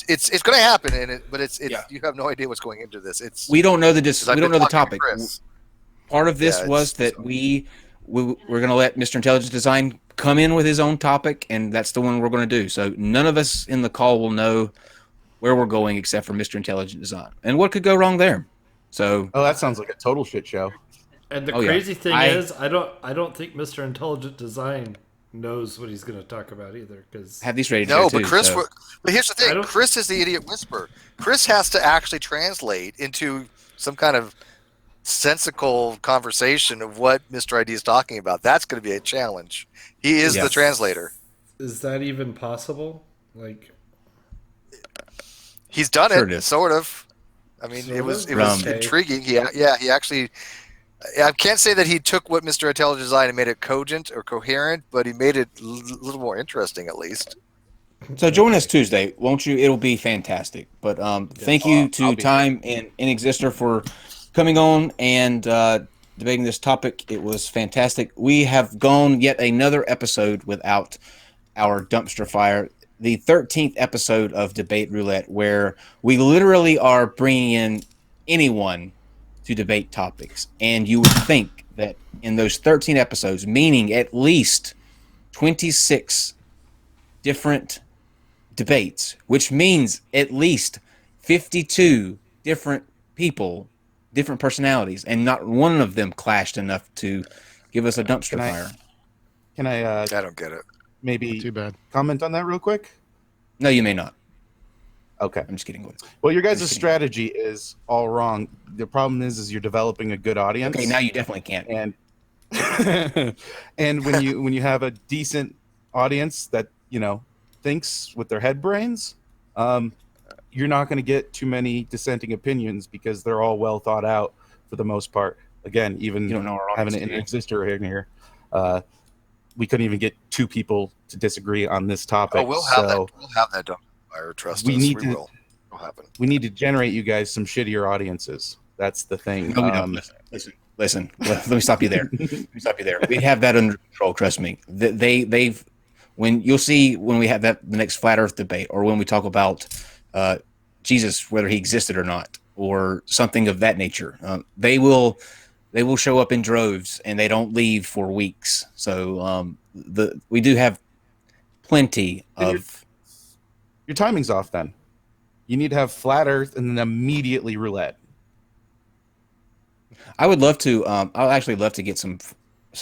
it's going to happen, but it's you have no idea what's going into this. We don't know the topic. Part of this was that we're going to let Mr. Intelligent Design come in with his own topic, and that's the one we're going to do. So none of us in the call will know where we're going except for Mr. Intelligent Design. And what could go wrong there? So that sounds like a total shit show. And the crazy thing is, I don't think Mr. Intelligent Design knows what he's going to talk about either. Because have these ready to go too, but Chris. So. But here's the thing: Chris is the idiot whisperer. Chris has to actually translate into some kind of sensical conversation of what Mr. ID is talking about. That's going to be a challenge. He is the translator. Is that even possible? Like, he's done it, sort of. I mean, it was intriguing. He actually. I can't say that he took what Mr. Intelligent Design and made it cogent or coherent, but he made it a little more interesting, at least. So join us Tuesday, won't you? It'll be fantastic. But thank you to Time and Exister for coming on and debating this topic. It was fantastic. We have gone yet another episode without our dumpster fire, the 13th episode of Debate Roulette, where we literally are bringing in anyone to debate topics. And you would think that in those 13 episodes, meaning at least 26 different debates, which means at least 52 different people, different personalities, and not one of them clashed enough to give us a dumpster fire. Can I I don't get it. Maybe Too bad. Comment on that real quick? No, you may not. Okay. I'm just kidding. Well, your guys' strategy is all wrong. The problem is you're developing a good audience. Okay, now you definitely can't. And and when you have a decent audience that, thinks with their head brains, you're not going to get too many dissenting opinions because they're all well thought out for the most part. Again, even having an exister in here, we couldn't even get two people to disagree on this topic. Oh, we'll have that. We'll have that done. Trust us. We will. It'll happen. We need to generate you guys some shittier audiences. That's the thing. No, we don't. Listen. Let me stop you there. We have that under control. Trust me. They've. When you'll see when we have the next flat Earth debate, or when we talk about Jesus, whether he existed or not, or something of that nature, they will show up in droves and they don't leave for weeks. So we do have plenty of. Your timing's off. Then you need to have flat Earth and then immediately roulette. I would love to. I'd actually love to get some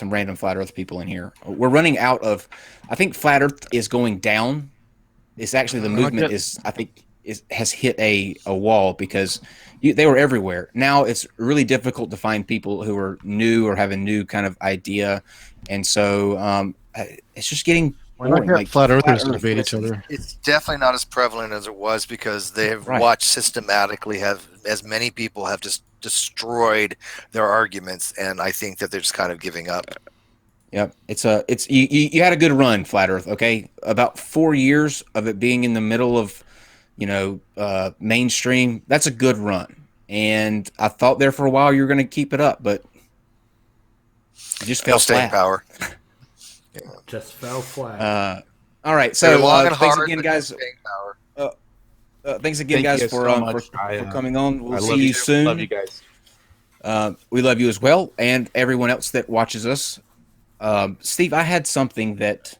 random flat Earth people in here. We're running out of. I think flat Earth is going down. It's actually the movement has hit a wall because they were everywhere. Now it's really difficult to find people who are new or have a new kind of idea, and so it's just getting. Why not get flat Earthers to debate each other? It's definitely not as prevalent as it was because they have watched systematically as many people have just destroyed their arguments, and I think that they're just kind of giving up. Yep, you had a good run, flat Earth. Okay, about 4 years of it being in the middle of, mainstream. That's a good run, and I thought there for a while you were going to keep it up, but You just fell staying flat. power. Just fell flat. All right. They're So long and thanks hard, again, but guys. staying power. Thanks again, Thank guys, you for so much. for coming on. We'll I see love you soon. Love you guys. We love you as well, and everyone else that watches us. Steve, I had something that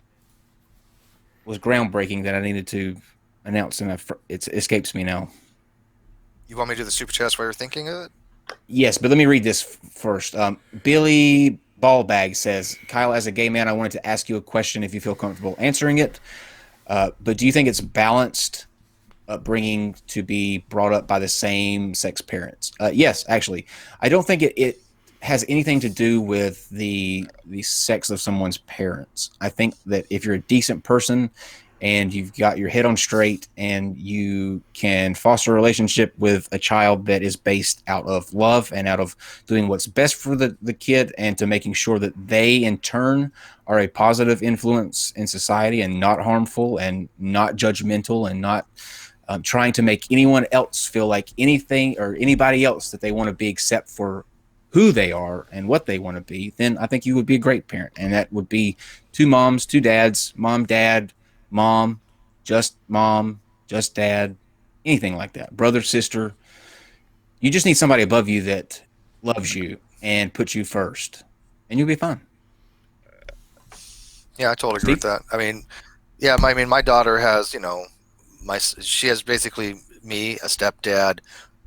was groundbreaking that I needed to announce, and it escapes me now. You want me to do the super chats while you're thinking of it? Yes, but let me read this first. Billy Ballbag says, Kyle, as a gay man, I wanted to ask you a question if you feel comfortable answering it. But do you think it's balanced upbringing to be brought up by the same sex parents? Yes, actually. I don't think it has anything to do with the sex of someone's parents. I think that if you're a decent person and you've got your head on straight and you can foster a relationship with a child that is based out of love and out of doing what's best for the kid and to making sure that they in turn are a positive influence in society and not harmful and not judgmental and not trying to make anyone else feel like anything or anybody else that they want to be except for who they are and what they want to be, then I think you would be a great parent. And that would be two moms, two dads, mom, dad, mom, just dad, anything like that. Brother, sister. You just need somebody above you that loves you and puts you first, and you'll be fine. Yeah, I totally agree with that. I mean, yeah, my daughter has, she has basically me, a stepdad,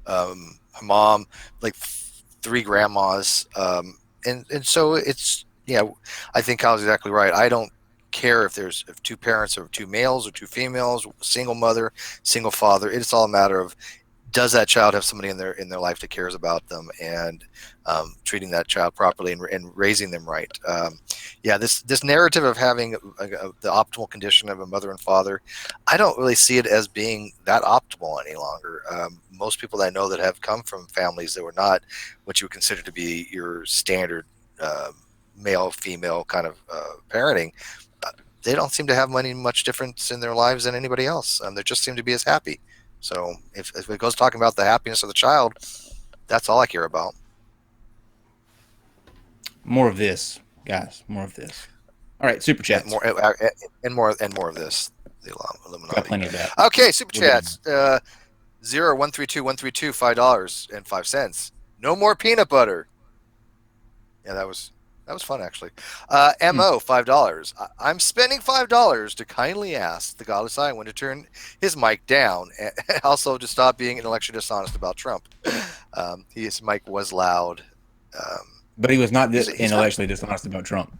her mom, like 3 grandmas, and so it's, I think Kyle's exactly right. I don't care if there's 2 parents or 2 males or 2 females, single mother, single father. It's all a matter of, does that child have somebody in their life that cares about them and treating that child properly and raising them right. This narrative of having the optimal condition of a mother and father, I don't really see it as being that optimal any longer. Most people that I know that have come from families that were not what you would consider to be your standard male female kind of parenting, they don't seem to have much difference in their lives than anybody else. They just seem to be as happy. So if it goes talking about the happiness of the child, that's all I care about. More of this, guys. More of this. All right, super chats. More of this. The Illuminati. Got plenty of that. Okay, super chats. 0132 $5.05. No more peanut butter. Yeah, that was fun, actually. MO, $5. I'm spending $5 to kindly ask the Godless Iowan to turn his mic down and also to stop being intellectually dishonest about Trump. His mic was loud. But he was not intellectually dishonest about Trump.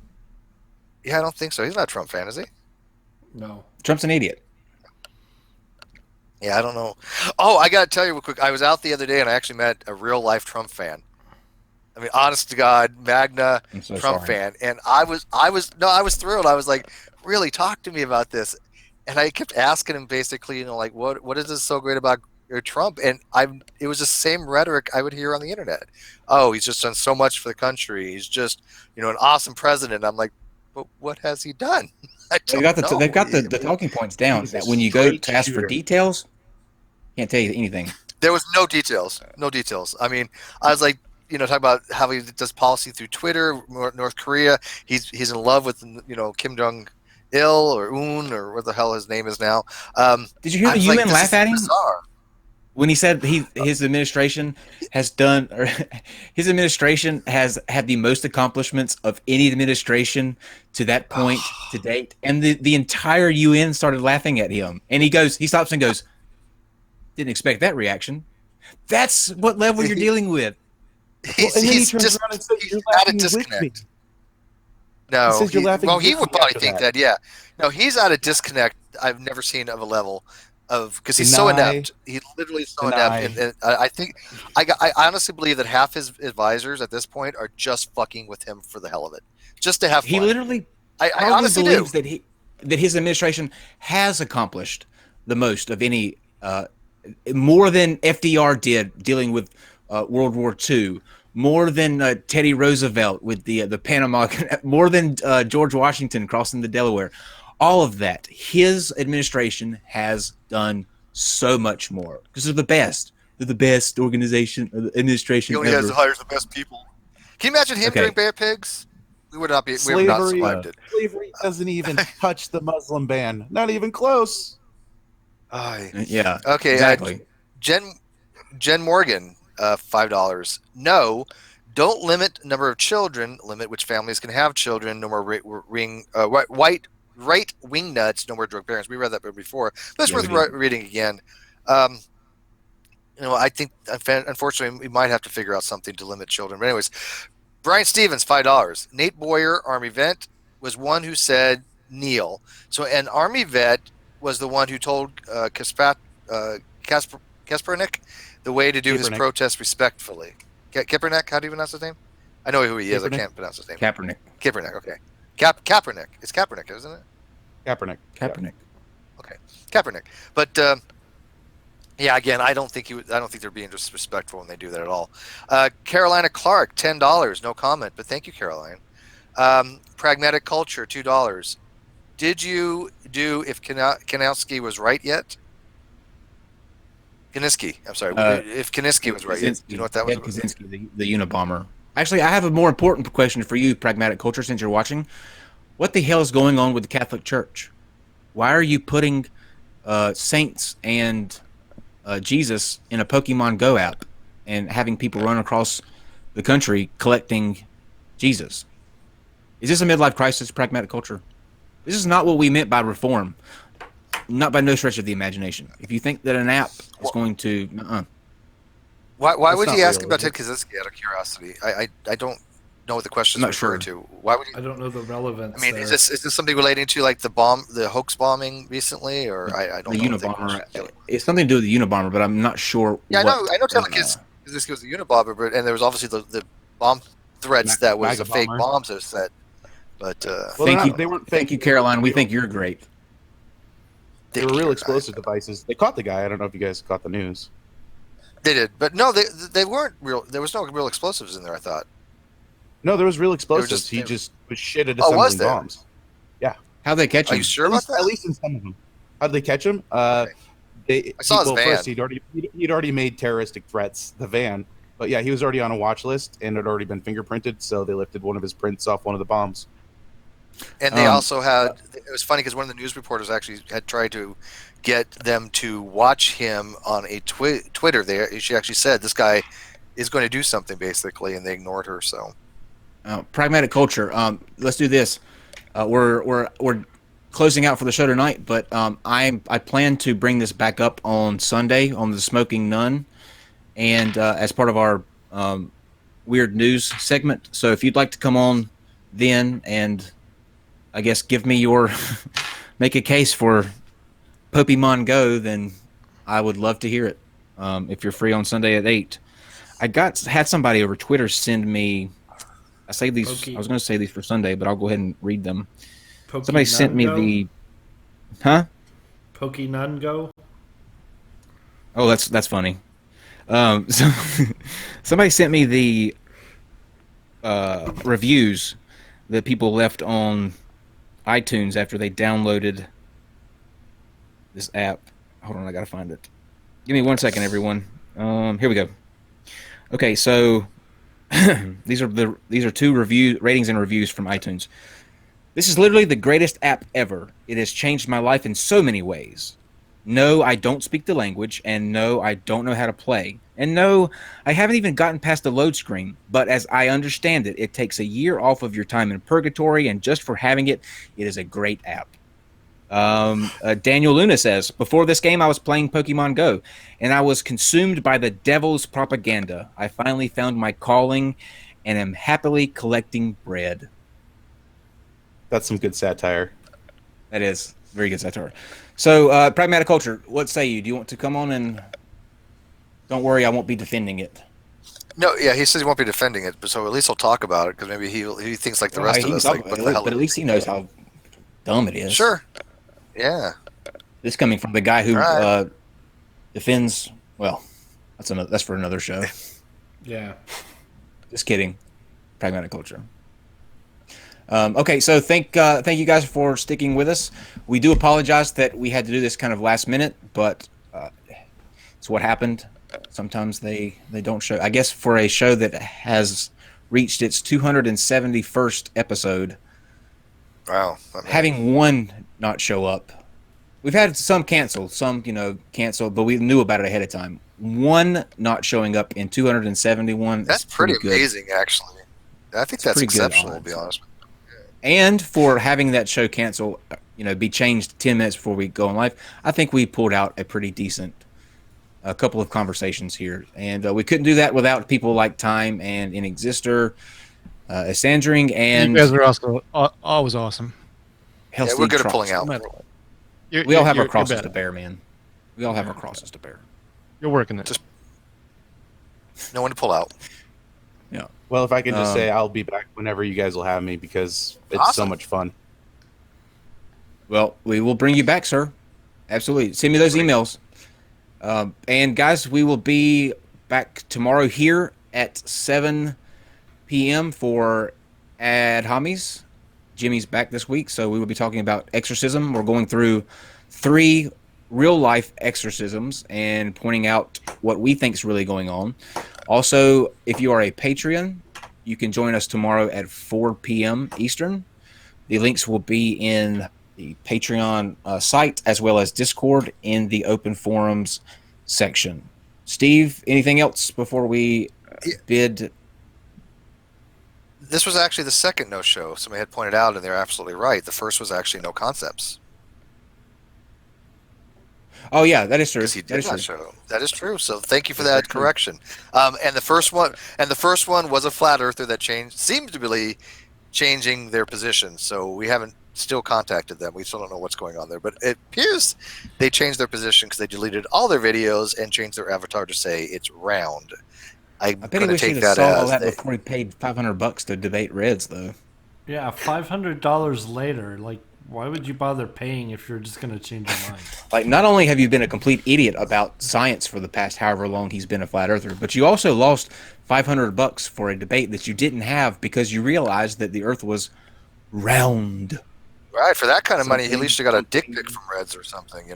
Yeah, I don't think so. He's not a Trump fan, is he? No. Trump's an idiot. Yeah, I don't know. Oh, I got to tell you real quick. I was out the other day and I actually met a real-life Trump fan. I mean, honest to God, Magna Trump fan, and I was thrilled. I was like, really, talk to me about this, and I kept asking him basically, like, what is this so great about Trump? And it was the same rhetoric I would hear on the internet. Oh, he's just done so much for the country. He's just, an awesome president. I'm like, but what has he done? They've got the talking points down. That when you go to ask for details, can't tell you anything. There was no details. No details. I mean, I was like, talk about how he does policy through Twitter, North Korea. He's in love with, Kim Jong-il or Un or what the hell his name is now. Did you hear the UN laugh at him? Bizarre. When he said his administration has done, or his administration has had the most accomplishments of any administration to that point to date, and the entire UN started laughing at him, and he stops and goes, "Didn't expect that reaction." That's what level you're dealing with. He's at a disconnect. No, he would probably think that. Yeah, no, he's at a disconnect I've never seen of a level of, because he's so inept. He literally is so inept, and I think I honestly believe that half his advisors at this point are just fucking with him for the hell of it, just to have fun. He literally, I honestly believes that his administration has accomplished the most of any, more than FDR did dealing with World War II. More than Teddy Roosevelt with the Panama, more than George Washington crossing the Delaware. All of that, his administration has done so much more because they're the best. They're the best administration. He only hires the best people. Can you imagine him during Bear Pigs? We would not Slavery, survived it. Slavery doesn't even touch the Muslim ban. Not even close. Yeah. Okay. Exactly. Jen Morgan, $5. No, don't limit the number of children. Limit which families can have children. No more right wing nuts. No more drug parents. We read that before, but it's worth reading again. I think unfortunately we might have to figure out something to limit children. But anyways, Brian Stevens, $5. Nate Boyer, Army vet, was one who said kneel. So an Army vet was the one who told Kaspernick the way to do his protest respectfully. Kaepernick, how do you pronounce his name? I know who he is. I can't pronounce his name. Kaepernick. Okay. Kaepernick. It's Kaepernick, isn't it? Kaepernick. Okay. Kaepernick. But yeah, again, I don't think they're being disrespectful when they do that at all. Carolina Clark, $10. No comment, but thank you, Caroline. Pragmatic Culture, $2. Did you do if Kanowski was right yet? Kaniski, I'm sorry. If Kaniski was right, do you know what that was? Kaczynski, the Unabomber. Actually, I have a more important question for you, Pragmatic Culture, since you're watching. What the hell is going on with the Catholic Church? Why are you putting saints and Jesus in a Pokemon Go app and having people run across the country collecting Jesus? Is this a midlife crisis, Pragmatic Culture? This is not what we meant by reform. Not by no stretch of the imagination. If you think that an app is going to... Why would he ask about Ted Kaczynski out of curiosity? I don't know what the question is referring to. Why would he... I don't know the relevance. I mean, there. is this something relating to like the hoax bombing recently, or I don't know. The Unabomber. It's something to do with the Unabomber, but I'm not sure. Yeah, I know Ted Kaczynski was the Unabomber, and there was obviously the bomb threats that was the fake bombs that was set. But thank you, Caroline. We think you're great. They were real explosive devices. They caught the guy. I don't know if you guys caught the news. They did, but no, they weren't real. There was no real explosives in there, I thought. No, there was real explosives. He just was shit at assembling bombs. Yeah. How'd they catch him? Are you sure about that? At least in some of them. How'd they catch him? I saw his van. First, he'd already made terroristic threats, the van. But yeah, he was already on a watch list and had already been fingerprinted, so they lifted one of his prints off one of the bombs. And they also had, it was funny because one of the news reporters actually had tried to get them to watch him on a Twitter there. She actually said this guy is going to do something basically, and they ignored her. So, Pragmatic Culture. Let's do this. We're closing out for the show tonight, but I plan to bring this back up on Sunday on the Smoking Nun, and as part of our weird news segment. So if you'd like to come on then and I guess give me your make a case for Pokemon Go, then I would love to hear it. If you're free on Sunday at 8. I had somebody over Twitter send me. I saved these. I was going to say these for Sunday, but I'll go ahead and read them. Somebody sent me the. Pokemon Go. Oh, that's funny. So somebody sent me the reviews that people left on iTunes after they downloaded this app. Hold on, I gotta find it. Give me 1 second, everyone. Here we go. Okay, so these are two ratings and reviews from iTunes. This is literally the greatest app ever. It has changed my life in so many ways. No, I don't speak the language, and no, I don't know how to play. And no, I haven't even gotten past the load screen, but as I understand it, it takes a year off of your time in purgatory, and just for having it, it is a great app. Daniel Luna says, before this game, I was playing Pokemon Go, and I was consumed by the devil's propaganda. I finally found my calling, and am happily collecting bread. That's some good satire. That is very good satire. So, Pragmatic Culture, what say you? Do you want to come on and... Don't worry, I won't be defending it. No, yeah, he says he won't be defending it, but so at least he'll talk about it, because maybe he thinks like the rest of us. Like, what the hell? But at least he knows how dumb it is. Sure. Yeah. This coming from the guy who defends... Well, that's for another show. Yeah. Just kidding. Pragmatic Culture. Okay, so thank you guys for sticking with us. We do apologize that we had to do this kind of last minute, but it's what happened. Sometimes they don't show. I guess for a show that has reached its 271st episode. Wow. Having one not show up. We've had some cancel, canceled, but we knew about it ahead of time. One not showing up in 271. That's pretty amazing, actually. I think that's exceptional, to be honest. And for having that show cancel, be changed 10 minutes before we go on live, I think we pulled out a pretty decent couple of conversations here. And we couldn't do that without people like Time and Inexister, Sandring, and... You guys are also always awesome. Yeah, we're good at pulling out. We all have our crosses to bear, man. We all have our crosses to bear. You're working it. Just no one to pull out. Yeah. Well, if I can just say, I'll be back whenever you guys will have me because it's so much fun. Well, we will bring you back, sir. Absolutely. Send me those emails. And guys, we will be back tomorrow here at 7 p.m. for Ad Homies. Jimmy's back this week, so we will be talking about exorcism. We're going through 3 real-life exorcisms and pointing out what we think is really going on. Also, if you are a Patreon, you can join us tomorrow at 4 p.m. Eastern. The links will be in the Patreon site as well as Discord in the open forums section. Steve, anything else before we bid? This was actually the second no-show. Somebody had pointed out, and they're absolutely right. The first was actually No Concepts. Oh yeah, that is true. Because he did that show. That is true. So thank you for that correction. And the first one was a flat earther that seemed to be changing their position. So we haven't still contacted them. We still don't know what's going on there. But it appears they changed their position because they deleted all their videos and changed their avatar to say it's round. I'm going to take that as all that before he paid $500 to debate Reds, though. Yeah, $500 later. Like, why would you bother paying if you're just going to change your mind? Like, not only have you been a complete idiot about science for the past however long he's been a flat earther, but you also lost $500 for a debate that you didn't have because you realized that the Earth was round. Right, for that kind of money, he at least got a dick pic from Reds or something,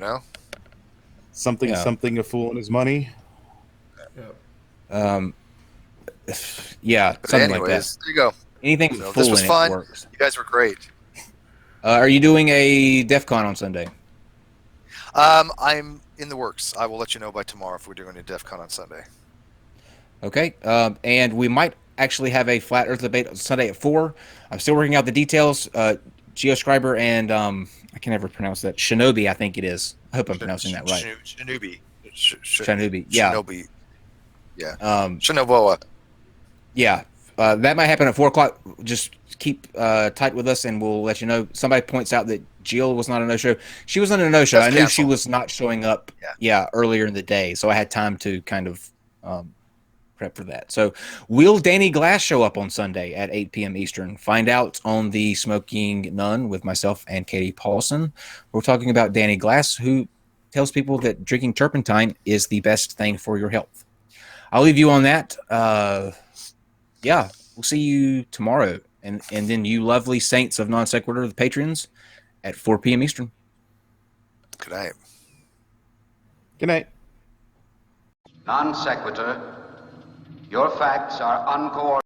Something, a fool and his money. Yeah, but something anyways, like that. There you go. Anything so full this was in fun. It works. You guys were great. Are you doing a DEF CON on Sunday? I'm in the works. I will let you know by tomorrow if we're doing a DEF CON on Sunday. Okay, and we might actually have a flat Earth debate on Sunday at 4. I'm still working out the details. Geoscriber and I can never pronounce that. Shinobi, I think it is. I hope I'm pronouncing that right. Shinobi. Shinobi. Yeah. Shinobi. Yeah. Shinoboa. Yeah. That might happen at 4 o'clock. Just keep tight with us, and we'll let you know. Somebody points out that Jill was not a no-show. She was on a no-show. I knew she was not showing up. Earlier in the day, so I had time to kind of prep for that. So, will Danny Glass show up on Sunday at 8 p.m. Eastern? Find out on the Smoking Nun with myself and Katie Paulson. We're talking about Danny Glass, who tells people that drinking turpentine is the best thing for your health. I'll leave you on that. We'll see you tomorrow. And then you lovely saints of NonSequitur, the patrons, at 4 p.m. Eastern. Good night. Good night. NonSequitur. Your facts are uncoordinated.